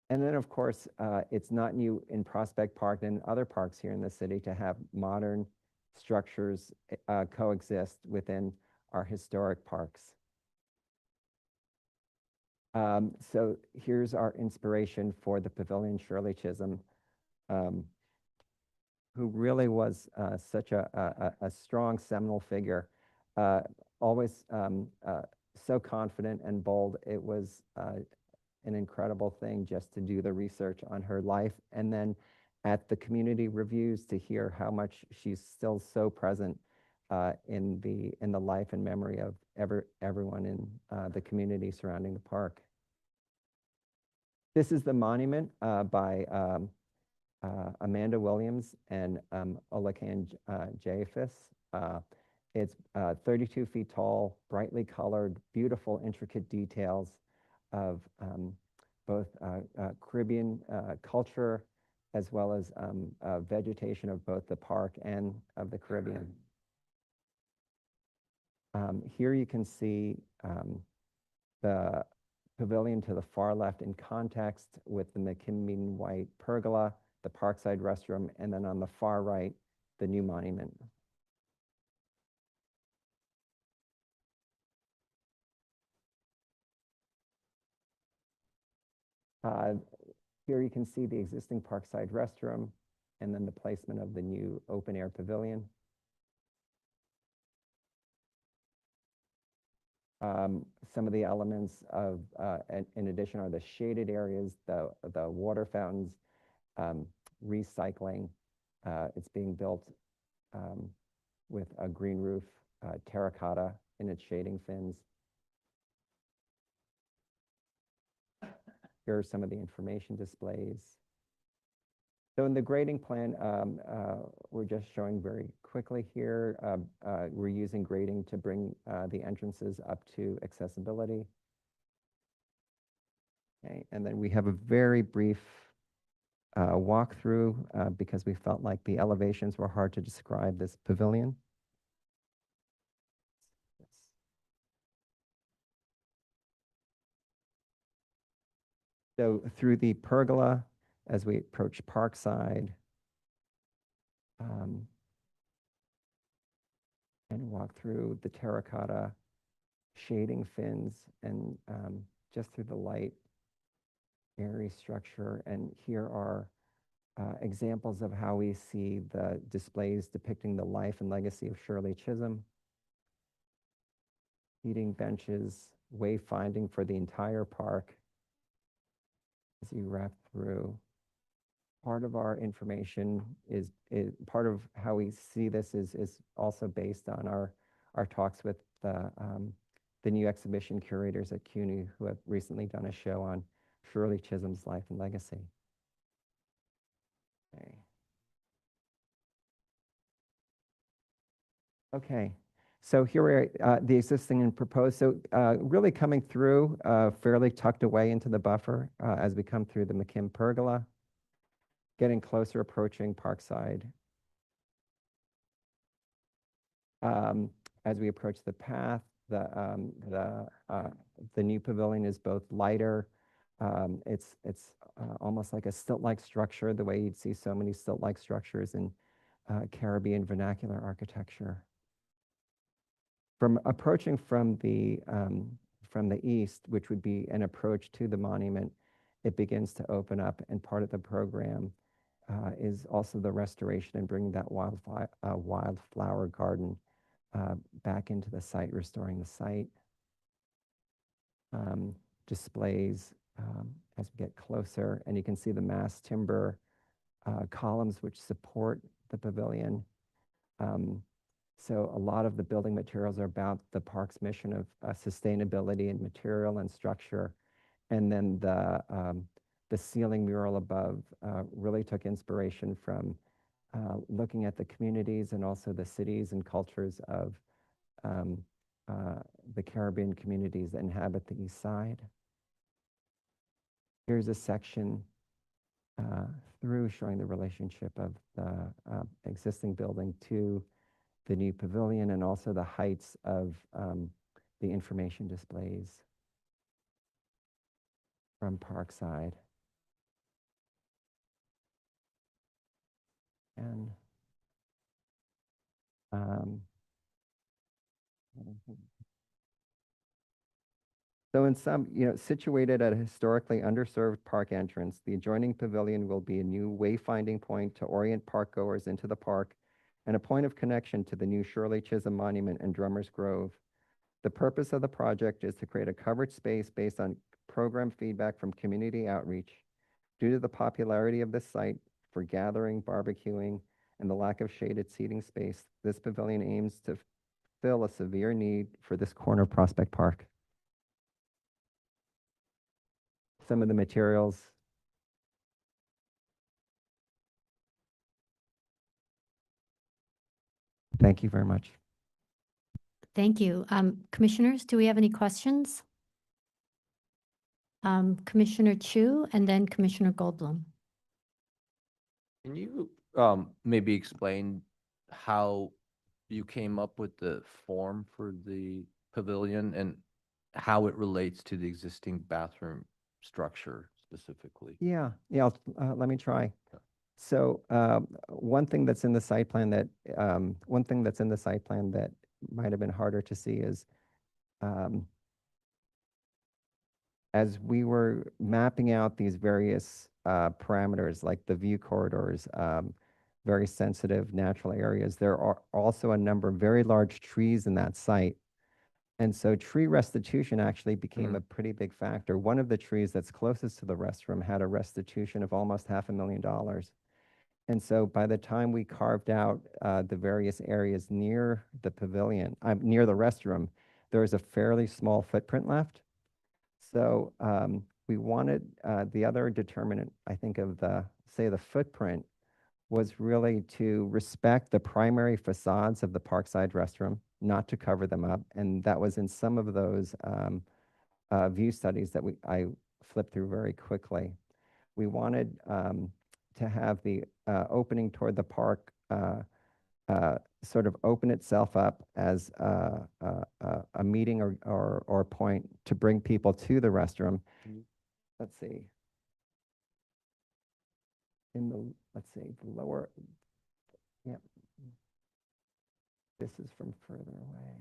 And then, of course, it's not new in Prospect Park and other parks here in the city to have modern structures coexist within our historic parks. So here's our inspiration for the pavilion, Shirley Chisholm, who really was such a strong seminal figure, always so confident and bold. It was an incredible thing just to do the research on her life, and then at the community reviews to hear how much she's still so present in the life and memory of everyone in the community surrounding the park. This is the monument by Amanda Williams and Olakan Jafis. It's 32 feet tall, brightly colored, beautiful, intricate details of both Caribbean culture as well as vegetation of both the park and of the Caribbean. Here you can see the pavilion to the far left in context with the McKinley White pergola, the Parkside restroom, and then on the far right, the new monument. Here you can see the existing Parkside restroom and then the placement of the new open air pavilion. Some of the elements of, in addition, are the shaded areas, the water fountains, recycling. It's being built with a green roof, terracotta in its shading fins. Here are some of the information displays. So in the grading plan, we're just showing very quickly here, we're using grading to bring the entrances up to accessibility. Okay, and then we have a very brief walkthrough because we felt like the elevations were hard to describe this pavilion. So through the pergola, as we approach Parkside, and walk through the terracotta shading fins and just through the light, airy structure. And here are examples of how we see the displays depicting the life and legacy of Shirley Chisholm. Seating benches, wayfinding for the entire park as you wrap through. Part of our information is part of how we see this is also based on our talks with the new exhibition curators at CUNY who have recently done a show on Shirley Chisholm's life and legacy. Okay. Okay. So here are the existing and proposed. So really coming through fairly tucked away into the buffer as we come through the McKim Pergola. Getting closer, approaching Parkside. As we approach the path, the new pavilion is both lighter. It's almost like a stilt-like structure, the way you'd see so many stilt-like structures in Caribbean vernacular architecture. From approaching from the east, which would be an approach to the monument, it begins to open up, and part of the program is also the restoration and bringing that wildflower garden back into the site, restoring the site. Displays as we get closer, and you can see the mass timber columns which support the pavilion. So a lot of the building materials are about the park's mission of sustainability and material and structure. And then the ceiling mural above really took inspiration from looking at the communities and also the cities and cultures of the Caribbean communities that inhabit the east side. Here's a section through showing the relationship of the existing building to the new pavilion and also the heights of the information displays from Parkside. And so in some, situated at a historically underserved park entrance, the adjoining pavilion will be a new wayfinding point to orient parkgoers into the park and a point of connection to the new Shirley Chisholm Monument and Drummers Grove. The purpose of the project is to create a covered space based on program feedback from community outreach. Due to the popularity of this site for gathering, barbecuing, and the lack of shaded seating space, this pavilion aims to fill a severe need for this corner of Prospect Park. Some of the materials. Thank you very much. Thank you. Commissioners, do we have any questions? Commissioner Chu and then Commissioner Goldblum. Can you maybe explain how you came up with the form for the pavilion and how it relates to the existing bathroom structure specifically? Yeah, let me try. So one thing that's in the site plan that might have been harder to see is as we were mapping out these various parameters like the view corridors, very sensitive natural areas, there are also a number of very large trees in that site. And so tree restitution actually became a pretty big factor. One of the trees that's closest to the restroom had a restitution of almost $500,000. And so by the time we carved out the various areas near the pavilion, near the restroom, there was a fairly small footprint left. So we wanted the other determinant, I think, of the footprint was really to respect the primary facades of the Parkside restroom, not to cover them up. And that was in some of those view studies that I flip through very quickly. We wanted to have the opening toward the park sort of open itself up as a meeting or point to bring people to the restroom. Let's see. Let's see, the lower, yeah. This is from further away.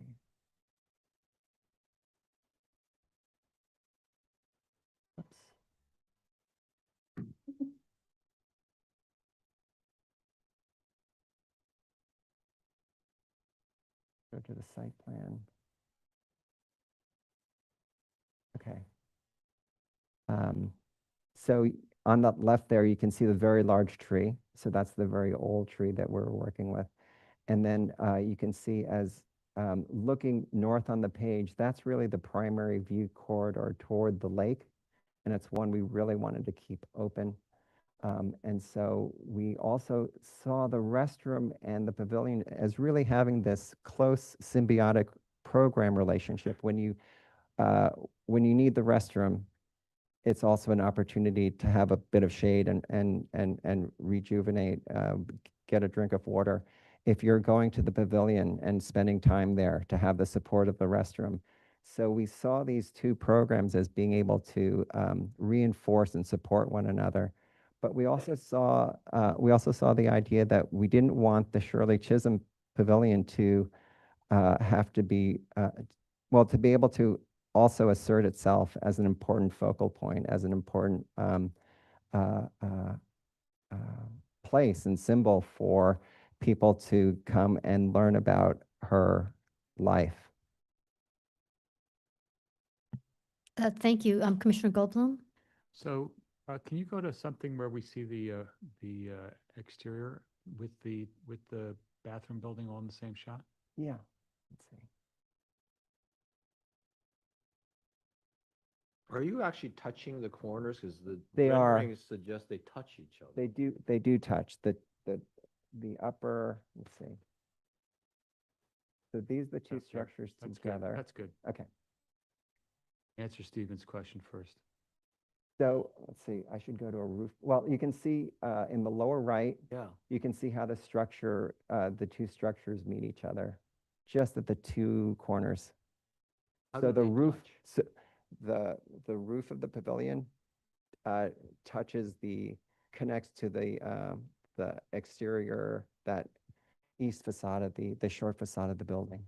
Oops. Go to the site plan. Okay. So on the left there, you can see the very large tree. So that's the very old tree that we're working with. And then you can see as looking north on the page, that's really the primary view corridor toward the lake. And it's one we really wanted to keep open. And so we also saw the restroom and the pavilion as really having this close symbiotic program relationship. When you need the restroom, it's also an opportunity to have a bit of shade and rejuvenate, get a drink of water. If you're going to the pavilion and spending time there, to have the support of the restroom. So we saw these two programs as being able to reinforce and support one another. But we also saw the idea that we didn't want the Shirley Chisholm Pavilion to have to be, well, to be able to also assert itself as an important focal point, as an important place and symbol for people to come and learn about her life. Thank you. Commissioner Goldblum? So can you go to something where we see the exterior with the bathroom building all in the same shot? Yeah, let's see. Are you actually touching the corners? Because the They are. renderings suggest they touch each other. They do touch the upper, let's see. So these are the two That's fair. structures That's together. Good. That's good. Okay. Answer Stephen's question first. So let's see, I should go to a roof. Well, you can see in the lower right, Yeah. you can see how the structure, the two structures meet each other, just at the two corners. How So do the they roof, touch? so the roof of the pavilion connects to the exterior, that east facade of the short facade of the building.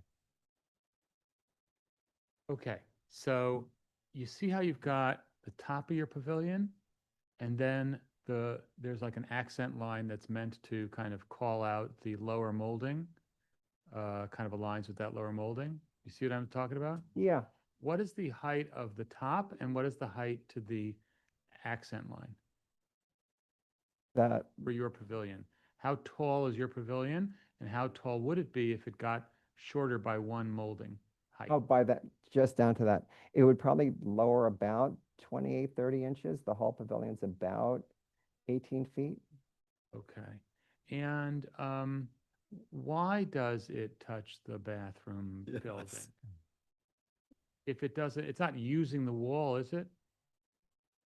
Okay, so you see how you've got the top of your pavilion, and then there's like an accent line that's meant to kind of call out the lower molding, kind of aligns with that lower molding. You see what I'm talking about? Yeah. What is the height of the top, and what is the height to the accent line for your pavilion? How tall is your pavilion, and how tall would it be if it got shorter by one molding height? Oh, by that, just down to that. It would probably lower about 28, 30 inches. The whole pavilion's about 18 feet. Okay. And why does it touch the bathroom building? If it doesn't, it's not using the wall, is it?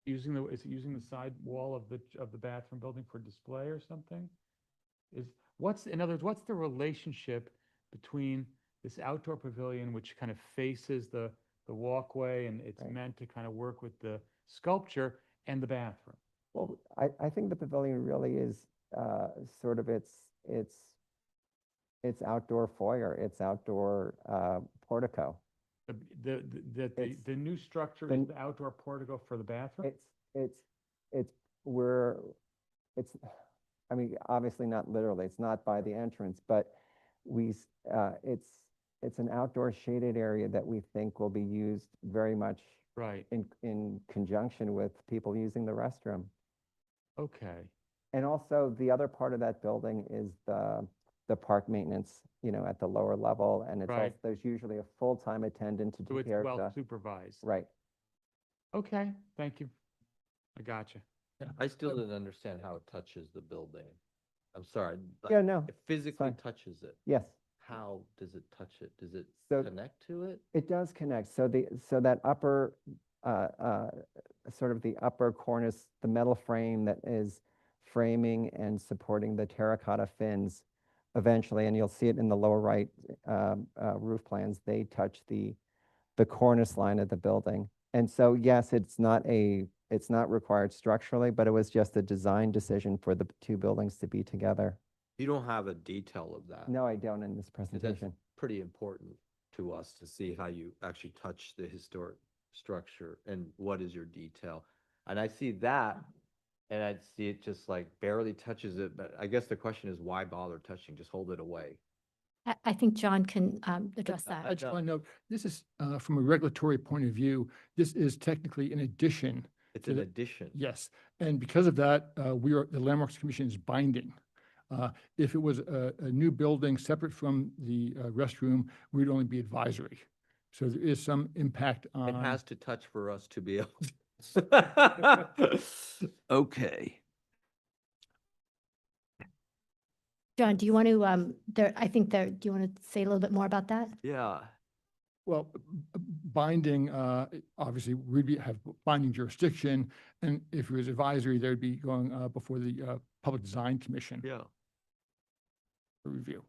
Is it using the side wall of the bathroom building for display or something? In other words, what's the relationship between this outdoor pavilion, which kind of faces the walkway, and it's meant to kind of work with the sculpture, and the bathroom? Well, I think the pavilion really is sort of its outdoor foyer, its outdoor portico. The new structure is the outdoor portico for the bathroom? I mean, obviously not literally, it's not by the entrance, but it's an outdoor shaded area that we think will be used very much in conjunction with people using the restroom. Okay. And also the other part of that building is the park maintenance, at the lower level, and it's also, there's usually a full-time attendant to So take it's care of well the. supervised. Right. Okay, thank you. I gotcha. I still didn't understand how it touches the building. I'm sorry. Yeah, no, It physically fine. touches it. Yes. How does it touch it? Does it So connect to it? It does connect. So that upper sort of the upper cornice, the metal frame that is framing and supporting the terracotta fins eventually, and you'll see it in the lower right roof plans, they touch the cornice line of the building. And so, yes, it's not required structurally, but it was just a design decision for the two buildings to be together. You don't have a detail of that. No, I don't in this 'Cause that's presentation. pretty important to us to see how you actually touch the historic structure and what is your detail. And I see that, and I see it just like barely touches it, but I guess the question is why bother touching? Just hold it away. I think John can address that. I just want to note, this is, from a regulatory point of view, this is technically an addition. It's to an the- addition. Yes, and because of that, the Landmarks Commission is binding. If it was a new building separate from the restroom, we'd only be advisory. So there is some impact It on. has to touch for us to be able to. Okay. John, do you want to, do you want to say a little bit more about that? Yeah. Well, binding, obviously, have binding jurisdiction, and if it was advisory, they'd be going before the Public Design Commission. Yeah. For review.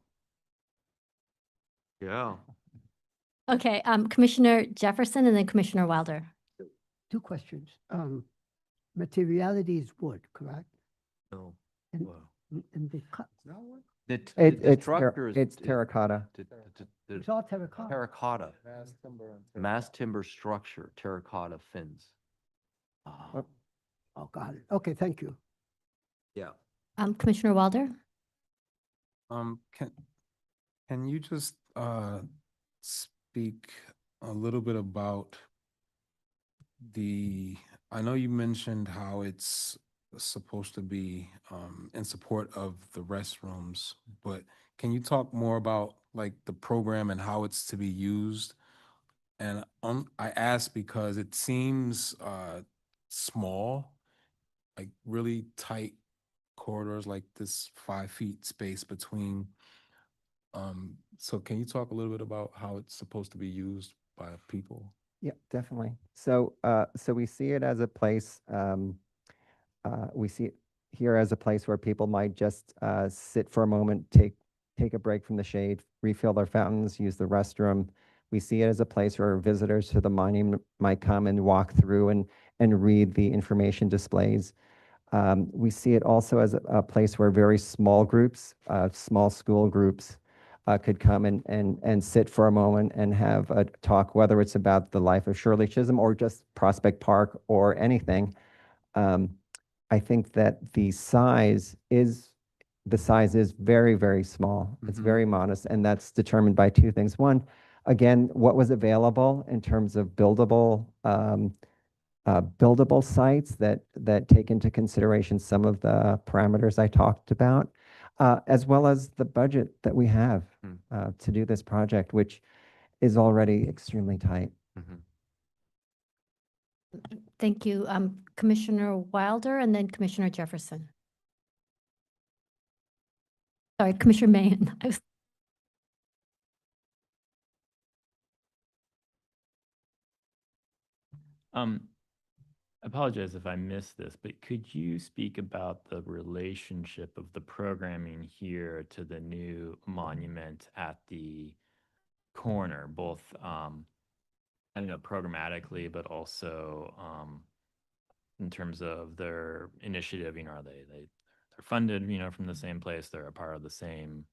Yeah. Okay, Commissioner Jefferson and then Commissioner Wilder. Two questions. Materiality is wood, correct? No. And, Wow. and the cut, The structure is. It's terracotta. it's all terracotta. Terracotta. Mass timber structure, terracotta fins. Oh, got it. Okay, thank you. Yeah. Commissioner Wilder? Can you just speak a little bit about I know you mentioned how it's supposed to be in support of the restrooms, but can you talk more about like the program and how it's to be used? And I ask because it seems small, like really tight corridors, like this 5 feet space between. So can you talk a little bit about how it's supposed to be used by people? Yeah, definitely. So, so we see it as a place, we see it here as a place where people might just sit for a moment, take a break from the shade, refill their fountains, use the restroom. We see it as a place where visitors to the monument might come and walk through and read the information displays. We see it also as a place where very small groups, small school groups, could come and sit for a moment and have a talk, whether it's about the life of Shirley Chisholm or just Prospect Park or anything. I think that the size is very, very small. It's very modest, and that's determined by two things. One, again, what was available in terms of buildable sites that take into consideration some of the parameters I talked about, as well as the budget that we have to do this project, which is already extremely tight. Thank you. Commissioner Wilder and then Commissioner Jefferson. Sorry, Commissioner Mahan. Apologize if I missed this, but could you speak about the relationship of the programming here to the new monument at the corner, both, I don't know, programmatically, but also in terms of their initiative, they're funded, from the same place, they're a part of the same,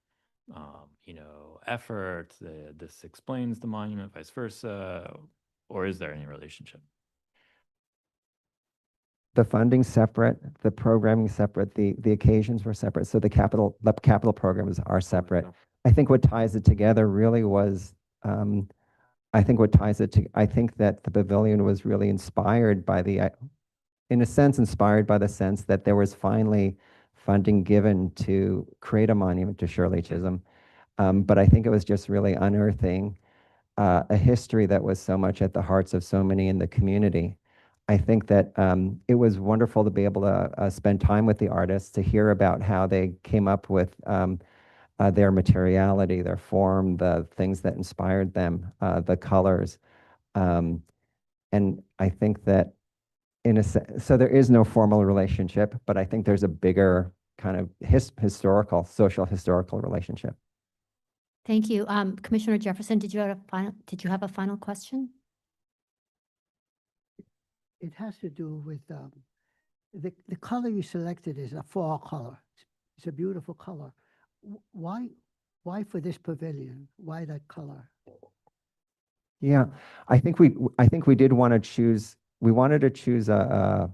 effort, this explains the monument, vice versa, or is there any relationship? The funding's separate, the programming separate, the occasions were separate, so the capital programs are separate. I think what ties it together really was, I think that the pavilion was really inspired by in a sense, inspired by the sense that there was finally funding given to create a monument to Shirley Chisholm. But I think it was just really unearthing a history that was so much at the hearts of so many in the community. I think that it was wonderful to be able to spend time with the artists, to hear about how they came up with their materiality, their form, the things that inspired them, the colors. And I think that so there is no formal relationship, but I think there's a bigger kind of social historical relationship. Thank you. Commissioner Jefferson, did you have a final question? It has to do with the color you selected is a fall color. It's a beautiful color. Why for this pavilion? Why that color? Yeah, I think we did want to choose. We wanted to choose a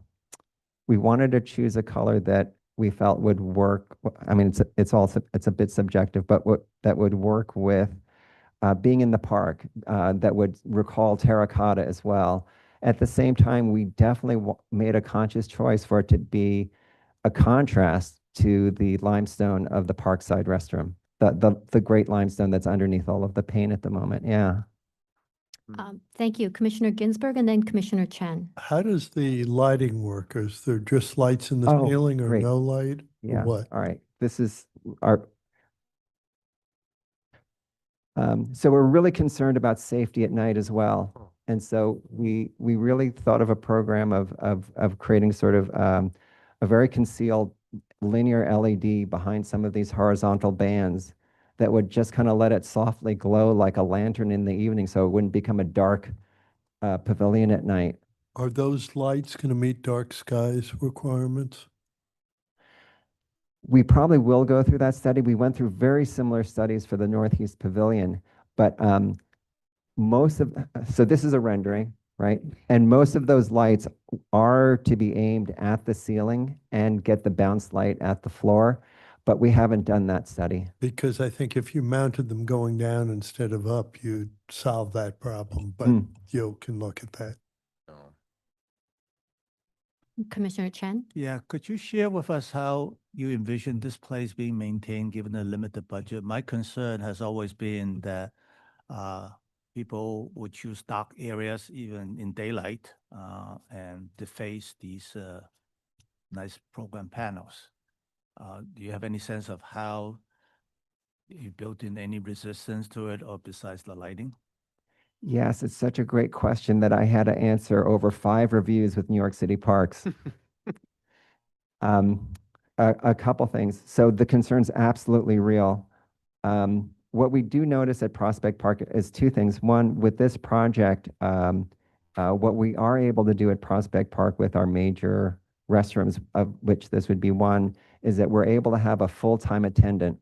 color that we felt would work. I mean, it's a bit subjective, but that would work with being in the park, that would recall terracotta as well. At the same time, we definitely made a conscious choice for it to be a contrast to the limestone of the Parkside restroom, the great limestone that's underneath all of the paint at the moment. Yeah. Thank you, Commissioner Ginsburg, and then Commissioner Chen. How does the lighting work? Is there just lights in the Oh, ceiling or great. no light? Or Yeah. what? All right. This is our. So we're really concerned about safety at night as well. And so we really thought of a program of creating sort of a very concealed linear LED behind some of these horizontal bands that would just kind of let it softly glow like a lantern in the evening so it wouldn't become a dark pavilion at night. Are those lights going to meet dark skies requirements? We probably will go through that study. We went through very similar studies for the Northeast Pavilion, but so this is a rendering, right? And most of those lights are to be aimed at the ceiling and get the bounce light at the floor, but we haven't done that study. Because I think if you mounted them going down instead of up, you'd solve that problem, but you can look at that. Commissioner Chen? Yeah, could you share with us how you envision this place being maintained given the limited budget? My concern has always been that people would choose dark areas even in daylight and deface these nice program panels. Do you have any sense of how you built in any resistance to it or besides the lighting? Yes, it's such a great question that I had to answer over 5 reviews with New York City Parks. A couple things. So the concern's absolutely real. What we do notice at Prospect Park is 2 things. One, with this project, what we are able to do at Prospect Park with our major restrooms, of which this would be one, is that we're able to have a full-time attendant,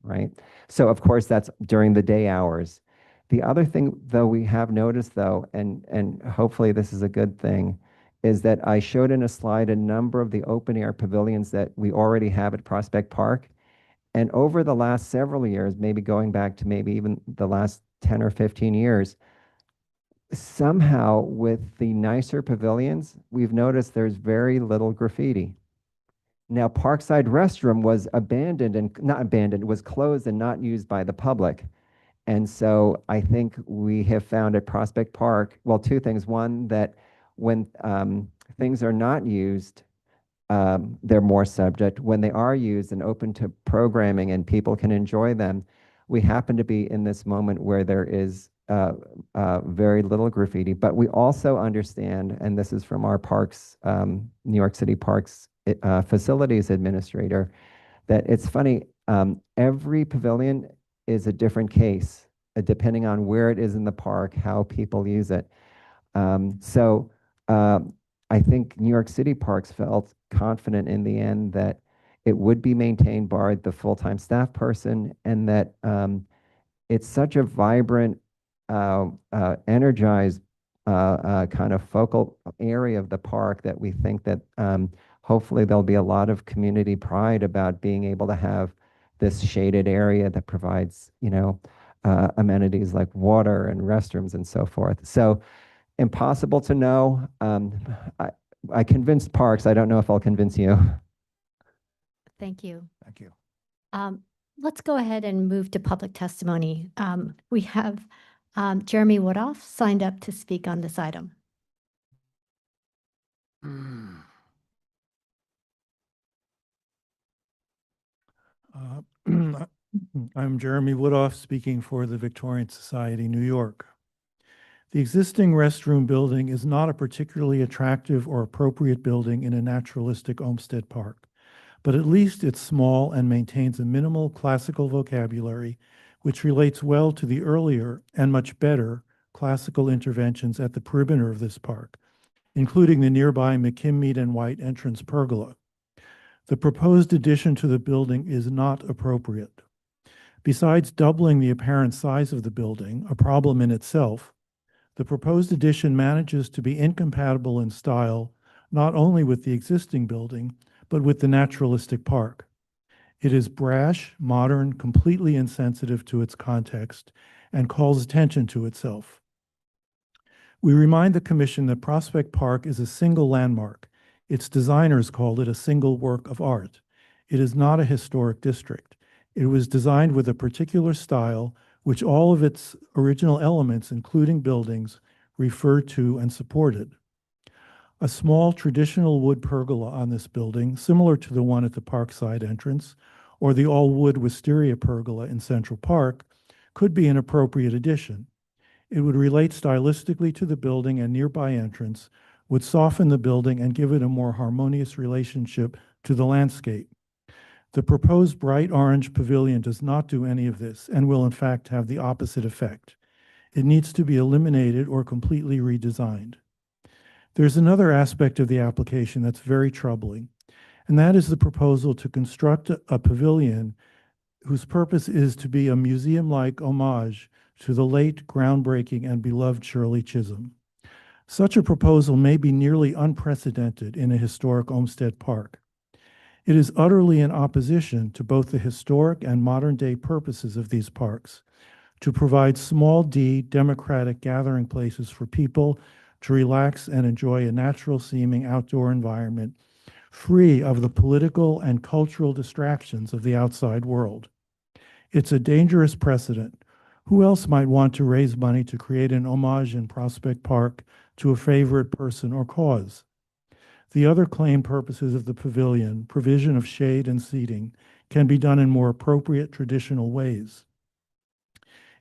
right? So of course, that's during the day hours. The other thing, though, we have noticed, though, and hopefully this is a good thing, is that I showed in a slide a number of the open-air pavilions that we already have at Prospect Park. And over the last several years, maybe going back to maybe even the last 10 or 15 years, somehow with the nicer pavilions, we've noticed there's very little graffiti. Now, Parkside Restroom was abandoned and not abandoned, was closed and not used by the public. And so I think we have found at Prospect Park, well, 2 things. One, that when things are not used, they're more subject. When they are used and open to programming and people can enjoy them, we happen to be in this moment where there is very little graffiti. But we also understand, and this is from our parks, New York City Parks facilities administrator, that it's funny, every pavilion is a different case, depending on where it is in the park, how people use it. I think New York City Parks felt confident in the end that it would be maintained by the full-time staff person, and that it's such a vibrant, energized kind of focal area of the park that we think that hopefully there'll be a lot of community pride about being able to have this shaded area that provides, amenities like water and restrooms and so forth. So impossible to know. I convinced Parks. I don't know if I'll convince you. Thank you. Thank you. Let's go ahead and move to public testimony. We have Jeremy Woodoff signed up to speak on this item. I'm Jeremy Woodoff, speaking for the Victorian Society, New York. The existing restroom building is not a particularly attractive or appropriate building in a naturalistic Olmsted Park, but at least it's small and maintains a minimal classical vocabulary, which relates well to the earlier and much better classical interventions at the perimeter of this park, including the nearby McKim, and White entrance pergola. The proposed addition to the building is not appropriate. Besides doubling the apparent size of the building, a problem in itself, the proposed addition manages to be incompatible in style not only with the existing building, but with the naturalistic park. It is brash, modern, completely insensitive to its context, and calls attention to itself. We remind the Commission that Prospect Park is a single landmark. Its designers called it a single work of art. It is not a historic district. It was designed with a particular style, which all of its original elements, including buildings, refer to and supported. A small traditional wood pergola on this building, similar to the one at the Parkside entrance, or the all-wood wisteria pergola in Central Park, could be an appropriate addition. It would relate stylistically to the building and nearby entrance, would soften the building and give it a more harmonious relationship to the landscape. The proposed bright orange pavilion does not do any of this and will in fact have the opposite effect. It needs to be eliminated or completely redesigned. There's another aspect of the application that's very troubling, and that is the proposal to construct a pavilion whose purpose is to be a museum-like homage to the late, groundbreaking, and beloved Shirley Chisholm. Such a proposal may be nearly unprecedented in a historic Olmsted Park. It is utterly in opposition to both the historic and modern-day purposes of these parks, to provide small d democratic gathering places for people to relax and enjoy a natural-seeming outdoor environment, free of the political and cultural distractions of the outside world. It's a dangerous precedent. Who else might want to raise money to create an homage in Prospect Park to a favorite person or cause? The other claimed purposes of the pavilion, provision of shade and seating, can be done in more appropriate traditional ways.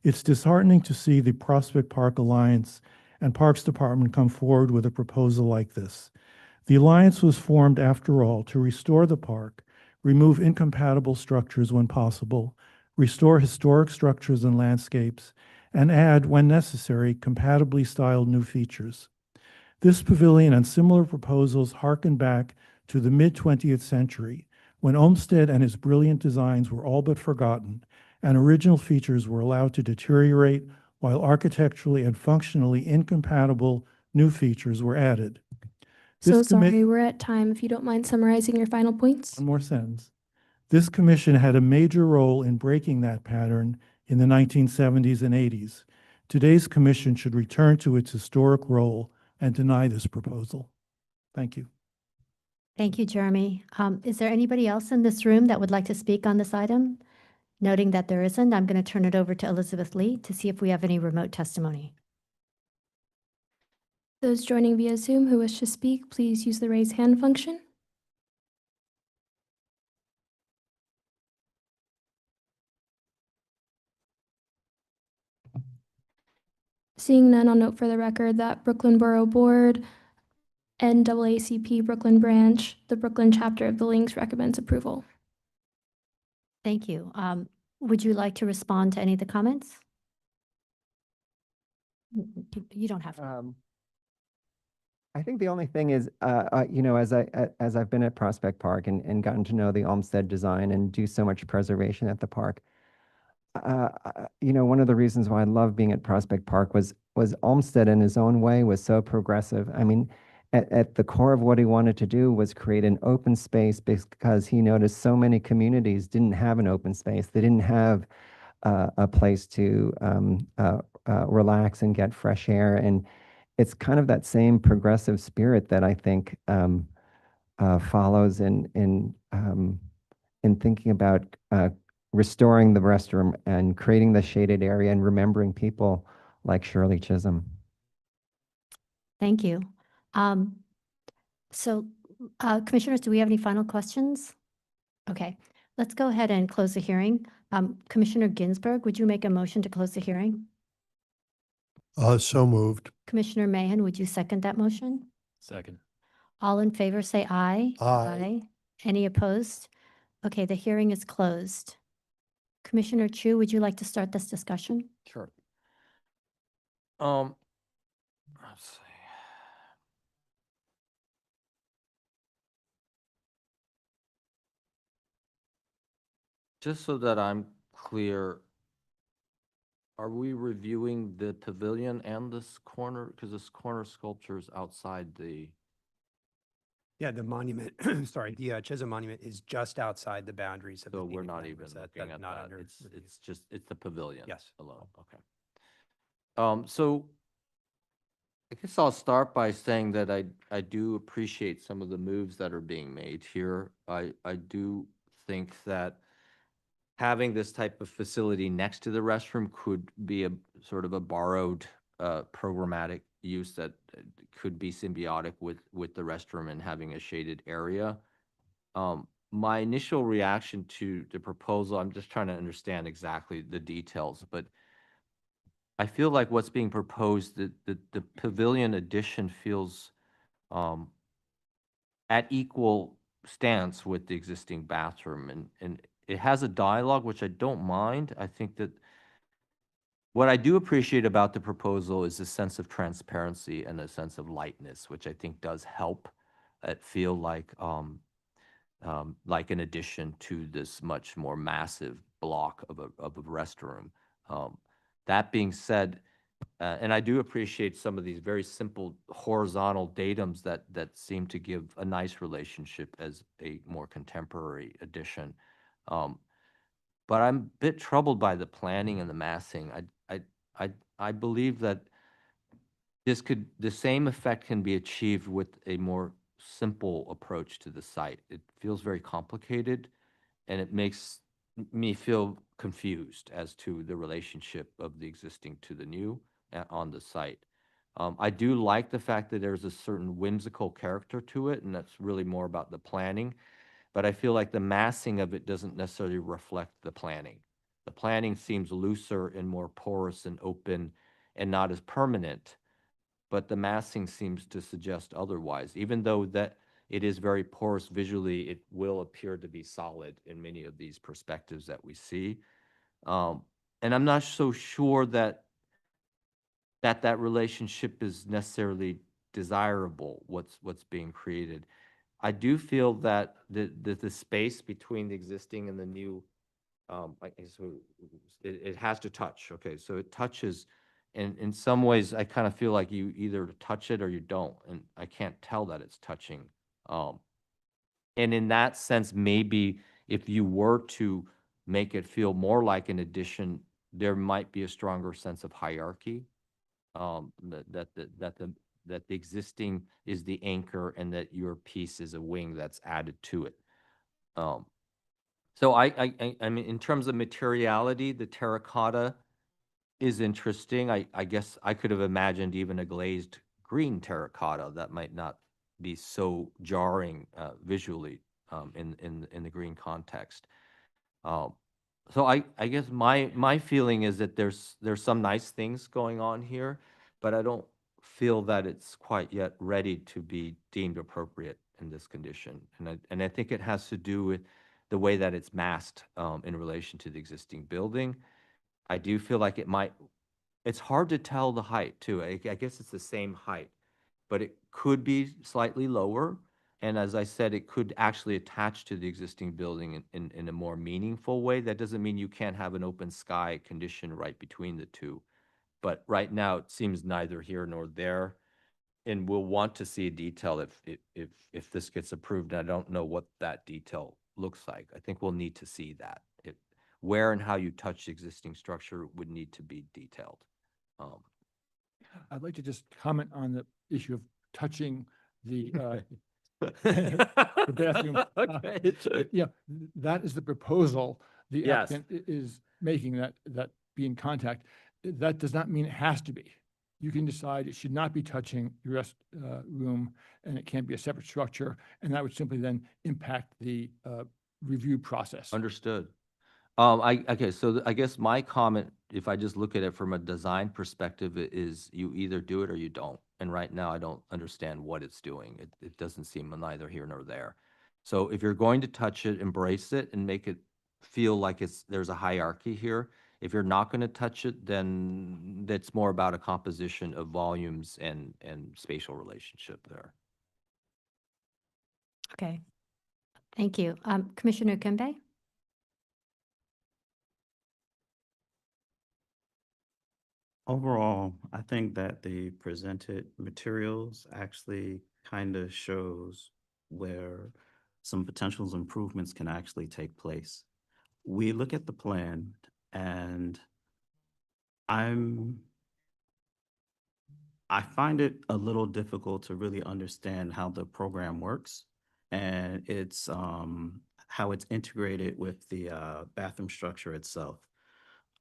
It's disheartening to see the Prospect Park Alliance and Parks Department come forward with a proposal like this. The alliance was formed, after all, to restore the park, remove incompatible structures when possible, restore historic structures and landscapes, and add, when necessary, compatibly styled new features. This pavilion and similar proposals harken back to the mid-20th century, when Olmsted and his brilliant designs were all but forgotten, and original features were allowed to deteriorate while architecturally and functionally incompatible new features were added. So sorry, we're at time. If you don't mind summarizing your final points. One more sentence. This commission had a major role in breaking that pattern in the 1970s and 80s. Today's commission should return to its historic role and deny this proposal. Thank you. Thank you, Jeremy. Is there anybody else in this room that would like to speak on this item? Noting that there isn't, I'm going to turn it over to Elizabeth Lee to see if we have any remote testimony. Those joining via Zoom who wish to speak, please use the raise hand function. Seeing none, I'll note for the record that Brooklyn Borough Board, NAACP Brooklyn Branch, the Brooklyn chapter of the Links recommends approval. Thank you. Would you like to respond to any of the comments? You don't have to. I think the only thing is, you know, as I've been at Prospect Park and gotten to know the Olmsted design and do so much preservation at the park, you know, one of the reasons why I love being at Prospect Park was Olmsted in his own way was so progressive. I mean, at the core of what he wanted to do was create an open space because he noticed so many communities didn't have an open space. They didn't have a place to relax and get fresh air. And it's kind of that same progressive spirit that I think follows in thinking about restoring the restroom and creating the shaded area and remembering people like Shirley Chisholm. Thank you. Commissioners, do we have any final questions? Okay, let's go ahead and close the hearing. Commissioner Ginsburg, would you make a motion to close the hearing? So moved. Commissioner Mahan, would you second that motion? Second. All in favor, say aye. Aye. Any opposed? Okay, the hearing is closed. Commissioner Chu, would you like to start this discussion? Sure. Let's see. Just so that I'm clear, are we reviewing the pavilion and this corner? Because this corner sculpture is outside the, Yeah, the monument, sorry, the Chisholm Monument is just outside the boundaries of the so we're Phoenix not Monument. even That- looking that's at not that. under It's review. just, it's the pavilion Yes. alone. Okay. So I guess I'll start by saying that I do appreciate some of the moves that are being made here. I do think that having this type of facility next to the restroom could be a sort of a borrowed programmatic use that could be symbiotic with the restroom and having a shaded area. My initial reaction to the proposal, I'm just trying to understand exactly the details, but I feel like what's being proposed, the pavilion addition feels at equal stance with the existing bathroom, and it has a dialogue, which I don't mind. I think that what I do appreciate about the proposal is a sense of transparency and a sense of lightness, which I think does help it feel like an addition to this much more massive block of a restroom. That being said, and I do appreciate some of these very simple horizontal datums that seem to give a nice relationship as a more contemporary addition. But I'm a bit troubled by the planning and the massing. I believe that the same effect can be achieved with a more simple approach to the site. It feels very complicated, and it makes me feel confused as to the relationship of the existing to the new on the site. I do like the fact that there's a certain whimsical character to it, and that's really more about the planning. But I feel like the massing of it doesn't necessarily reflect the planning. The planning seems looser and more porous and open and not as permanent, but the massing seems to suggest otherwise. Even though that it is very porous visually, it will appear to be solid in many of these perspectives that we see. And I'm not so sure that relationship is necessarily desirable, what's being created. I do feel that the space between the existing and the new, it has to touch. Okay, so it touches, and in some ways, I kind of feel like you either touch it or you don't, and I can't tell that it's touching. And in that sense, maybe if you were to make it feel more like an addition, there might be a stronger sense of hierarchy. That the existing is the anchor and that your piece is a wing that's added to it. So I mean, in terms of materiality, the terracotta is interesting. I guess I could have imagined even a glazed green terracotta that might not be so jarring visually in the green context. So I guess my feeling is that there's some nice things going on here, but I don't feel that it's quite yet ready to be deemed appropriate in this condition. And I think it has to do with the way that it's masked in relation to the existing building. I do feel like it's hard to tell the height too. I guess it's the same height, but it could be slightly lower. And as I said, it could actually attach to the existing building in a more meaningful way. That doesn't mean you can't have an open sky condition right between the two. But right now, it seems neither here nor there. And we'll want to see a detail if this gets approved. And I don't know what that detail looks like. I think we'll need to see that. Where and how you touch the existing structure would need to be detailed. I'd like to just comment on the issue of touching the the bathroom. Okay. Yeah, that is the proposal. The Yes. applicant is making that be in contact. That does not mean it has to be. You can decide it should not be touching the rest room, and it can't be a separate structure, and that would simply then impact the review process. Understood. Okay, so I guess my comment, if I just look at it from a design perspective, is you either do it or you don't. And right now, I don't understand what it's doing. It doesn't seem neither here nor there. So if you're going to touch it, embrace it and make it feel like there's a hierarchy here. If you're not going to touch it, then that's more about a composition of volumes and spatial relationship there. Okay. Thank you. Commissioner Kembe? Overall, I think that the presented materials actually kind of shows where some potential improvements can actually take place. We look at the plan and I find it a little difficult to really understand how the program works and it's how it's integrated with the bathroom structure itself.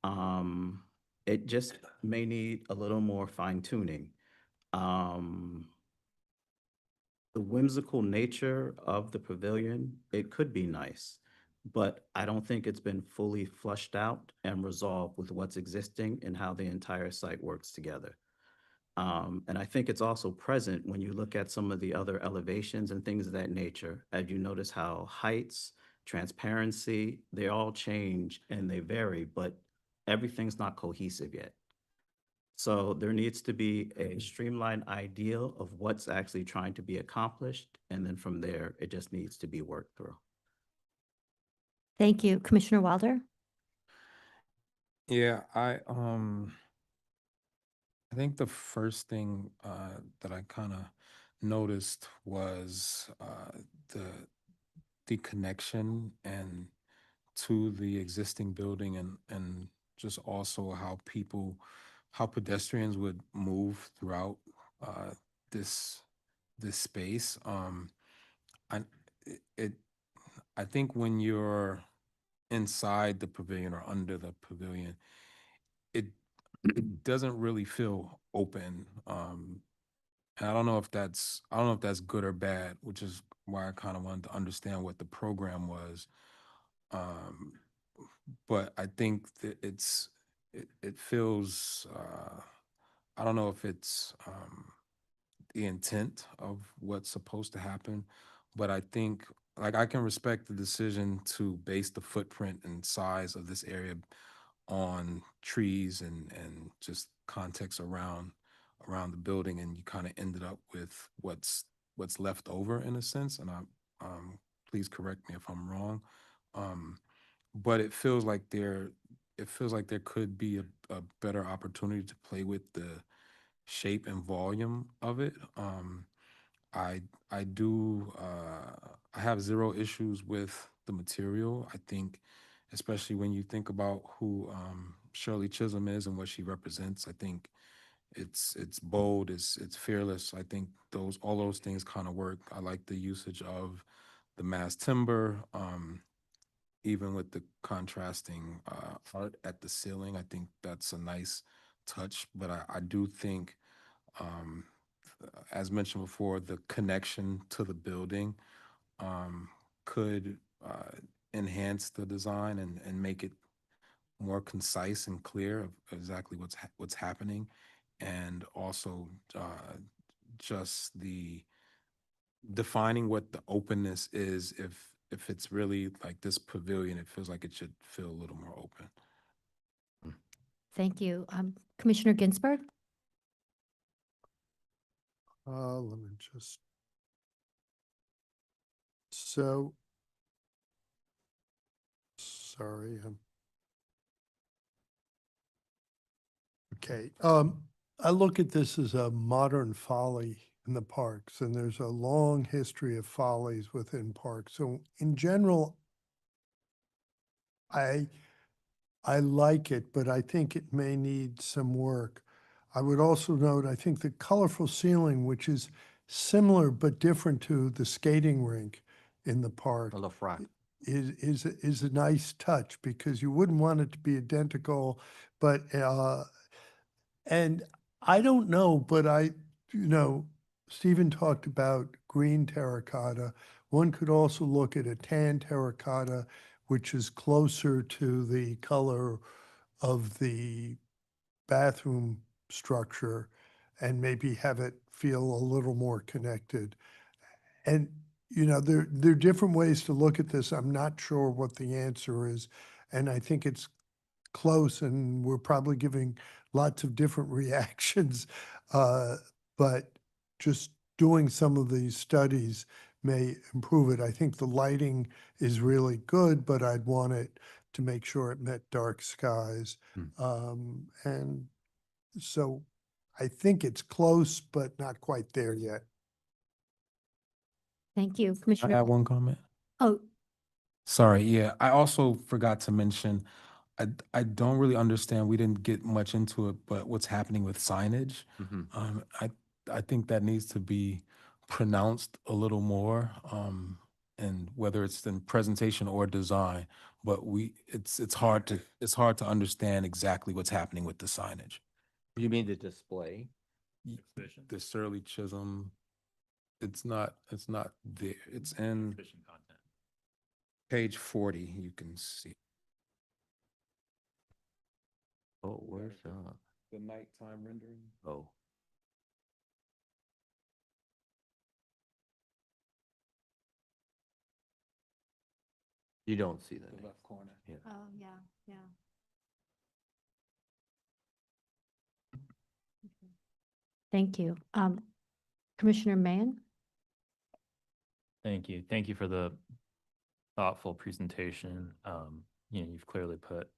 Um, it just may need a little more fine tuning. Um, the whimsical nature of the pavilion, it could be nice, but I don't think it's been fully flushed out and resolved with what's existing and how the entire site works together. And I think it's also present when you look at some of the other elevations and things of that nature, as you notice how heights, transparency, they all change and they vary, but everything's not cohesive yet. So there needs to be a streamlined ideal of what's actually trying to be accomplished. And then from there, it just needs to be worked through. Thank you. Commissioner Wilder? Yeah, I think the first thing that I kind of noticed was the connection and to the existing building and just also how pedestrians would move throughout this space. I it I think when you're inside the pavilion or under the pavilion, it it doesn't really feel open. And I don't know if that's good or bad, which is why I kind of wanted to understand what the program was. Um, but I think that it feels I don't know if it's the intent of what's supposed to happen, but I think like I can respect the decision to base the footprint and size of this area on trees and just context around the building, and you kind of ended up with what's left over in a sense. And I please correct me if I'm wrong, but it feels like there could be a better opportunity to play with the shape and volume of it. I I do I have zero issues with the material. I think, especially when you think about who Shirley Chisholm is and what she represents, I think it's bold, it's fearless. I think all those things kind of work. I like the usage of the mass timber, even with the contrasting art at the ceiling. I think that's a nice touch, but I do think um, as mentioned before, the connection to the building could enhance the design and make it more concise and clear of exactly what's happening, and also just the defining what the openness is. If it's really like this pavilion, it feels like it should feel a little more open. Thank you. Commissioner Ginsburg? Let me just. So, sorry. Okay. I look at this as a modern folly in the parks, and there's a long history of follies within parks. So in general, I like it, but I think it may need some work. I would also note, I think the colorful ceiling, which is similar but different to the skating rink in the park, is a nice touch, because you wouldn't want it to be identical, but and I don't know, but Stephen talked about green terracotta. One could also look at a tan terracotta which is closer to the color of the bathroom structure and maybe have it feel a little more connected. And, you know, there are different ways to look at this. I'm not sure what the answer is. And I think it's close and we're probably giving lots of different reactions. But just doing some of these studies may improve it. I think the lighting is really good, but I'd want it to make sure it met dark skies. And so I think it's close, but not quite there yet. Thank you, I Commissioner. have one comment. Oh, Sorry, yeah, I also forgot to mention, I don't really understand, we didn't get much into it, but what's happening with signage? I think that needs to be pronounced a little more, and whether it's in presentation or design, but it's hard to understand exactly what's happening with the signage. You mean the display? The Shirley Chisholm, it's not there, it's in page 40, you can see. Oh, where's The nighttime rendering? oh. You don't see that. The left corner. Yeah. oh, yeah, yeah. Thank you. Commissioner Mann? Thank you. Thank you for the thoughtful presentation. You've clearly put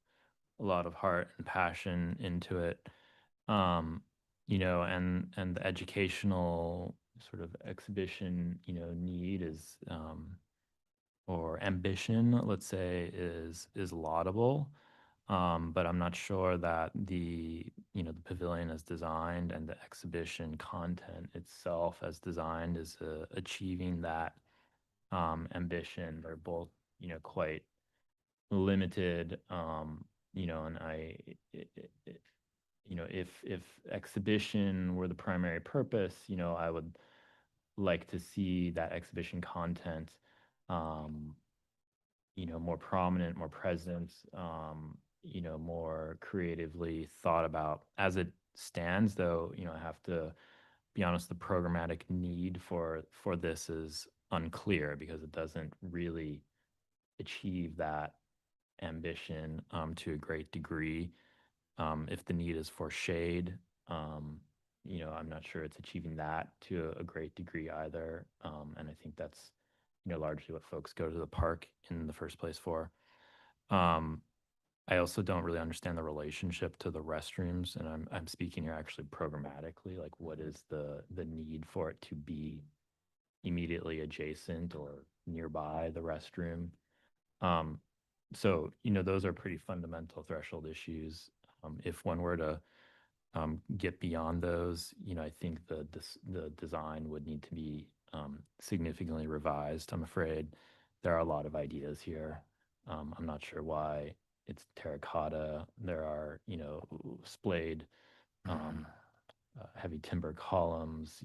a lot of heart and passion into it. And the educational sort of exhibition, need is, or ambition, let's say, is laudable. But I'm not sure that the pavilion as designed and the exhibition content itself as designed is achieving that ambition. They're both, quite limited. And if exhibition were the primary purpose, I would like to see that exhibition content, more prominent, more present, more creatively thought about. As it stands, though, I have to be honest, the programmatic need for this is unclear because it doesn't really achieve that ambition to a great degree. If the need is for shade, I'm not sure it's achieving that to a great degree either. And I think that's, largely what folks go to the park in the first place for. I also don't really understand the relationship to the restrooms, and I'm speaking here actually programmatically, like what is the need for it to be immediately adjacent or nearby the restroom? So, those are pretty fundamental threshold issues. If one were to get beyond those, I think the design would need to be significantly revised. I'm afraid there are a lot of ideas here. I'm not sure why it's terracotta. There are, splayed heavy timber columns,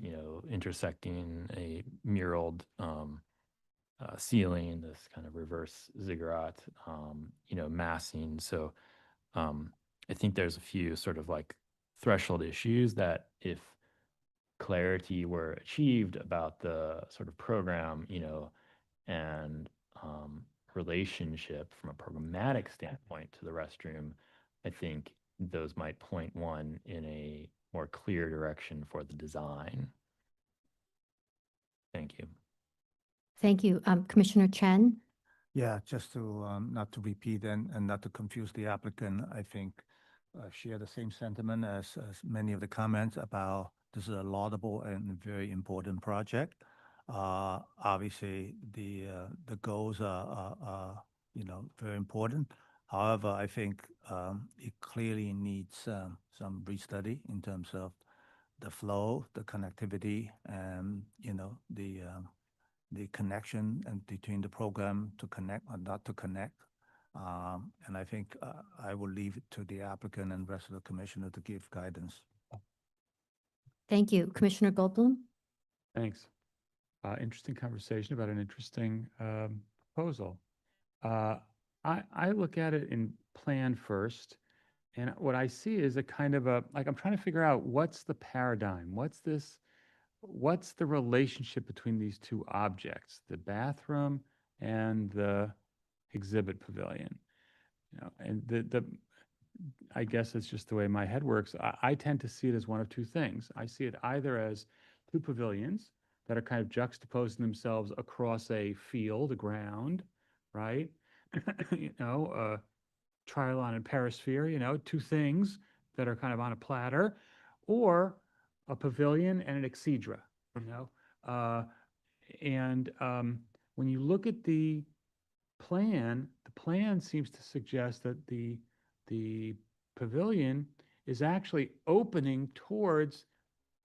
intersecting a muraled ceiling, this kind of reverse ziggurat, massing. So I think there's a few sort of like threshold issues that if clarity were achieved about the sort of program, and relationship from a programmatic standpoint to the restroom, I think those might point one in a more clear direction for the design. Thank you. Thank you. Commissioner Chen? Yeah, just to not to repeat and not to confuse the applicant, I think share the same sentiment as many of the comments about this is a laudable and very important project. Obviously, the goals are very important. However, I think it clearly needs some restudy in terms of the flow, the connectivity, and the connection and between the program to connect or not to connect. And I think I will leave it to the applicant and rest of the commissioner to give guidance. Thank you. Commissioner Goldblum? Thanks. Interesting conversation about an interesting proposal. I look at it in plan first, and what I see is a kind of like, I'm trying to figure out what's the paradigm? What's the relationship between these two objects, the bathroom and the exhibit pavilion? And I guess it's just the way my head works. I tend to see it as one of two things. I see it either as two pavilions that are kind of juxtaposing themselves across a field, a ground, right? Trilon and perisphere, two things that are kind of on a platter, or a pavilion and an exedra, you know? When you look at the plan seems to suggest that the pavilion is actually opening towards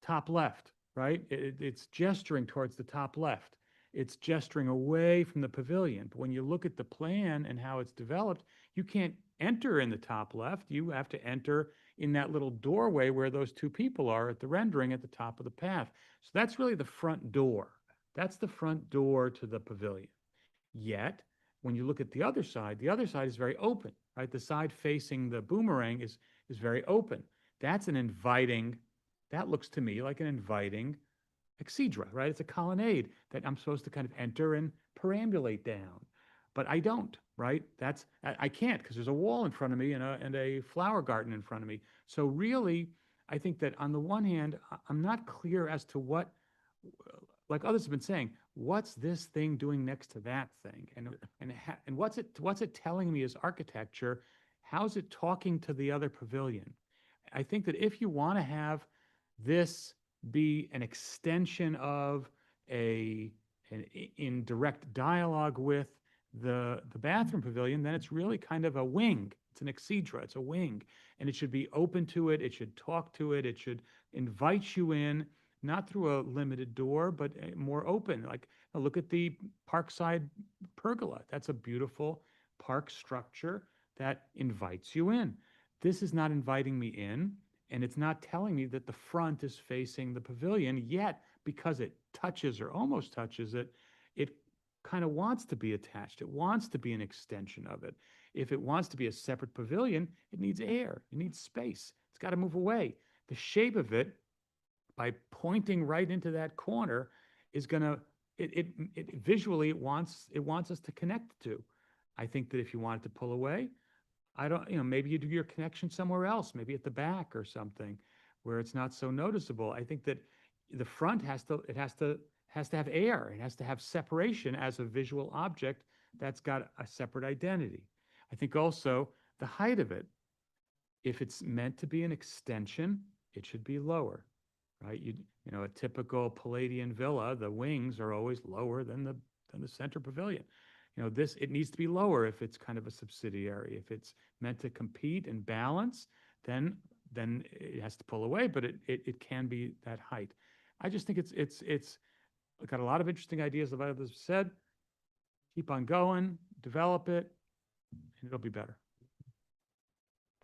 top left, right? It's gesturing towards the top left. It's gesturing away from the pavilion. But when you look at the plan and how it's developed, you can't enter in the top left. You have to enter in that little doorway where those two people are at the rendering at the top of the path. So that's really the front door. That's the front door to the pavilion. Yet, when you look at the other side is very open, right? The side facing the boomerang is very open. That looks to me like an inviting exedra, right? It's a colonnade that I'm supposed to kind of enter and perambulate down. But I don't, right? I can't, because there's a wall in front of me and a flower garden in front of me. So really, I think that on the one hand, I'm not clear as to what, like others have been saying, what's this thing doing next to that thing? And what's it telling me as architecture? How's it talking to the other pavilion? I think that if you want to have this be an extension of in direct dialogue with the bathroom pavilion, then it's really kind of a wing. It's an exedra, it's a wing. And it should be open to it, it should talk to it, it should invite you in, not through a limited door, but more open. Like, look at the Parkside pergola. That's a beautiful park structure that invites you in. This is not inviting me in, and it's not telling me that the front is facing the pavilion, yet because it touches or almost touches it, it kind of wants to be attached. It wants to be an extension of it. If it wants to be a separate pavilion, it needs air, it needs space. It's got to move away. The shape of it, by pointing right into that corner, is going to, visually, it wants us to connect to. I think that if you want it to pull away, maybe you do your connection somewhere else, maybe at the back or something, where it's not so noticeable. I think that the front has to have air. It has to have separation as a visual object that's got a separate identity. I think also the height of it, if it's meant to be an extension, it should be lower, right? A typical Palladian villa, the wings are always lower than the center pavilion. It needs to be lower if it's kind of a subsidiary. If it's meant to compete and balance, then it has to pull away, but it can be that height. I just think it's got a lot of interesting ideas about what others said. Keep on going, develop it, and it'll be better.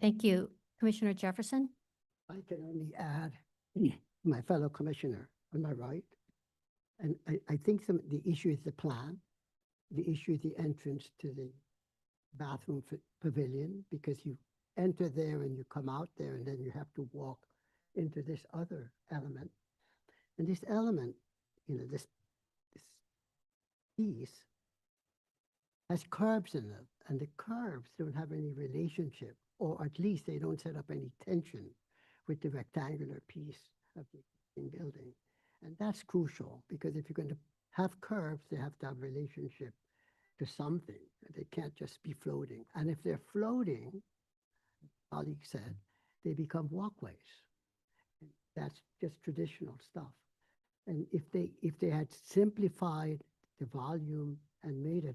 Thank you. Commissioner Jefferson? I can only add, my fellow commissioner, am I right? And I think the issue is the plan. The issue is the entrance to the bathroom pavilion, because you enter there and you come out there, and then you have to walk into this other element. And this element, this piece has curves in it, and the curves don't have any relationship, or at least they don't set up any tension with the rectangular piece of the existing building. And that's crucial, because if you're going to have curves, they have to have relationship to something. They can't just be floating. And if they're floating, colleague said, they become walkways. That's just traditional stuff. And if they had simplified the volume and made a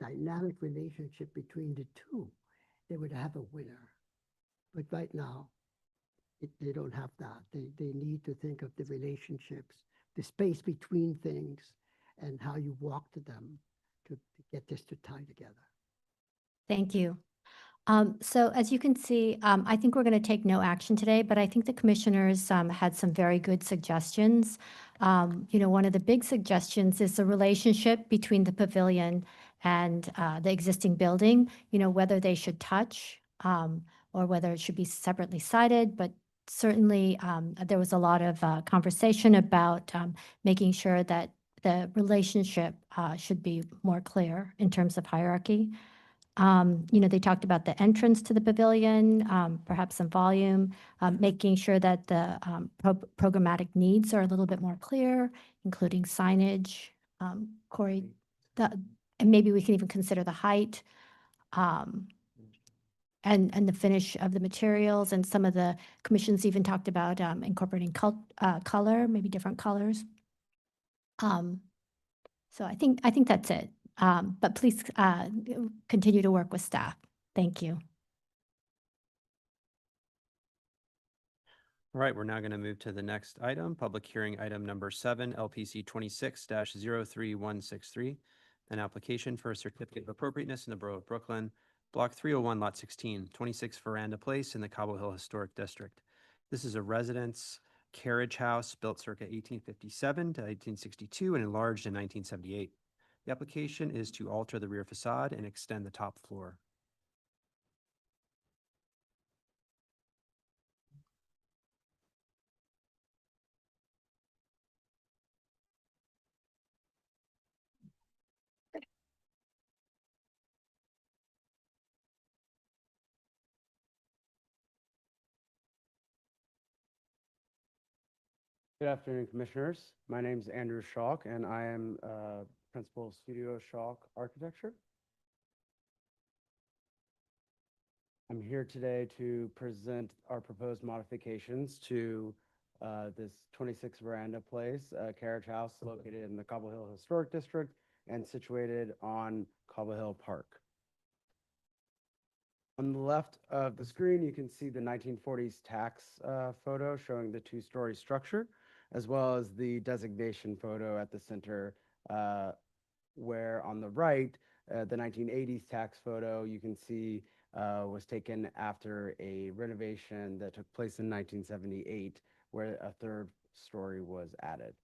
dynamic relationship between the two, they would have a winner. But right now, they don't have that. They need to think of the relationships, the space between things, and how you walk to them to get this to tie together. Thank you. So as you can see, I think we're going to take no action today, but I think the commissioners had some very good suggestions. One of the big suggestions is the relationship between the pavilion and the existing building, whether they should touch or whether it should be separately cited, but certainly there was a lot of conversation about making sure that the relationship should be more clear in terms of hierarchy. They talked about the entrance to the pavilion, perhaps some volume, making sure that the programmatic needs are a little bit more clear, including signage. Corey, and maybe we can even consider the height and the finish of the materials. And some of the commissions even talked about incorporating color, maybe different colors. So I think that's it. But please continue to work with staff. Thank you. All right, we're now going to move to the next item, public hearing item number 7, LPC 26-03163, an application for a certificate of appropriateness in the Borough of Brooklyn, Block 301, Lot 16, 26 Verandah Place in the Cobble Hill Historic District. This is a residence carriage house built circa 1857 to 1862 and enlarged in 1978. The application is to alter the rear facade and extend the top floor. Good afternoon, Commissioners. My name is Andrew Schalk, and I am Principal of Studio Schalk Architecture. I'm here today to present our proposed modifications to this 26 Verandah Place carriage house located in the Cobble Hill Historic District and situated on Cobble Hill Park. On the left of the screen, you can see the 1940s tax photo showing the two-story structure, as well as the designation photo at the center, where on the right, the 1980s tax photo you can see was taken after a renovation that took place in 1978, where a third story was added.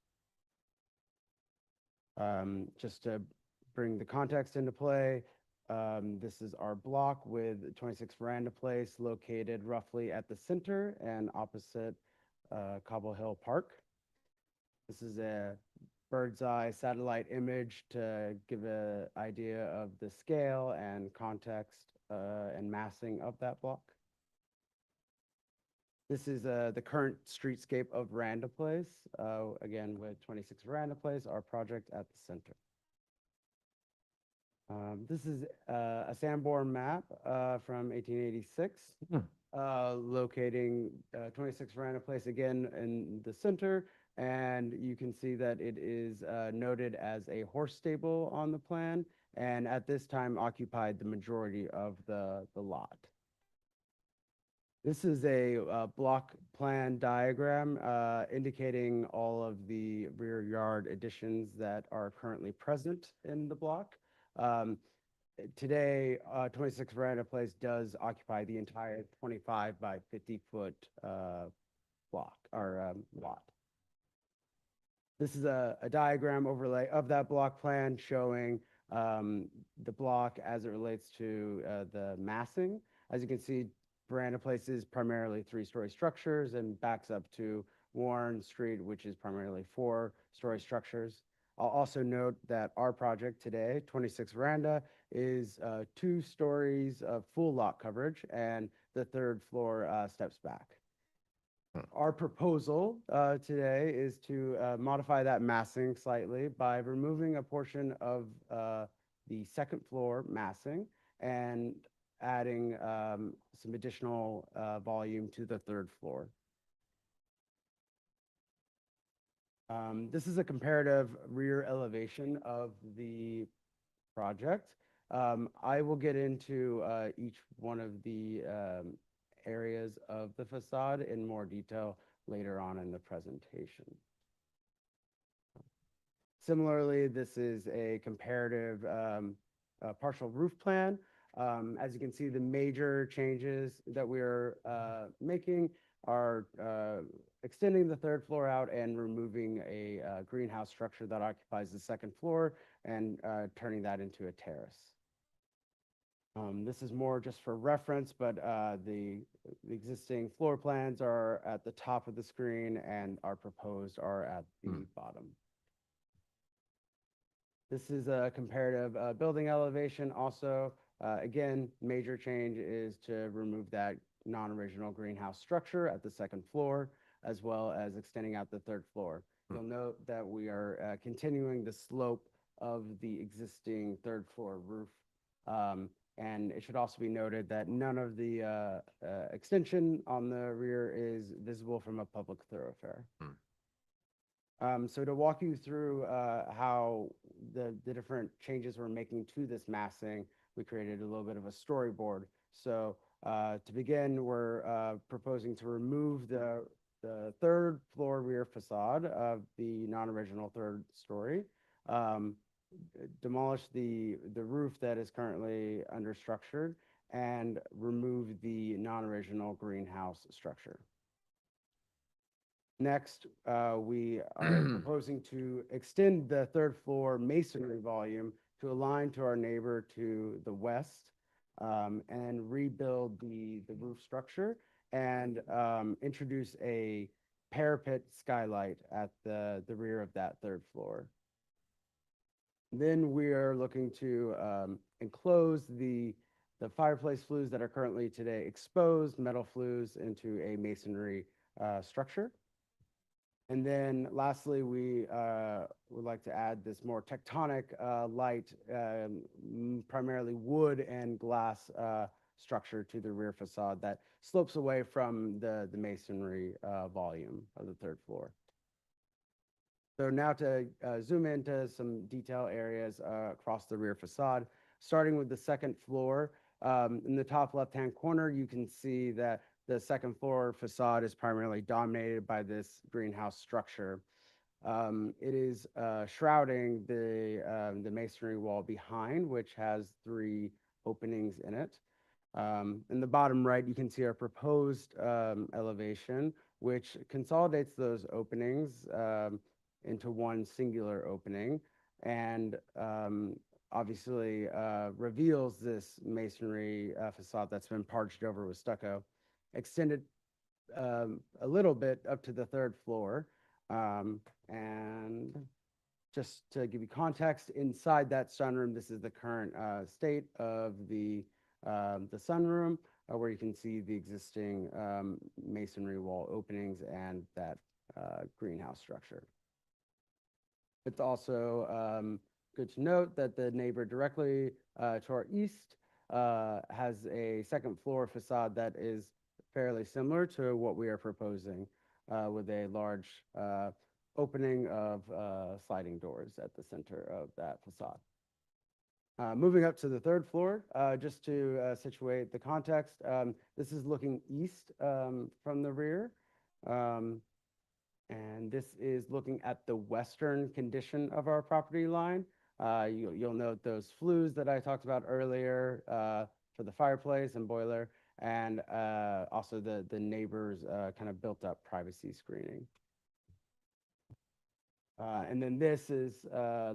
Just to bring the context into play, this is our block with 26 Verandah Place located roughly at the center and opposite Cobble Hill Park. This is a bird's eye satellite image to give an idea of the scale and context and massing of that block. This is the current streetscape of Verandah Place, again with 26 Verandah Place, our project at the center. This is a Sanborn map from 1886, locating 26 Verandah Place again in the center, and you can see that it is noted as a horse stable on the plan, and at this time occupied the majority of the lot. This is a block plan diagram indicating all of the rear yard additions that are currently present in the block. Today, 26 Verandah Place does occupy the entire 25 by 50 foot block or lot. This is a diagram overlay of that block plan showing the block as it relates to the massing. As you can see, Verandah Place is primarily 3-story structures and backs up to Warren Street, which is primarily 4-story structures. I'll also note that our project today, 26 Verandah, is 2 stories of full lot coverage, and the 3rd floor steps back. Our proposal today is to modify that massing slightly by removing a portion of the 2nd floor massing and adding some additional volume to the 3rd floor. This is a comparative rear elevation of the project. I will get into each one of the areas of the facade in more detail later on in the presentation. Similarly, this is a comparative partial roof plan As you can see, the major changes that we're making are extending the third floor out and removing a greenhouse structure that occupies the second floor and turning that into a terrace. This is more just for reference, but the existing floor plans are at the top of the screen and our proposed are at the bottom. This is a comparative building elevation also. Again, major change is to remove that non-original greenhouse structure at the second floor, as well as extending out the third floor. You'll note that we are continuing the slope of the existing third floor roof. And it should also be noted that none of the extension on the rear is visible from a public thoroughfare. So to walk you through how the different changes we're making to this massing, we created a little bit of a storyboard. So to begin, we're proposing to remove the third floor rear facade of the non-original third story, demolish the roof that is currently understructured, and remove the non-original greenhouse structure. Next, we are proposing to extend the third floor masonry volume to align to our neighbor to the west, and rebuild the roof structure and introduce a parapet skylight at the rear of that third floor. Then we are looking to enclose the fireplace flues that are currently today exposed, metal flues, into a masonry structure. And then lastly, we would like to add this more tectonic light, primarily wood and glass structure to the rear facade that slopes away from the masonry volume of the third floor. So now to zoom into some detail areas across the rear facade, starting with the second floor. In the top left-hand corner, you can see that the second floor facade is primarily dominated by this greenhouse structure. It is shrouding the masonry wall behind, which has 3 openings in it. In the bottom right, you can see our proposed elevation, which consolidates those openings into one singular opening, and obviously reveals this masonry facade that's been parched over with stucco, extended a little bit up to the third floor. And just to give you context, inside that sunroom, this is the current state of the sunroom, where you can see the existing masonry wall openings and that greenhouse structure. It's also good to note that the neighbor directly to our east has a second floor facade that is fairly similar to what we are proposing, with a large opening of sliding doors at the center of that facade. Moving up to the third floor, just to situate the context, this is looking east from the rear. And this is looking at the western condition of our property line. You'll note those flues that I talked about earlier for the fireplace and boiler, and also the neighbors' kind of built up privacy screening. And then this is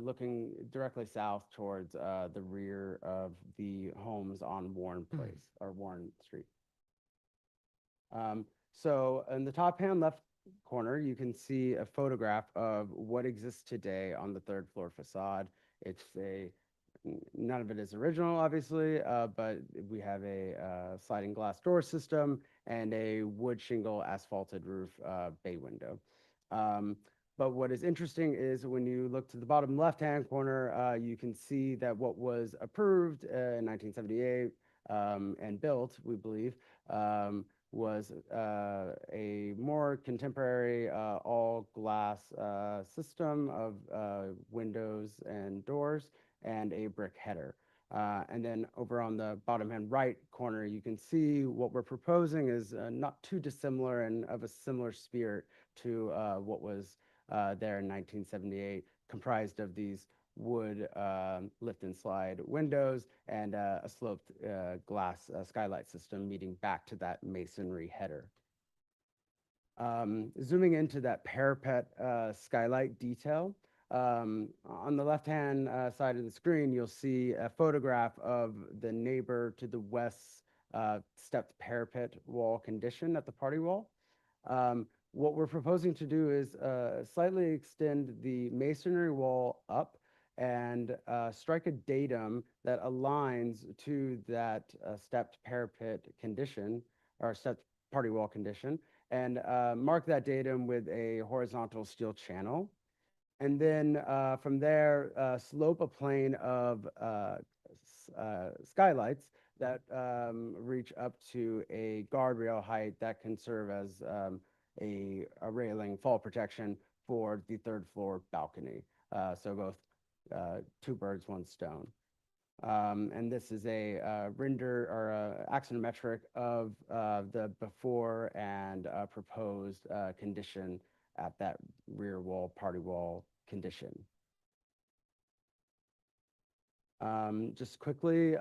looking directly south towards the rear of the homes on Warren Place, or Warren Street. So in the top hand left corner, you can see a photograph of what exists today on the third floor facade. It's none of it is original, obviously, but we have a sliding glass door system and a wood shingle asphalted roof bay window. But what is interesting is when you look to the bottom left-hand corner, you can see that what was approved in 1978 and built, we believe, was a more contemporary all-glass system of windows and doors and a brick header. And then over on the bottom-hand right corner, you can see what we're proposing is not too dissimilar and of a similar spirit to what was there in 1978, comprised of these wood lift and slide windows and a sloped glass skylight system meeting back to that masonry header. Zooming into that parapet skylight detail, on the left-hand side of the screen, you'll see a photograph of the neighbor to the west's stepped parapet wall condition at the party wall. What we're proposing to do is slightly extend the masonry wall up and strike a datum that aligns to that stepped parapet condition or stepped party wall condition, and mark that datum with a horizontal steel channel. And then from there, slope a plane of skylights that reach up to a guardrail height that can serve as a railing fall protection for the third floor balcony. So both two birds, one stone. And this is a render or axonometric of the before and proposed condition at that rear wall, party wall condition. Just quickly,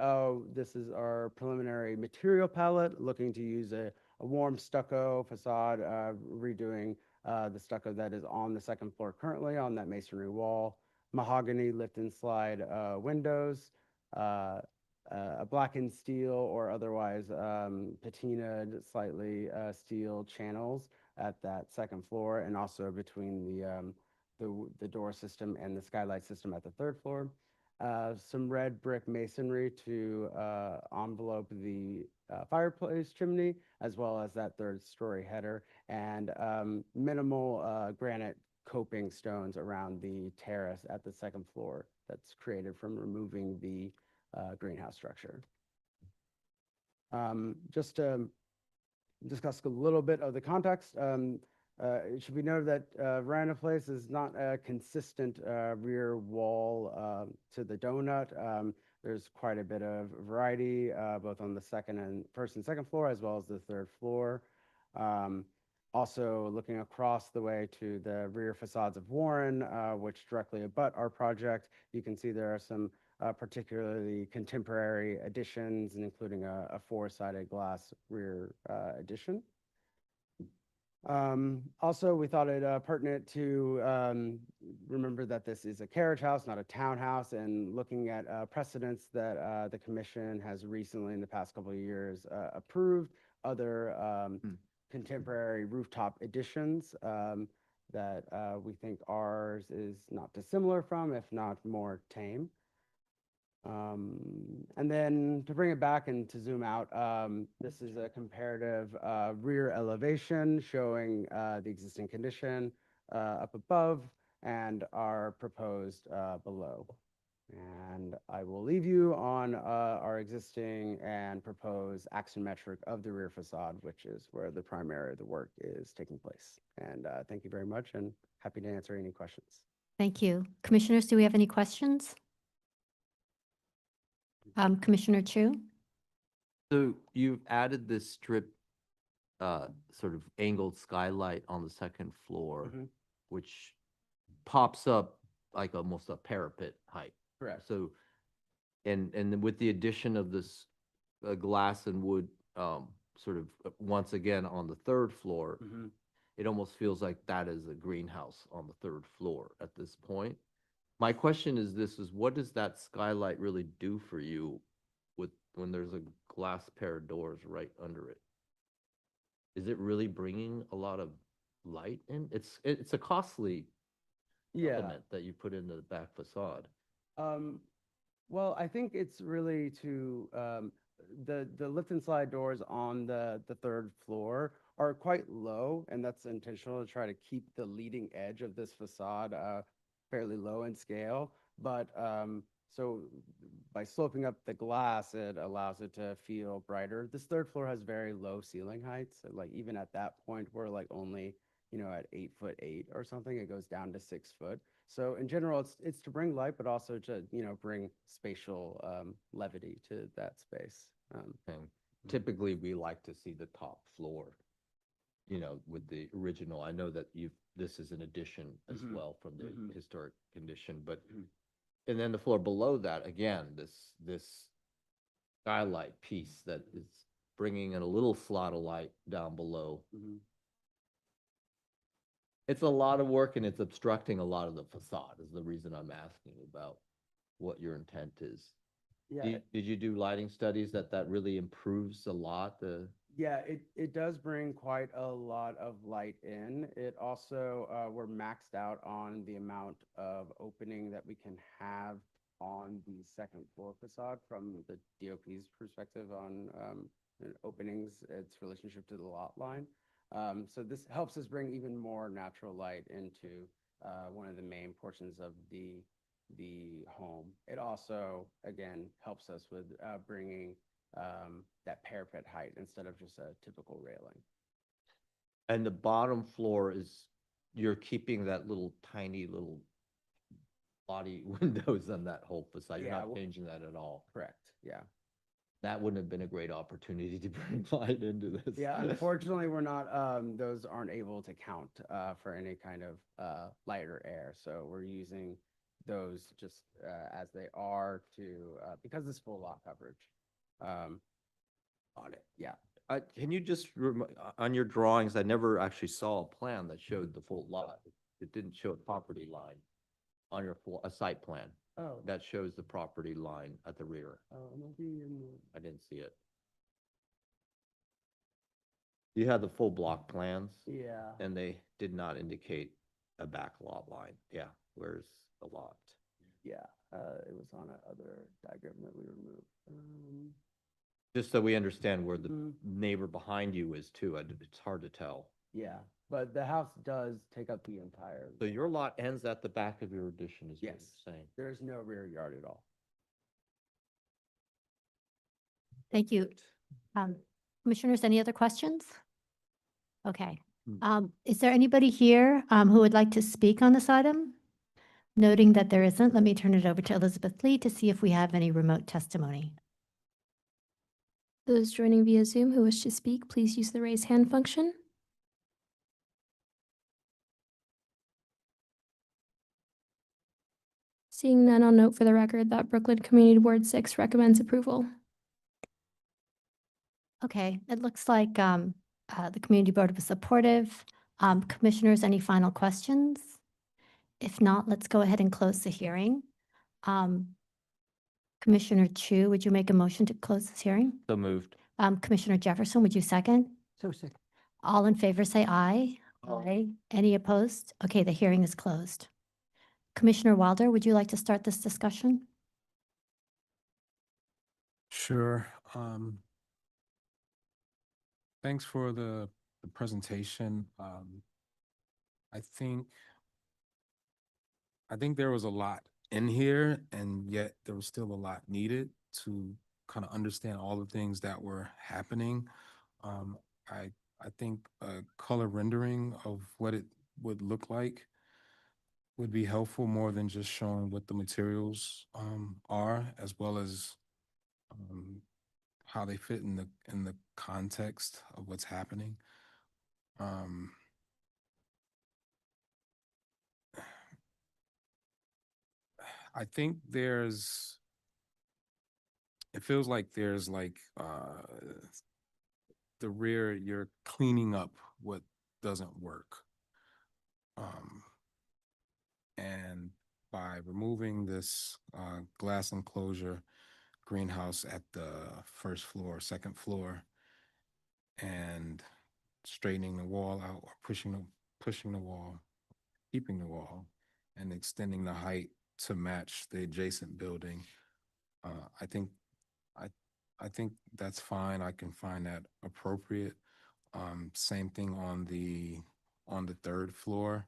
this is our preliminary material palette, looking to use a warm stucco facade, redoing the stucco that is on the second floor currently on that masonry wall, mahogany lift and slide windows, a blackened steel or otherwise patinaed slightly steel channels at that second floor, and also between the door system and the skylight system at the third floor. Some red brick masonry to envelope the fireplace chimney, as well as that third story header, and minimal granite coping stones around the terrace at the second floor that's created from removing the greenhouse structure. Just to discuss a little bit of the context, it should be noted that Verandah Place is not a consistent rear wall to the donut. There's quite a bit of variety, both on the first and second floor, as well as the third floor. Also, looking across the way to the rear facades of Warren, which directly abut our project, you can see there are some particularly contemporary additions, including a four-sided glass rear addition. Also, we thought it pertinent to remember that this is a carriage house, not a townhouse, and looking at precedents that the commission has recently, in the past couple of years, approved other contemporary rooftop additions that we think ours is not dissimilar from, if not more tame. And then to bring it back and to zoom out, this is a comparative rear elevation showing the existing condition up above and our proposed below. And I will leave you on our existing and proposed axonometric of the rear facade, which is where the primary of the work is taking place. And thank you very much, and happy to answer any questions. Thank you. Commissioners, do we have any questions? Commissioner Chu? So you've added this strip, sort of angled skylight on the second floor, which pops up like almost a parapet height. Correct. So, and then with the addition of this glass and wood, sort of once again on the third floor, it almost feels like that is a greenhouse on the third floor at this point. My question is what does that skylight really do for you when there's a glass pair of doors right under it? Is it really bringing a lot of light in? It's a costly element that you put into the back facade. Well, I think it's really to the lift and slide doors on the third floor are quite low, and that's intentional to try to keep the leading edge of this facade fairly low in scale. But so by sloping up the glass, it allows it to feel brighter. This third floor has very low ceiling heights. So like even at that point, we're like only, at 8'8" or something. It goes down to 6 foot. So in general, it's to bring light, but also to, bring spatial levity to that space. And typically we like to see the top floor, with the original. I know that this is an addition as well from the historic condition, but And then the floor below that, again, this skylight piece that is bringing in a little slot of light down below. Mhm. It's a lot of work and it's obstructing a lot of the facade is the reason I'm asking about what your intent is. Yeah, Did you do lighting studies that really improves a lot yeah, it does bring quite a lot of light in. It also, we're maxed out on the amount of opening that we can have on the second floor facade from the DOP's perspective on openings, its relationship to the lot line. So this helps us bring even more natural light into one of the main portions of the home. It also, again, helps us with bringing that parapet height instead of just a typical railing. And the bottom floor is, you're keeping that little tiny little body windows on that whole facade. You're Yeah, not well- changing that at all. Correct, yeah. That wouldn't have been a great opportunity to bring light into this. Yeah, unfortunately, we're not, those aren't able to count for any kind of light or air. So we're using those just as they are to, because it's full lot coverage. On it, yeah. Can you just, on your drawings, I never actually saw a plan that showed the full lot. It didn't show a property line on your, a site plan Oh, that shows the property line at the rear. maybe in the. I didn't see it. You had the full block plans Yeah, and they did not indicate a back lot line. Yeah, where's the lot? yeah, it was on another diagram that we removed. Just so we understand where the Mm. neighbor behind you is too. It's hard to tell. Yeah, but the house does take up the entire. So your lot ends at the back of your addition is what Yes. you're saying? There's no rear yard at all. Thank you. Commissioners, any other questions? Okay. Is there anybody here who would like to speak on this item? Noting that there isn't, let me turn it over to Elizabeth Lee to see if we have any remote testimony. Those joining via Zoom who wish to speak, please use the raise hand function. Seeing none, I'll note for the record that Brooklyn Community Board 6 recommends approval. Okay, it looks like the community board was supportive. Commissioners, any final questions? If not, let's go ahead and close the hearing. Commissioner Chu, would you make a motion to close this hearing? So moved. Commissioner Jefferson, would you second? So second. All in favor, say aye. Aye. Any opposed? Okay, the hearing is closed. Commissioner Wilder, would you like to start this discussion? Sure. Thanks for the presentation. I think there was a lot in here, and yet there was still a lot needed to kind of understand all the things that were happening. I think a color rendering of what it would look like would be helpful, more than just showing what the materials are, as well as how they fit in the context of what's happening. I think it feels like there's like the rear, you're cleaning up what doesn't work. And by removing this glass enclosure greenhouse at the first floor, second floor, and straightening the wall out, or pushing the wall, keeping the wall, and extending the height to match the adjacent building, I think that's fine. I can find that appropriate. Same thing on the third floor.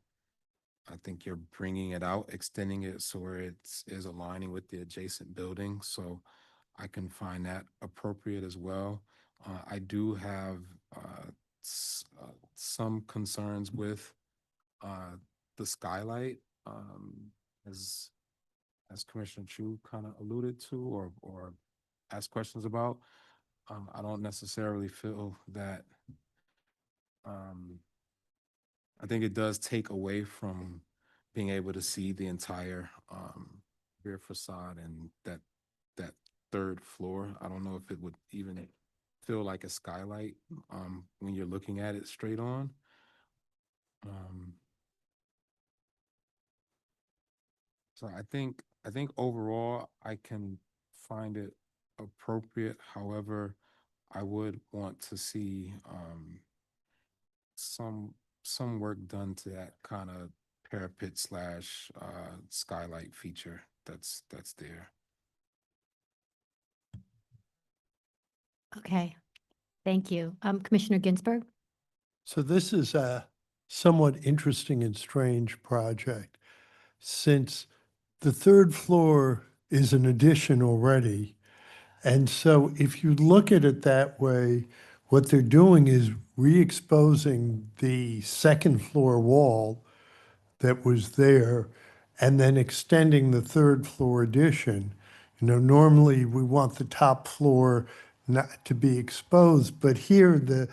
I think you're bringing it out, extending it so where it is aligning with the adjacent building. So I can find that appropriate as well. I do have some concerns with the skylight, as Commissioner Chu kind of alluded to or asked questions about. I don't necessarily feel that. I think it does take away from being able to see the entire rear facade and that third floor. I don't know if it would even feel like a skylight, when you're looking at it straight on. So I think overall I can find it appropriate. However, I would want to see some work done to that kind of parapet slash skylight feature that's there. Okay, thank you. Commissioner Ginsburg? So this is a somewhat interesting and strange project, since the third floor is an addition already. And so if you look at it that way, what they're doing is re-exposing the second floor wall that was there and then extending the third floor addition. You know, normally we want the top floor not to be exposed, but here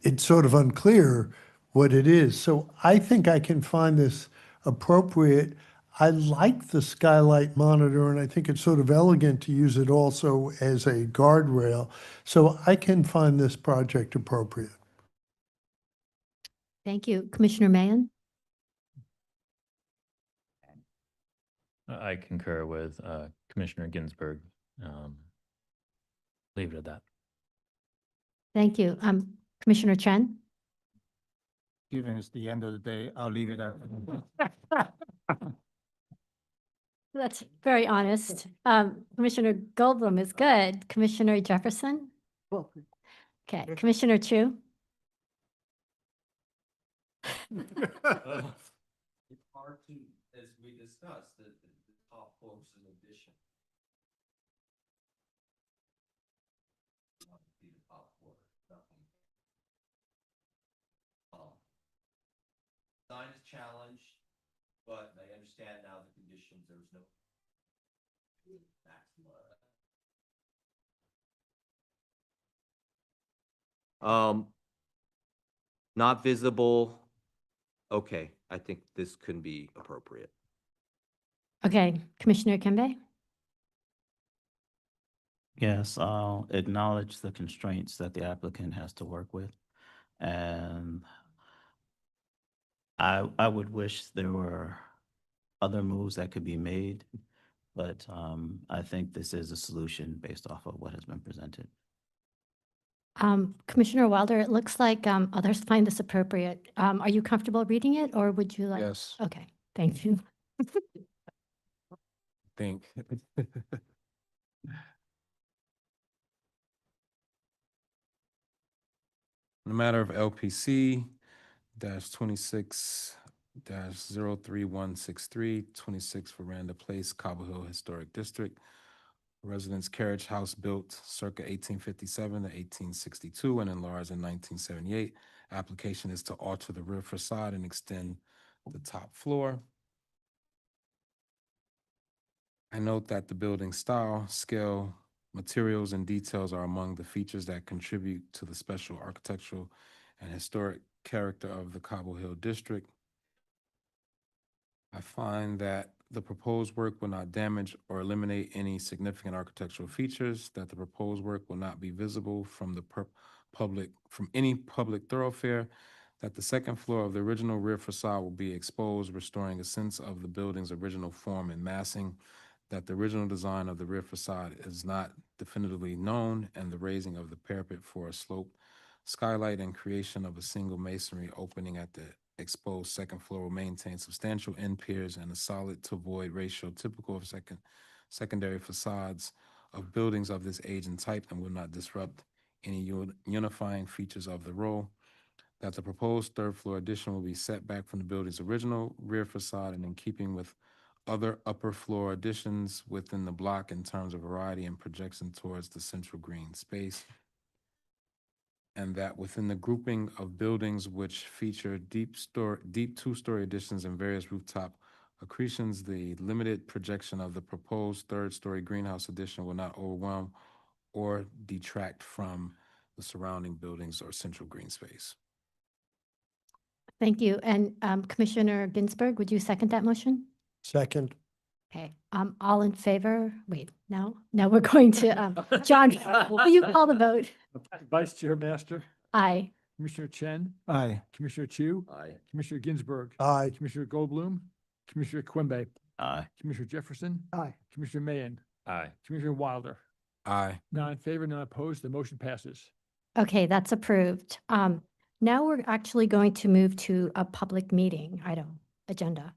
it's sort of unclear what it is. So I think I can find this appropriate. I like the skylight monitor, and I think it's sort of elegant to use it also as a guardrail. So I can find this project appropriate. Thank you. Commissioner Mayan? I concur with Commissioner Ginsburg. Leave it at that. Thank you. Commissioner Chen? Given it's the end of the day, I'll leave it at. That's very honest. Commissioner Goldblum is good. Commissioner Jefferson? Well, Okay, Commissioner Chu? It's hard to, as we discussed, the top floor is an addition. Be the top floor, nothing. Design is challenged, but I understand now the conditions, there was no maximum. Not visible. Okay, I think this can be appropriate. Okay, Commissioner Kimbe? Yes, I'll acknowledge the constraints that the applicant has to work with. And I would wish there were other moves that could be made, but I think this is a solution based off of what has been presented. Commissioner Wilder, it looks like others find this appropriate. Are you comfortable reading it, or would you like? Yes. Okay, thank you. Think. In the matter of LPC -26 -03163, 26 Verandah Place, Cobble Hill Historic District. Residence carriage house built circa 1857 to 1862 and enlarged in 1978. Application is to alter the rear facade and extend the top floor. I note that the building style, scale, materials, and details are among the features that contribute to the special architectural and historic character of the Cobble Hill District. I find that the proposed work will not damage or eliminate any significant architectural features, that the proposed work will not be visible from any public thoroughfare, that the second floor of the original rear facade will be exposed, restoring a sense of the building's original form and massing, that the original design of the rear facade is not definitively known, and the raising of the parapet for a sloped skylight and creation of a single masonry opening at the exposed second floor will maintain substantial end piers and a solid to void ratio typical of secondary facades of buildings of this age and type, and will not disrupt any unifying features of the row, that the proposed third floor addition will be set back from the building's original rear facade and in keeping with other upper floor additions within the block in terms of variety and projection towards the central green space, and that within the grouping of buildings which feature deep two-story additions and various rooftop accretions, the limited projection of the proposed third-story greenhouse addition will not overwhelm or detract from the surrounding buildings or central green space. Thank you. And Commissioner Ginsburg, would you second that motion? Second. Okay, all in favor? Wait, no, we're going to, John, will you call the vote? Vice Chair Master, Aye. Commissioner Chen, Aye. Commissioner Chu, Aye. Commissioner Ginsburg, Aye. Commissioner Goldblum, Commissioner Quimby, Aye. Commissioner Jefferson, Aye. Commissioner Mayen, Aye. Commissioner Wilder. Aye. None in favor, none opposed, the motion passes. Okay, that's approved. Now we're actually going to move to a public meeting item, agenda.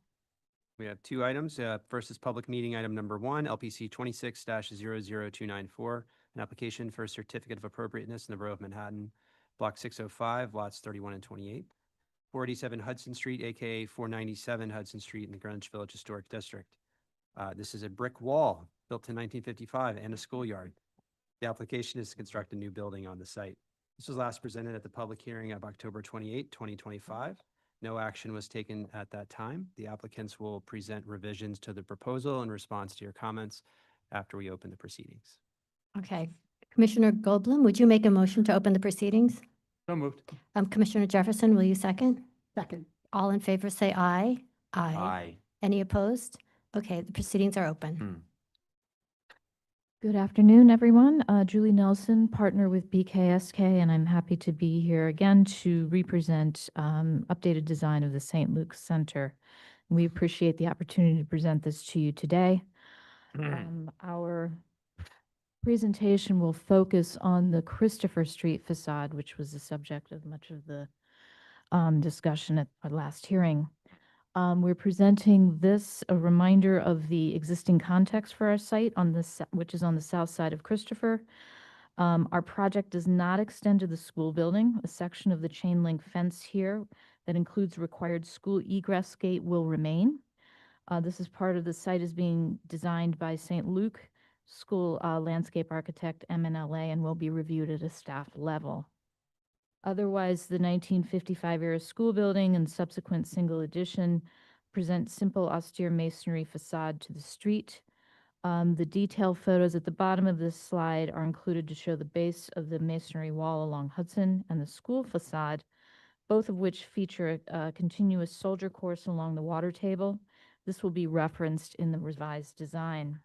We have two items. First is public meeting item number 1, LPC 26-00294, an application for a certificate of appropriateness in the Borough of Manhattan, Block 605, lots 31 and 28, 487 Hudson Street, aka 497 Hudson Street in the Greenwich Village Historic District. This is a brick wall built in 1955 and a schoolyard. The application is to construct a new building on the site. This was last presented at the public hearing of October 28, 2025. No action was taken at that time. The applicants will present revisions to the proposal in response to your comments after we open the proceedings. Okay, Commissioner Goldblum, would you make a motion to open the proceedings? So moved. Commissioner Jefferson, will you second? Second. All in favor, say aye. Aye. Any opposed? Okay, the proceedings are open. Good afternoon, everyone. Julie Nelson, partner with BKSK, and I'm happy to be here again to represent updated design of the St. Luke's Center. We appreciate the opportunity to present this to you today. Our presentation will focus on the Christopher Street facade, which was the subject of much of the discussion at our last hearing. We're presenting this, a reminder of the existing context for our site on this, which is on the south side of Christopher. Our project does not extend to the school building. A section of the chain link fence here that includes required school egress gate will remain. This is part of the site is being designed by St. Luke School landscape architect MNLA and will be reviewed at a staff level. Otherwise, the 1955 era school building and subsequent single addition present simple austere masonry facade to the street. The detail photos at the bottom of this slide are included to show the base of the masonry wall along Hudson and the school facade, both of which feature a continuous soldier course along the water table. This will be referenced in the revised design.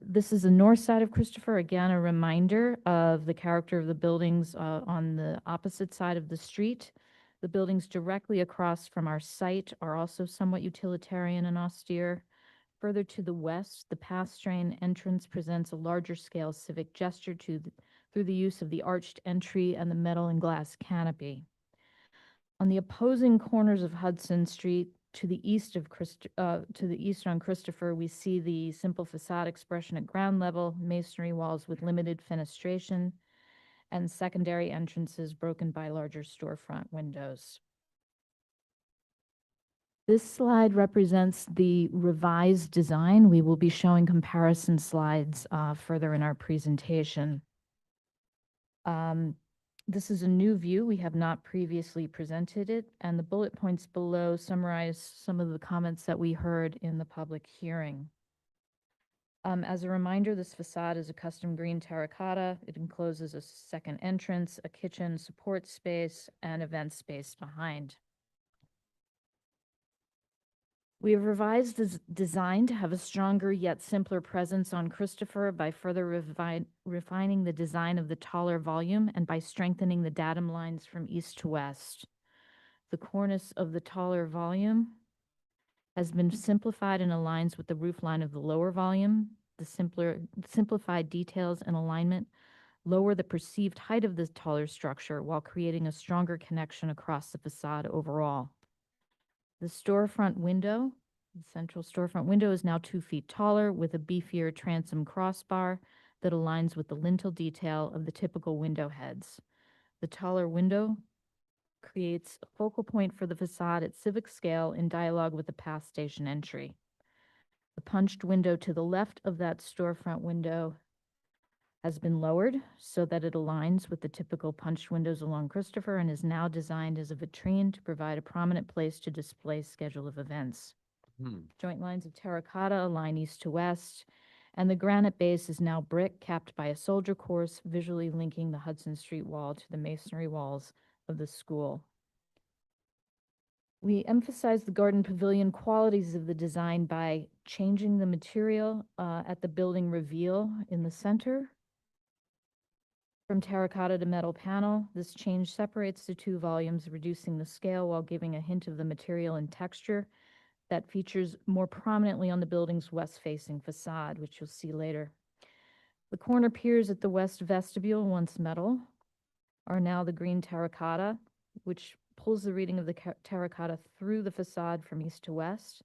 This is the north side of Christopher. Again, a reminder of the character of the buildings on the opposite side of the street. The buildings directly across from our site are also somewhat utilitarian and austere. Further to the west, the pass-train entrance presents a larger scale civic gesture through the use of the arched entry and the metal and glass canopy. On the opposing corners of Hudson Street, to the east on Christopher, we see the simple facade expression at ground level, masonry walls with limited fenestration, and secondary entrances broken by larger storefront windows. This slide represents the revised design. We will be showing comparison slides further in our presentation. This is a new view. We have not previously presented it, and the bullet points below summarize some of the comments that we heard in the public hearing. As a reminder, this facade is a custom green terracotta. It encloses a second entrance, a kitchen, support space, and event space behind. We have revised this design to have a stronger yet simpler presence on Christopher by further refining the design of the taller volume and by strengthening the datum lines from east to west. The cornice of the taller volume has been simplified and aligns with the roof line of the lower volume. The simplified details and alignment lower the perceived height of the taller structure while creating a stronger connection across the facade overall. The storefront window, the central storefront window, is now 2 feet taller with a beefier transom crossbar that aligns with the lintel detail of the typical window heads. The taller window creates a focal point for the facade at civic scale in dialogue with the pass station entry. The punched window to the left of that storefront window has been lowered so that it aligns with the typical punched windows along Christopher and is now designed as a vitrine to provide a prominent place to display schedule of events. Joint lines of terracotta align east to west, and the granite base is now brick capped by a soldier course, visually linking the Hudson Street wall to the masonry walls of the school. We emphasize the garden pavilion qualities of the design by changing the material at the building reveal in the center from terracotta to metal panel. This change separates the two volumes, reducing the scale while giving a hint of the material and texture that features more prominently on the building's west-facing facade, which you'll see later. The corner piers at the west vestibule, once metal, are now the green terracotta, which pulls the reading of the terracotta through the facade from east to west.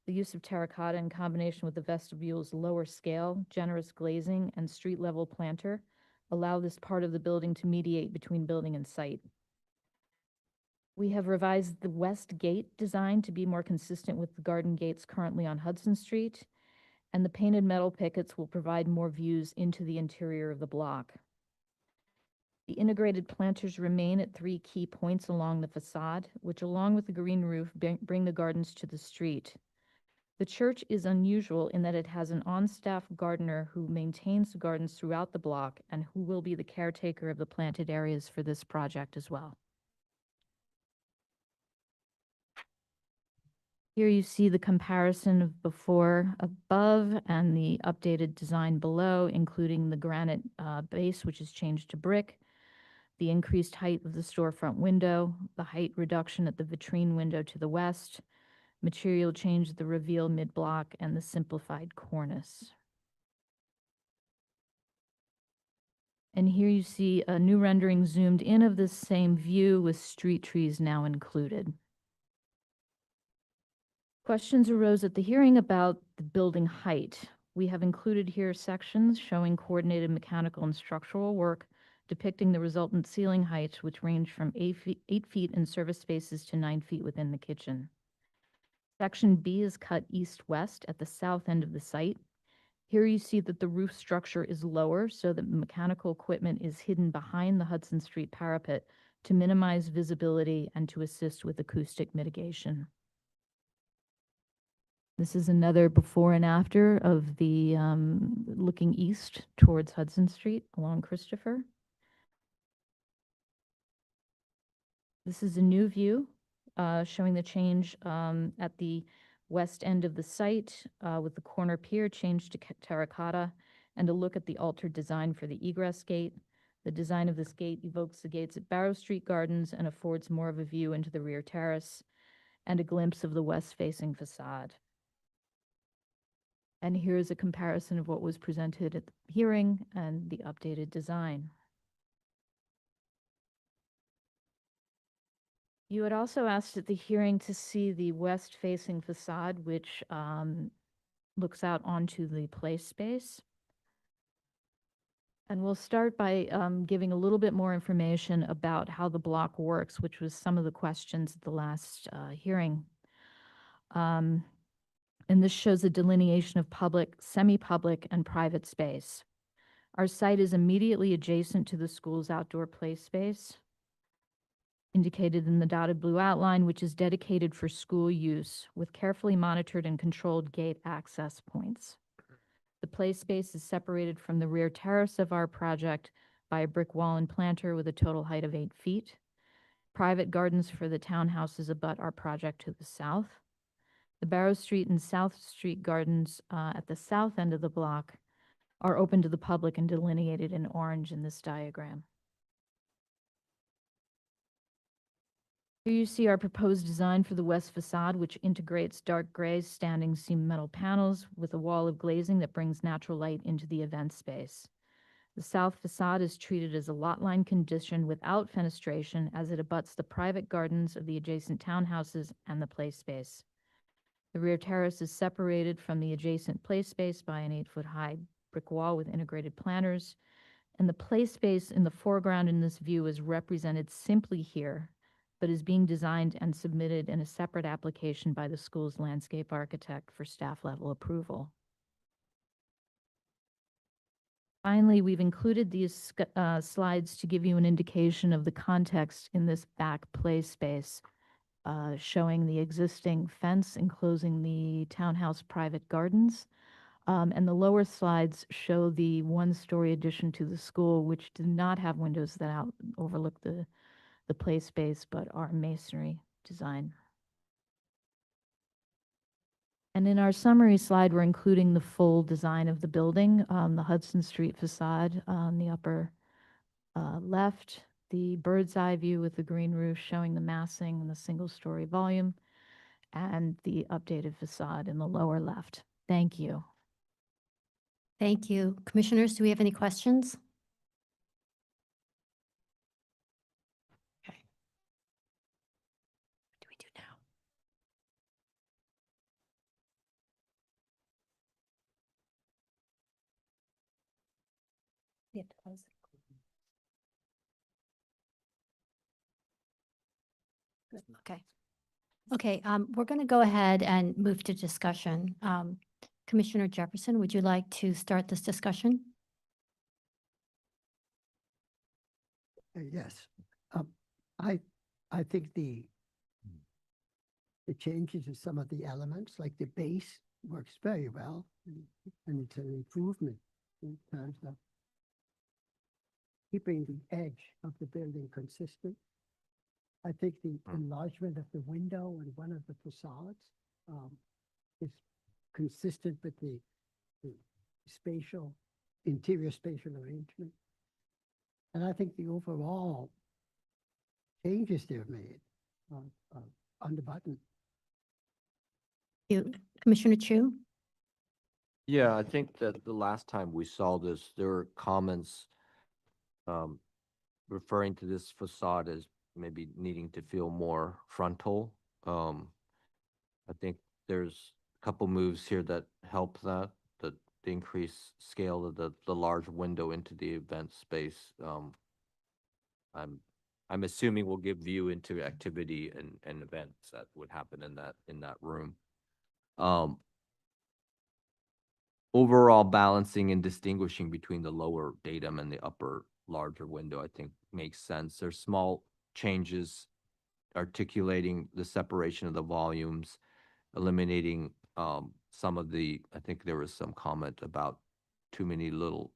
The use of terracotta in combination with the vestibule's lower scale, generous glazing, and street-level planter allow this part of the building to mediate between building and site. We have revised the west gate design to be more consistent with the garden gates currently on Hudson Street, and the painted metal pickets will provide more views into the interior of the block. The integrated planters remain at 3 key points along the facade, which along with the green roof bring the gardens to the street. The church is unusual in that it has an on-staff gardener who maintains the gardens throughout the block and who will be the caretaker of the planted areas for this project as well. Here you see the comparison of before above and the updated design below, including the granite base, which is changed to brick, the increased height of the storefront window, the height reduction at the vitrine window to the west, material change at the reveal mid-block, and the simplified cornice. And here you see a new rendering zoomed in of this same view with street trees now included. Questions arose at the hearing about the building height. We have included here sections showing coordinated mechanical and structural work depicting the resultant ceiling heights, which range from 8 feet in service spaces to 9 feet within the kitchen. Section B is cut east-west at the south end of the site. Here you see that the roof structure is lower so that mechanical equipment is hidden behind the Hudson Street parapet to minimize visibility and to assist with acoustic mitigation. This is another before and after of the looking east towards Hudson Street along Christopher. This is a new view showing the change at the west end of the site with the corner pier changed to terracotta and a look at the altered design for the egress gate. The design of this gate evokes the gates at Barrow Street Gardens and affords more of a view into the rear terrace and a glimpse of the west-facing facade. And here's a comparison of what was presented at the hearing and the updated design. You had also asked at the hearing to see the west-facing facade, which looks out onto the play space. And we'll start by giving a little bit more information about how the block works, which was some of the questions at the last hearing. And this shows a delineation of public, semi-public, and private space. Our site is immediately adjacent to the school's outdoor play space, indicated in the dotted blue outline, which is dedicated for school use with carefully monitored and controlled gate access points. The play space is separated from the rear terrace of our project by a brick wall and planter with a total height of 8 feet. Private gardens for the townhouses abut our project to the south. The Barrow Street and South Street gardens at the south end of the block are open to the public and delineated in orange in this diagram. Here you see our proposed design for the west facade, which integrates dark gray standing seam metal panels with a wall of glazing that brings natural light into the event space. The south facade is treated as a lot line condition without fenestration as it abuts the private gardens of the adjacent townhouses and the play space. The rear terrace is separated from the adjacent play space by an 8-foot-high brick wall with integrated planters, and the play space in the foreground in this view is represented simply here, but is being designed and submitted in a separate application by the school's landscape architect for staff-level approval. Finally, we've included these slides to give you an indication of the context in this back play space, showing the existing fence enclosing the townhouse private gardens. And the lower slides show the one-story addition to the school, which did not have windows that overlook the play space, but are masonry design. And in our summary slide, we're including the full design of the building, the Hudson Street facade on the upper left, the bird's eye view with the green roof showing the massing and the single-story volume, and the updated facade in the lower left. Thank you. Thank you. Commissioners, do we have any questions? Okay. What do we do now? We have to close it. Good, okay. Okay, we're going to go ahead and move to discussion. Commissioner Jefferson, would you like to start this discussion? Yes. I think the changes in some of the elements, like the base, works very well, and it's an improvement in terms of keeping the edge of the building consistent. I think the enlargement of the window and one of the facades is consistent with the interior spatial arrangement. And I think the overall changes they've made on the button. Commissioner Chu? Yeah, I think that the last time we saw this, there were comments referring to this facade as maybe needing to feel more frontal. I think there's a couple moves here that help that, the increased scale of the large window into the event space. I'm assuming will give view into activity and events that would happen in that room. Overall balancing and distinguishing between the lower datum and the upper larger window, I think makes sense. There's small changes articulating the separation of the volumes, eliminating some of the, I think there was some comment about too many little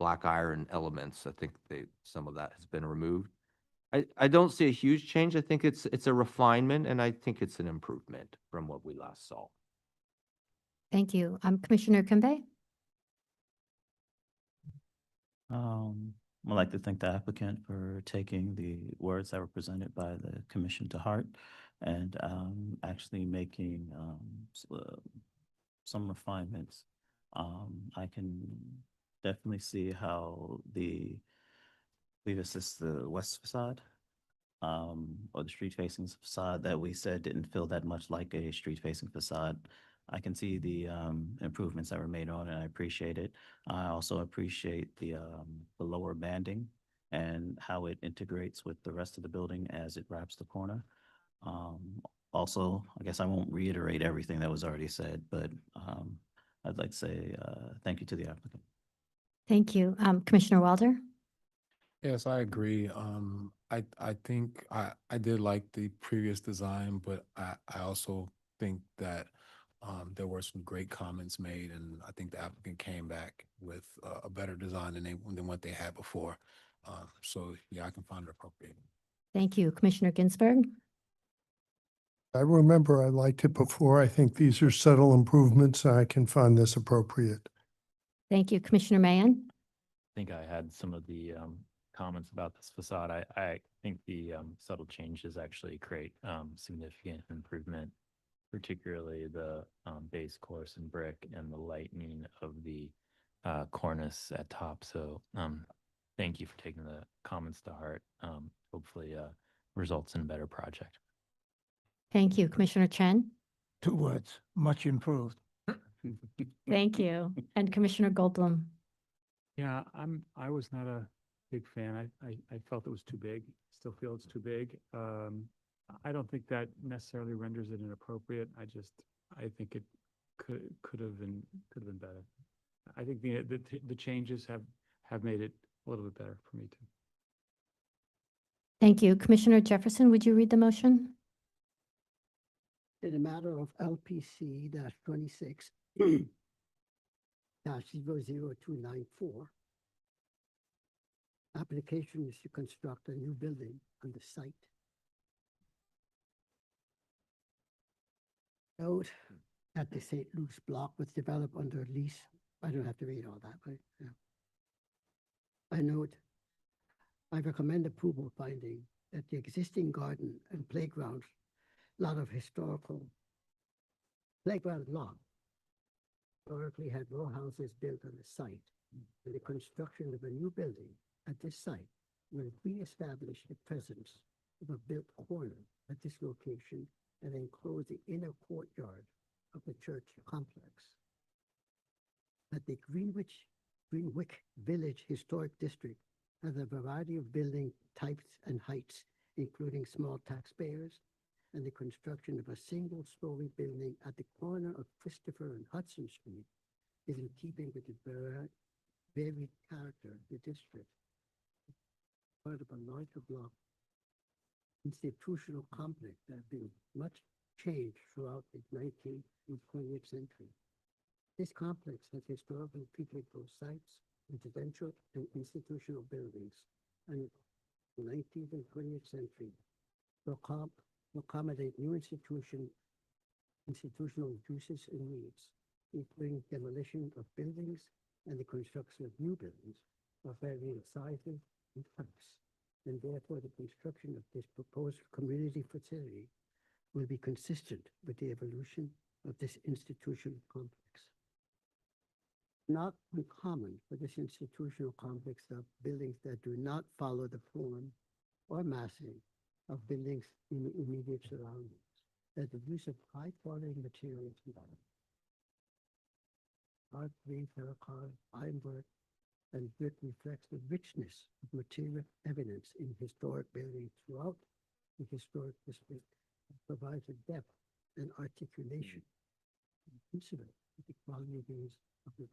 black iron elements. I think some of that has been removed. I don't see a huge change. I think it's a refinement, and I think it's an improvement from what we last saw. Thank you. Commissioner Kimbe? I'd like to thank the applicant for taking the words that were presented by the commission to heart and actually making some refinements. I can definitely see how I believe this is the west facade or the street-facing facade that we said didn't feel that much like a street-facing facade. I can see the improvements that were made on it, and I appreciate it. I also appreciate the lower banding and how it integrates with the rest of the building as it wraps the corner. Also, I guess I won't reiterate everything that was already said, but I'd like to say thank you to the applicant. Thank you. Commissioner Wilder? Yes, I agree. I think I did like the previous design, but I also think that there were some great comments made, and I think the applicant came back with a better design than what they had before. So yeah, I can find it appropriate. Thank you. Commissioner Ginsburg? I remember I liked it before. I think these are subtle improvements, and I can find this appropriate. Thank you. Commissioner Mahan? I think I had some of the comments about this facade. I think the subtle changes actually create significant improvement, particularly the base course and brick and the lightening of the cornice at top. So thank you for taking the comments to heart. Hopefully results in a better project. Thank you. Commissioner Chen? 2 words, much improved. Thank you. And Commissioner Goldblum? Yeah, I was not a big fan. I felt it was too big. Still feel it's too big. I don't think that necessarily renders it inappropriate. I think it could have been better. I think the changes have made it a little bit better for me too. Thank you. Commissioner Jefferson, would you read the motion? In the matter of LPC -26 -00294, application is to construct a new building on the site. Note that the St. Luke's block was developed under lease. I don't have to read all that, but yeah. I note, I recommend approval finding that the existing garden and playground lot of historical playground lot historically had row houses built on the site, and the construction of a new building at this site will reestablish the presence of a built corner at this location and enclose the inner courtyard of the church complex. That the Greenwick Village Historic District has a variety of building types and heights, including small taxpayers, and the construction of a single-story building at the corner of Christopher and Hudson Street is in keeping with the varied character of the district. Part of a larger block institutional complex that has been much changed throughout the 19th and 20th century. This complex has historically featured both sites, residential and institutional buildings, and the 19th and 20th century will accommodate new institutional uses and needs, including demolition of buildings and the construction of new buildings of varying sizes and types. And therefore, the construction of this proposed community facility will be consistent with the evolution of this institutional complex. Not uncommon for this institutional complex of buildings that do not follow the form or massing of buildings in the immediate surroundings, that the use of high-quality materials, art, green, terracotta, ironwork, and brick reflects the richness of material evidence in historic buildings throughout the historic district, and provides a depth and articulation consider the qualities of the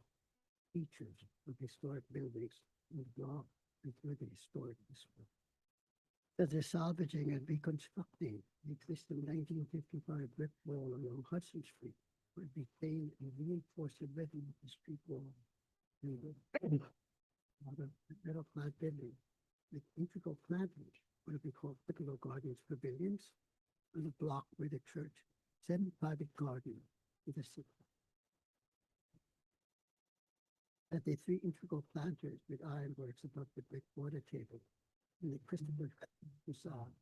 features of historic buildings and draw into the historic district. That the salvaging and reconstructing the existing 1955 brick wall along Hudson Street would retain and reinforce the rhythm of the street wall. Metal clad building with integral plantings would be called typical gardens pavilions on the block where the church, semi-private garden with a six. That the three integral planters with ironworks above the brick water table in the Christopher facade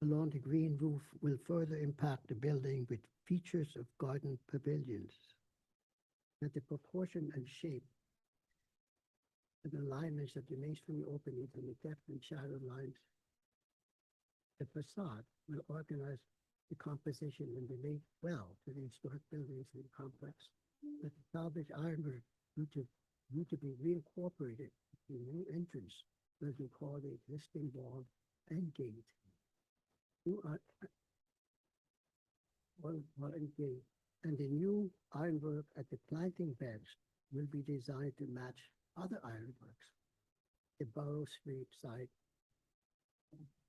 along the green roof will further impact the building with features of garden pavilions. That the proportion and shape and alignments of the masonry openings and the depth and shadow lines, the facade will organize the composition and relate well to the historic buildings in the complex. That the salvage ironwork need to be reincorporated to the new entrance, as we call the existing wall and gate. Wall and gate. And the new ironwork at the planting beds will be designed to match other ironworks. The Borough Street site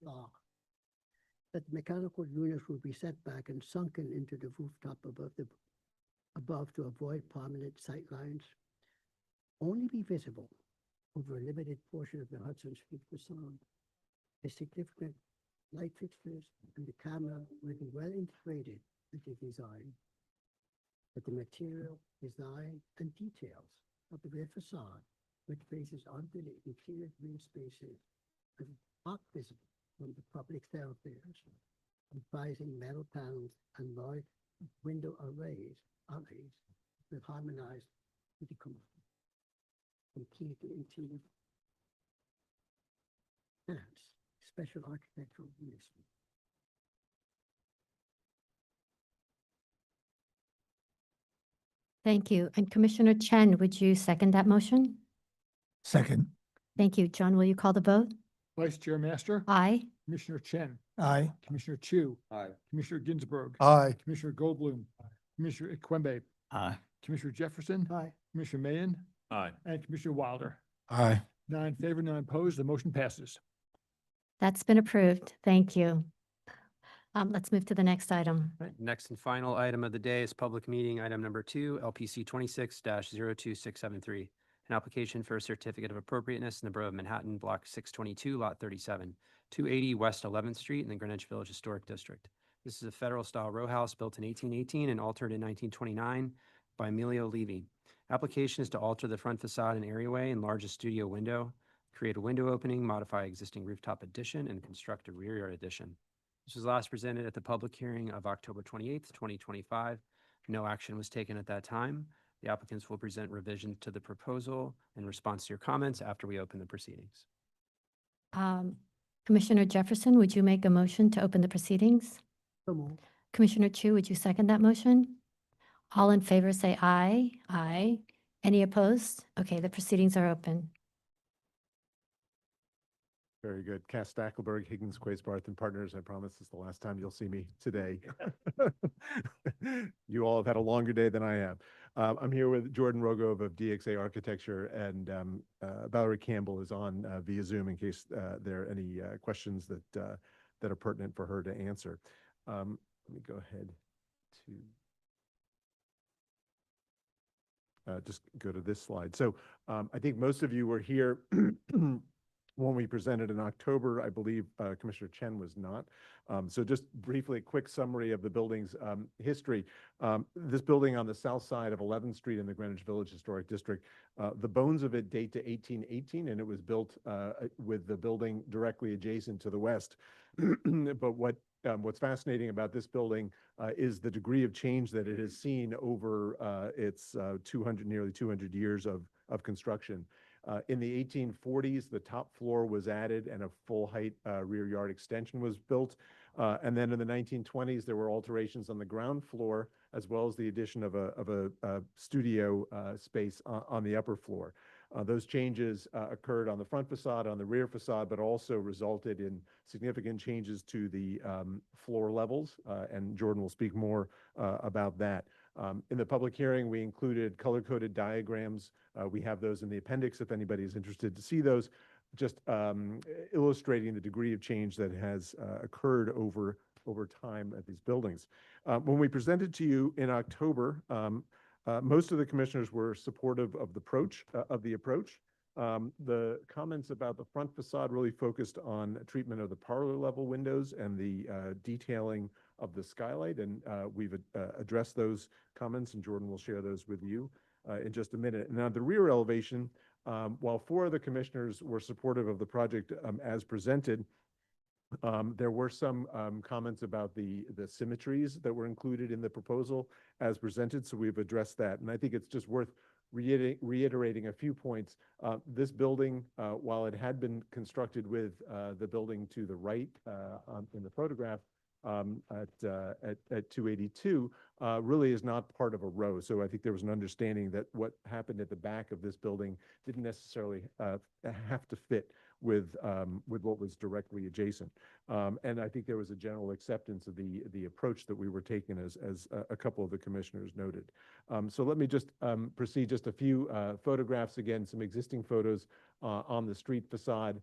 block. That mechanical units will be set back and sunken into the rooftop above to avoid prominent sight lines. Only be visible over a limited portion of the Hudson Street facade. The significant light fixtures and the camera will be well integrated with the design. But the material, design, and details of the rear facade, which faces onto the interior green spaces, are not visible from the public thoroughfares, comprising metal panels and large window arrays that harmonize with the complete interior and special architectural use. Thank you. And Commissioner Chen, would you second that motion? Second. Thank you. John, will you call the vote? Vice Chair Master, Aye. Commissioner Chen, Aye. Commissioner Chu, Aye. Commissioner Ginsburg, Aye. Commissioner Goldblum, Commissioner Ikwembe, Aye. Commissioner Jefferson, Aye. Commissioner Mayen, Aye. and Commissioner Wilder. Aye. 9 in favor, 9 opposed. The motion passes. That's been approved. Thank you. Let's move to the next item. Right, next and final item of the day is public meeting item number 2, LPC 26-02673, an application for a certificate of appropriateness in the Borough of Manhattan, Block 622, Lot 37, 280 West 11th Street in the Greenwich Village Historic District. This is a federal-style row house built in 1818 and altered in 1929 by Emilio Levy. Application is to alter the front facade and areaway, enlarge a studio window, create a window opening, modify existing rooftop addition, and construct a rear yard addition. This was last presented at the public hearing of October 28th, 2025. No action was taken at that time. The applicants will present revisions to the proposal in response to your comments after we open the proceedings. Commissioner Jefferson, would you make a motion to open the proceedings? So moved. Commissioner Chu, would you second that motion? All in favor say aye. Aye. Any opposed? Okay, the proceedings are open. Very good. Cass Stackelberg, Higgins, Quays, Barth and Partners. I promise this is the last time you'll see me today. You all have had a longer day than I have. I'm here with Jordan Rogove of DXA Architecture, and Valerie Campbell is on via Zoom in case there are any questions that are pertinent for her to answer. Let me go ahead to just go to this slide. So I think most of you were here when we presented in October. I believe Commissioner Chen was not. So just briefly, a quick summary of the building's history. This building on the south side of 11th Street in the Greenwich Village Historic District, the bones of it date to 1818, and it was built with the building directly adjacent to the west. But what's fascinating about this building is the degree of change that it has seen over its nearly 200 years of construction. In the 1840s, the top floor was added and a full height rear yard extension was built. And then in the 1920s, there were alterations on the ground floor, as well as the addition of a studio space on the upper floor. Those changes occurred on the front facade, on the rear facade, but also resulted in significant changes to the floor levels, and Jordan will speak more about that. In the public hearing, we included color-coded diagrams. We have those in the appendix if anybody is interested to see those, just illustrating the degree of change that has occurred over time at these buildings. When we presented to you in October, most of the commissioners were supportive of the approach. The comments about the front facade really focused on treatment of the parlor level windows and the detailing of the skylight, and we've addressed those comments, and Jordan will share those with you in just a minute. Now, the rear elevation, while 4 of the commissioners were supportive of the project as presented, there were some comments about the symmetries that were included in the proposal as presented, so we've addressed that. And I think it's just worth reiterating a few points. This building, while it had been constructed with the building to the right in the photograph at 282, really is not part of a row. So I think there was an understanding that what happened at the back of this building didn't necessarily have to fit with what was directly adjacent. And I think there was a general acceptance of the approach that we were taking, as a couple of the commissioners noted. So let me just proceed. Just a few photographs, again, some existing photos on the street facade,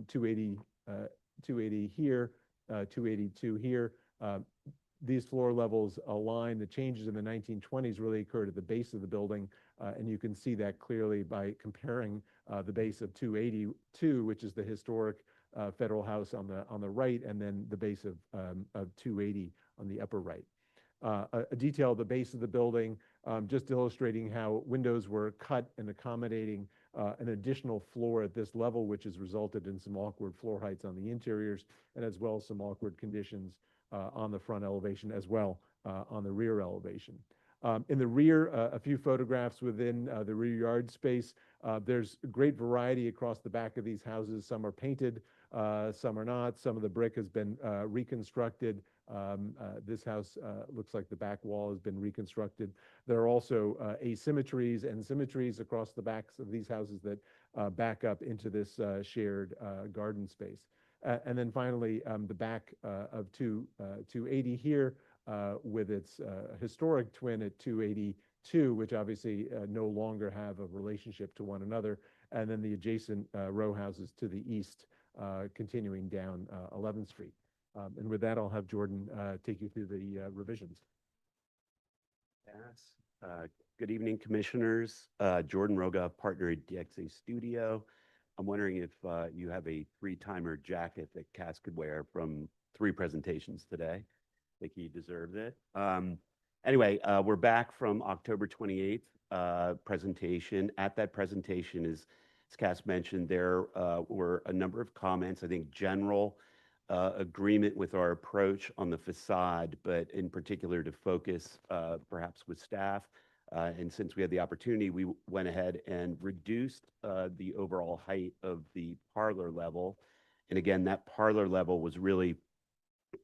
280 here, 282 here. These floor levels align. The changes in the 1920s really occurred at the base of the building, and you can see that clearly by comparing the base of 282, which is the historic federal house on the right, and then the base of 280 on the upper right. A detail of the base of the building, just illustrating how windows were cut and accommodating an additional floor at this level, which has resulted in some awkward floor heights on the interiors, and as well as some awkward conditions on the front elevation, as well on the rear elevation. In the rear, a few photographs within the rear yard space. There's great variety across the back of these houses. Some are painted, some are not. Some of the brick has been reconstructed. This house looks like the back wall has been reconstructed. There are also asymmetries and symmetries across the backs of these houses that back up into this shared garden space. And then finally, the back of 280 here with its historic twin at 282, which obviously no longer have a relationship to one another, and then the adjacent row houses to the east continuing down 11th Street. And with that, I'll have Jordan take you through the revisions. Yes. Good evening, commissioners. Jordan Roga, partner at DXA Studio. I'm wondering if you have a three-timer jacket that Cass could wear from 3 presentations today. I think he deserves it. Anyway, we're back from October 28th presentation. At that presentation, as Cass mentioned, there were a number of comments, I think general agreement with our approach on the facade, but in particular to focus perhaps with staff. And since we had the opportunity, we went ahead and reduced the overall height of the parlor level. And again, that parlor level was really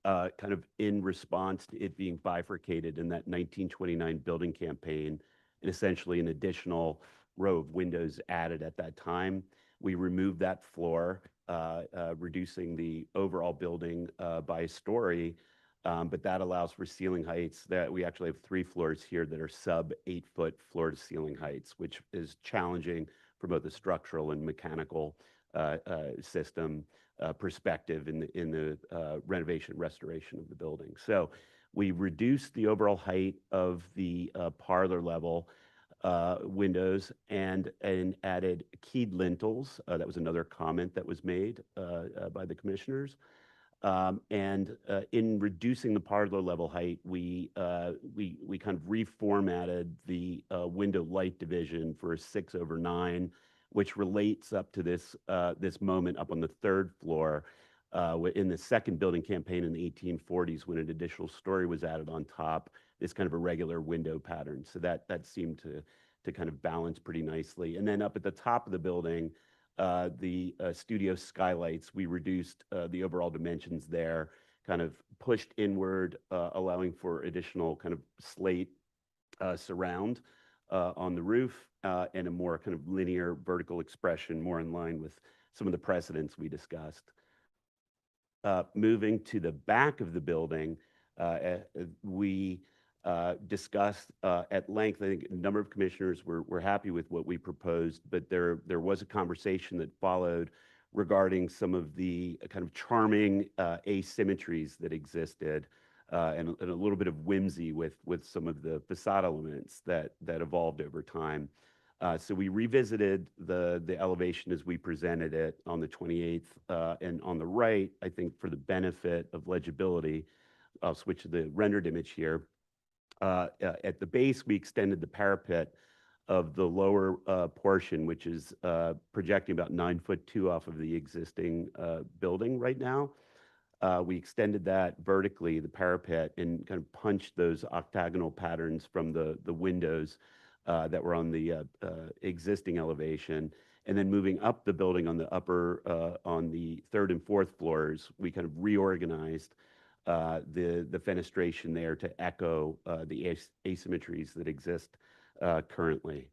kind of in response to it being bifurcated in that 1929 building campaign, and essentially an additional row of windows added at that time. We removed that floor, reducing the overall building by a story, but that allows for ceiling heights that we actually have 3 floors here that are sub 8-foot floor to ceiling heights, which is challenging from both a structural and mechanical system perspective in the renovation restoration of the building. So we reduced the overall height of the parlor level windows and added keyed lintels. That was another comment that was made by the commissioners. In reducing the parlor level height, we kind of reformatted the window light division for a 6/9, which relates up to this moment up on the 3rd floor in the second building campaign in the 1840s, when an additional story was added on top, this kind of irregular window pattern. So that seemed to kind of balance pretty nicely. And then up at the top of the building, the studio skylights, we reduced the overall dimensions there, kind of pushed inward, allowing for additional kind of slate surround on the roof, and a more kind of linear vertical expression, more in line with some of the precedents we discussed. Moving to the back of the building, we discussed at length. I think a number of commissioners were happy with what we proposed, but there was a conversation that followed regarding some of the kind of charming asymmetries that existed, and a little bit of whimsy with some of the facade elements that evolved over time. So we revisited the elevation as we presented it on the 28th, and on the right, I think for the benefit of legibility, I'll switch to the rendered image here. At the base, we extended the parapet of the lower portion, which is projecting about 9'2" off of the existing building right now. We extended that vertically, the parapet, and kind of punched those octagonal patterns from the windows that were on the existing elevation. And then moving up the building on the upper, on the 3rd and 4th floors, we kind of reorganized the fenestration there to echo the asymmetries that exist currently.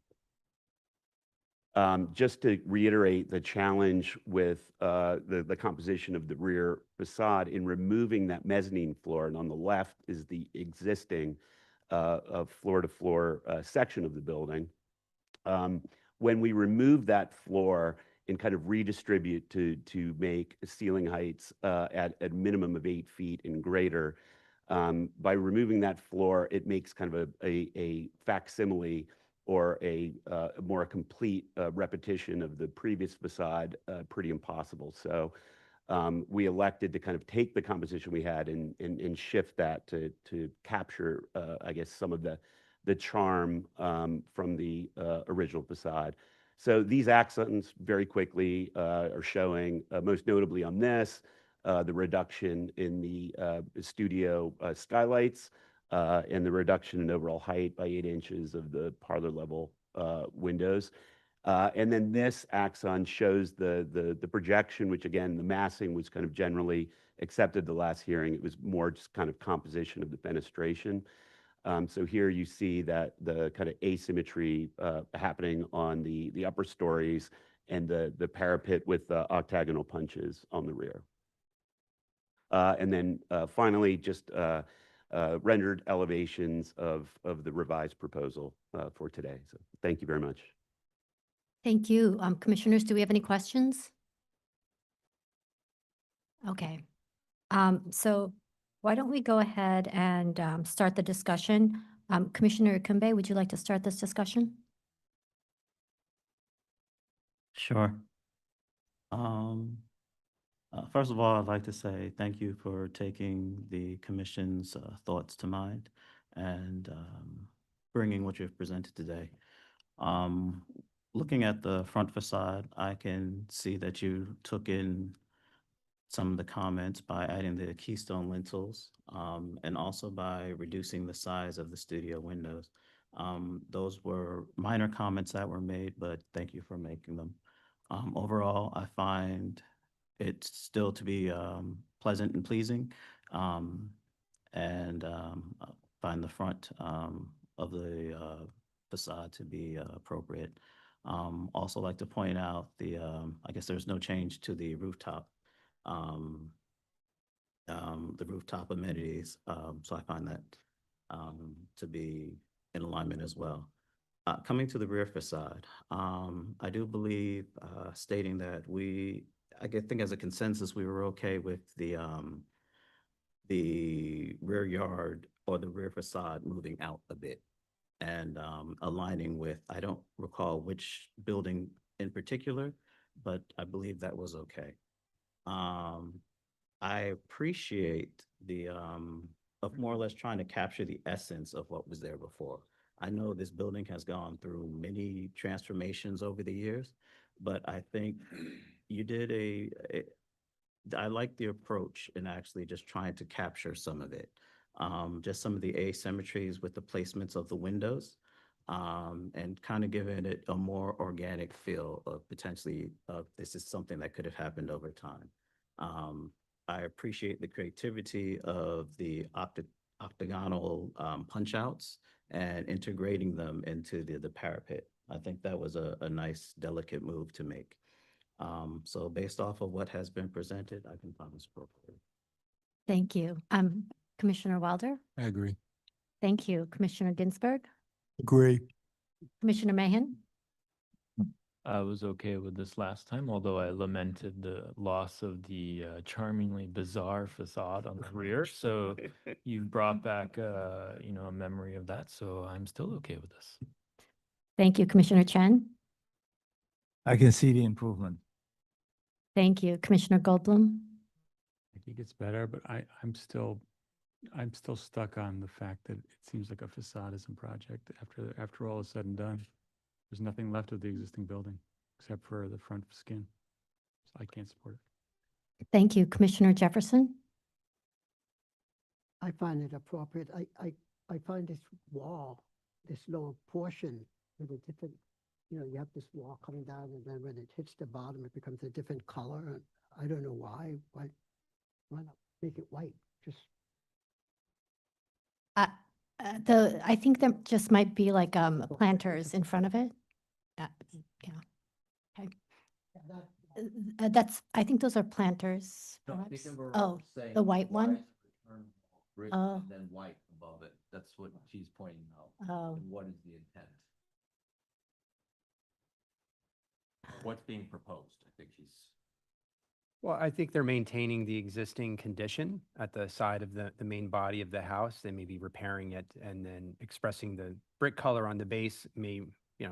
Just to reiterate the challenge with the composition of the rear facade in removing that mezzanine floor, and on the left is the existing floor-to-floor section of the building. When we remove that floor and kind of redistribute to make ceiling heights at a minimum of 8 feet and greater, by removing that floor, it makes kind of a facsimile or a more complete repetition of the previous facade pretty impossible. So we elected to kind of take the composition we had and shift that to capture, I guess, some of the charm from the original facade. So these accents very quickly are showing, most notably on this, the reduction in the studio skylights, and the reduction in overall height by 8 inches of the parlor level windows. And then this axon shows the projection, which again, the massing was kind of generally accepted the last hearing. It was more just kind of composition of the fenestration. So here you see that the kind of asymmetry happening on the upper stories and the parapet with the octagonal punches on the rear. And then finally, just rendered elevations of the revised proposal for today. So thank you very much. Thank you. Commissioners, do we have any questions? Okay. So why don't we go ahead and start the discussion? Commissioner Kumbe, would you like to start this discussion? Sure. First of all, I'd like to say thank you for taking the commission's thoughts to mind and bringing what you've presented today. Looking at the front facade, I can see that you took in some of the comments by adding the keystone lintels and also by reducing the size of the studio windows. Those were minor comments that were made, but thank you for making them. Overall, I find it still to be pleasant and pleasing, and I find the front of the facade to be appropriate. Also like to point out I guess there's no change to the rooftop amenities, so I find that to be in alignment as well. Coming to the rear facade, I do believe stating that I think as a consensus, we were okay with the rear yard or the rear facade moving out a bit and aligning with, I don't recall which building in particular, but I believe that was okay. I appreciate of more or less trying to capture the essence of what was there before. I know this building has gone through many transformations over the years, but I think you did I like the approach in actually just trying to capture some of it. Just some of the asymmetries with the placements of the windows, and kind of giving it a more organic feel of potentially this is something that could have happened over time. I appreciate the creativity of the octagonal punch outs and integrating them into the parapet. I think that was a nice, delicate move to make. So based off of what has been presented, I can find this appropriate. Thank you. Commissioner Wilder? I agree. Thank you. Commissioner Ginsburg? Agree. Commissioner Mahan? I was okay with this last time, although I lamented the loss of the charmingly bizarre facade on the rear. So you brought back, a memory of that. So I'm still okay with this. Thank you. Commissioner Chen? I can see the improvement. Thank you. Commissioner Goldblum? I think it's better, but I'm still stuck on the fact that it seems like a facade-ism project after all is said and done. There's nothing left of the existing building except for the front skin. So I can't support it. Thank you. Commissioner Jefferson? I find it appropriate. I find this wall, this lower portion with a different, you have this wall coming down and then when it hits the bottom, it becomes a different color. And I don't know why. Why not make it white? Just I think there just might be like planters in front of it. Yeah. Okay. I think those are planters. perhaps. Oh, the white one? Oh. And then white above it. That's what she's pointing out. Oh. And what is the intent? What's being proposed? I think she's. Well, I think they're maintaining the existing condition at the side of the main body of the house. They may be repairing it and then expressing the brick color on the base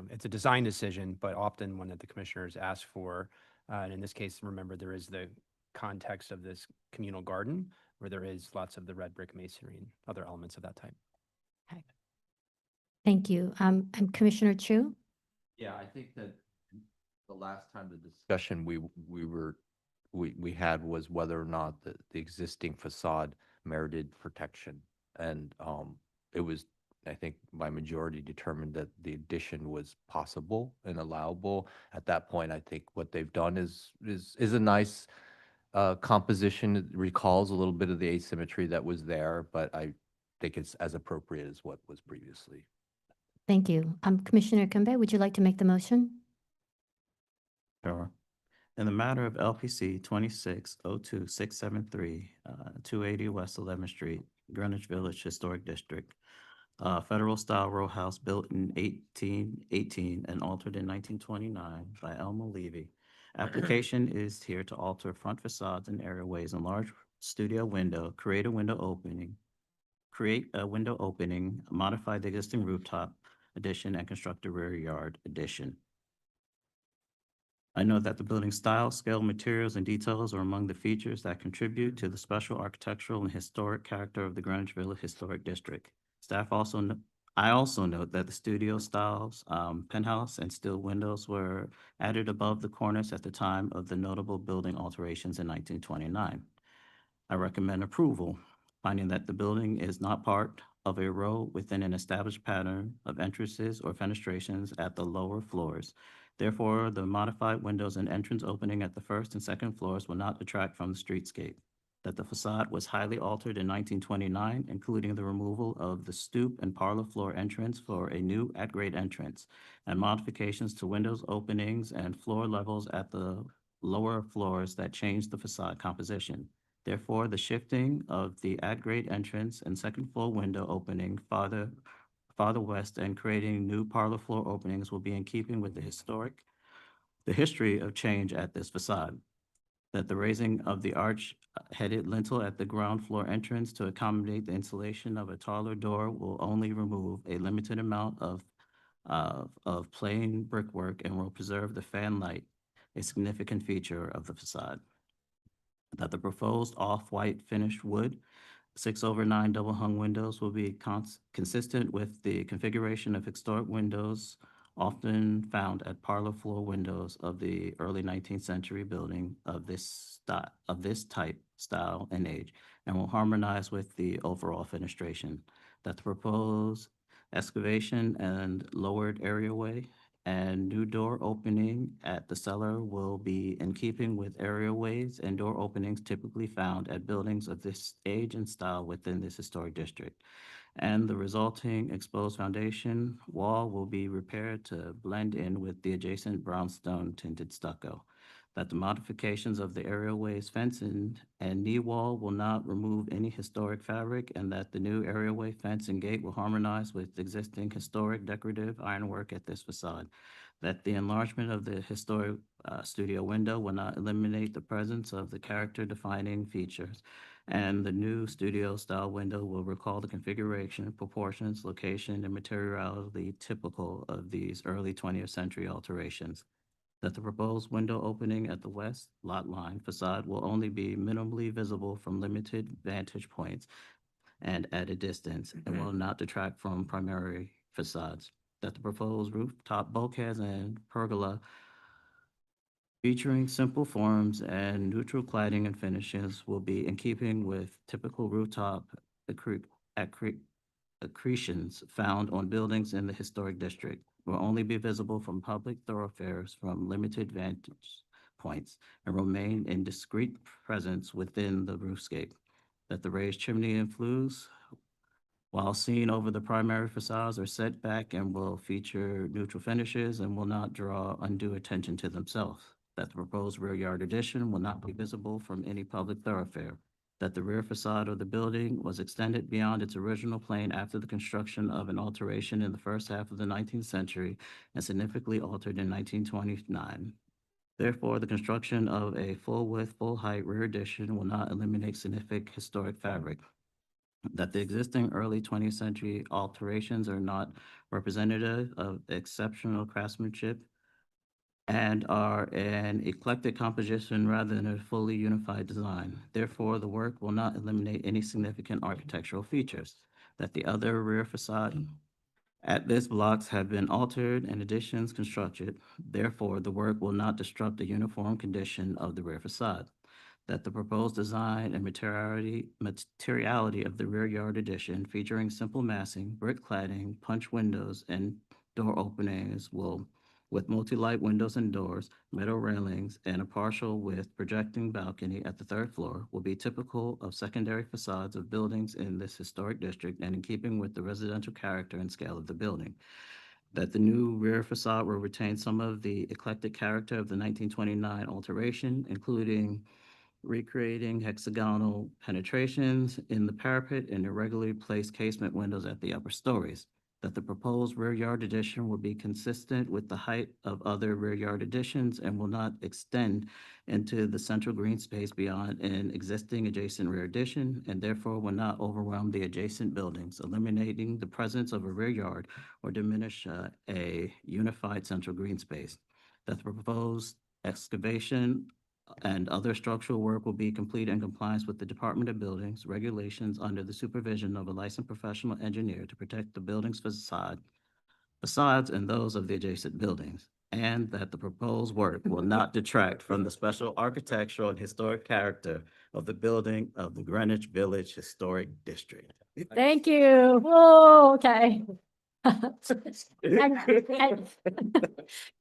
it's a design decision, but often one that the commissioners ask for. And in this case, remember, there is the context of this communal garden where there is lots of the red brick masonry and other elements of that type. Okay. Thank you. And Commissioner Chu? Yeah, I think that the last time the discussion we had was whether or not the existing facade merited protection. And it was, I think, by majority determined that the addition was possible and allowable. At that point, I think what they've done is a nice composition. It recalls a little bit of the asymmetry that was there, but I think it's as appropriate as what was previously. Thank you. Commissioner Kumbe, would you like to make the motion? Sure. In the matter of LPC 2602673, 280 West 11th Street, Greenwich Village Historic District, federal style row house built in 1818 and altered in 1929 by Elmo Levy. Application is here to alter front facades and areaways, enlarge studio window, create a window opening, create a window opening, modify the existing rooftop addition, and construct a rear yard addition. I know that the building style, scale, materials, and details are among the features that contribute to the special architectural and historic character of the Greenwich Village Historic District. I also note that the studio styles, penthouse, and steel windows were added above the cornice at the time of the notable building alterations in 1929. I recommend approval, finding that the building is not part of a row within an established pattern of entrances or fenestrations at the lower floors. Therefore, the modified windows and entrance opening at the first and second floors will not detract from the streetscape. That the facade was highly altered in 1929, including the removal of the stoop and parlor floor entrance for a new at-grade entrance, and modifications to windows openings and floor levels at the lower floors that changed the facade composition. Therefore, the shifting of the at-grade entrance and second floor window opening farther west and creating new parlor floor openings will be in keeping with the history of change at this facade. That the raising of the arch-headed lintel at the ground floor entrance to accommodate the installation of a taller door will only remove a limited amount of plain brickwork and will preserve the fan light, a significant feature of the facade. That the proposed off-white finished wood 6/9 double-hung windows will be consistent with the configuration of historic windows often found at parlor floor windows of the early 19th century building of this type, style, and age, and will harmonize with the overall fenestration. That the proposed excavation and lowered areaway and new door opening at the cellar will be in keeping with areaways and door openings typically found at buildings of this age and style within this historic district. And the resulting exposed foundation wall will be repaired to blend in with the adjacent brownstone tinted stucco. That the modifications of the areaways fence and knee wall will not remove any historic fabric, and that the new areaway fence and gate will harmonize with existing historic decorative ironwork at this facade. That the enlargement of the historic studio window will not eliminate the presence of the character-defining features, and the new studio-style window will recall the configuration, proportions, location, and materiality typical of these early 20th century alterations. That the proposed window opening at the west lot line facade will only be minimally visible from limited vantage points and at a distance, and will not detract from primary facades. That the proposed rooftop bulkheads and pergola featuring simple forms and neutral cladding and finishes will be in keeping with typical rooftop accretions found on buildings in the historic district, will only be visible from public thoroughfares from limited vantage points, and remain in discrete presence within the roofscape. That the raised chimney and flues, while seen over the primary facades, are set back and will feature neutral finishes and will not draw undue attention to themselves. That the proposed rear yard addition will not be visible from any public thoroughfare. That the rear facade of the building was extended beyond its original plane after the construction of an alteration in the first half of the 19th century and significantly altered in 1929. Therefore, the construction of a full-width, full-height rear addition will not eliminate significant historic fabric. That the existing early 20th century alterations are not representative of exceptional craftsmanship and are an eclectic composition rather than a fully unified design. Therefore, the work will not eliminate any significant architectural features. That the other rear facade at this blocks have been altered and additions constructed. Therefore, the work will not disrupt the uniform condition of the rear facade. That the proposed design and materiality of the rear yard addition featuring simple massing, brick cladding, punch windows, and door openings will, with multi-light windows and doors, metal railings, and a partial width projecting balcony at the third floor, will be typical of secondary facades of buildings in this historic district and in keeping with the residential character and scale of the building. That the new rear facade will retain some of the eclectic character of the 1929 alteration, including recreating hexagonal penetrations in the parapet and irregularly placed casement windows at the upper stories. that the proposed rear yard addition will be consistent with the height of other rear yard additions and will not extend into the central green space beyond an existing adjacent rear addition, and therefore will not overwhelm the adjacent buildings, eliminating the presence of a rear yard or diminish a unified central green space. That the proposed excavation and other structural work will be complete in compliance with the Department of Buildings regulations under the supervision of a licensed professional engineer to protect the building's facades and those of the adjacent buildings, and that the proposed work will not detract from the special architectural and historic character of the building of the Greenwich Village Historic District. Thank you. Whoa, okay. And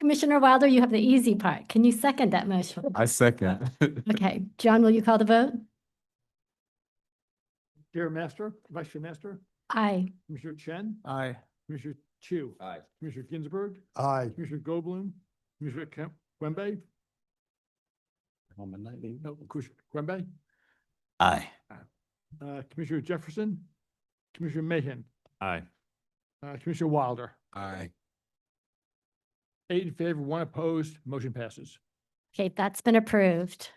Commissioner Wilder, you have the easy part. Can you second that motion? I second. Okay, John, will you call the vote? Chair Master, Vice Chair Master, Aye. Commissioner Chen, Aye. Commissioner Chu. Aye. Commissioner Ginsburg, Aye. Commissioner Goldblum, Commissioner Quembe, no, Commissioner Quembe, Aye. Commissioner Jefferson, Commissioner Mahan, Aye. Commissioner Wilder. Aye. 8 in favor, 1 opposed, motion passes. Okay, that's been approved.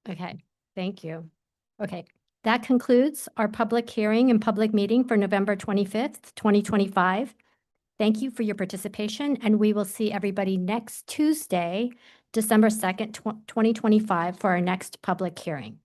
Okay, thank you. Okay, that concludes our public hearing and public meeting for November 25th, 2025. Thank you for your participation, and we will see everybody next Tuesday, December 2nd, 2025, for our next public hearing.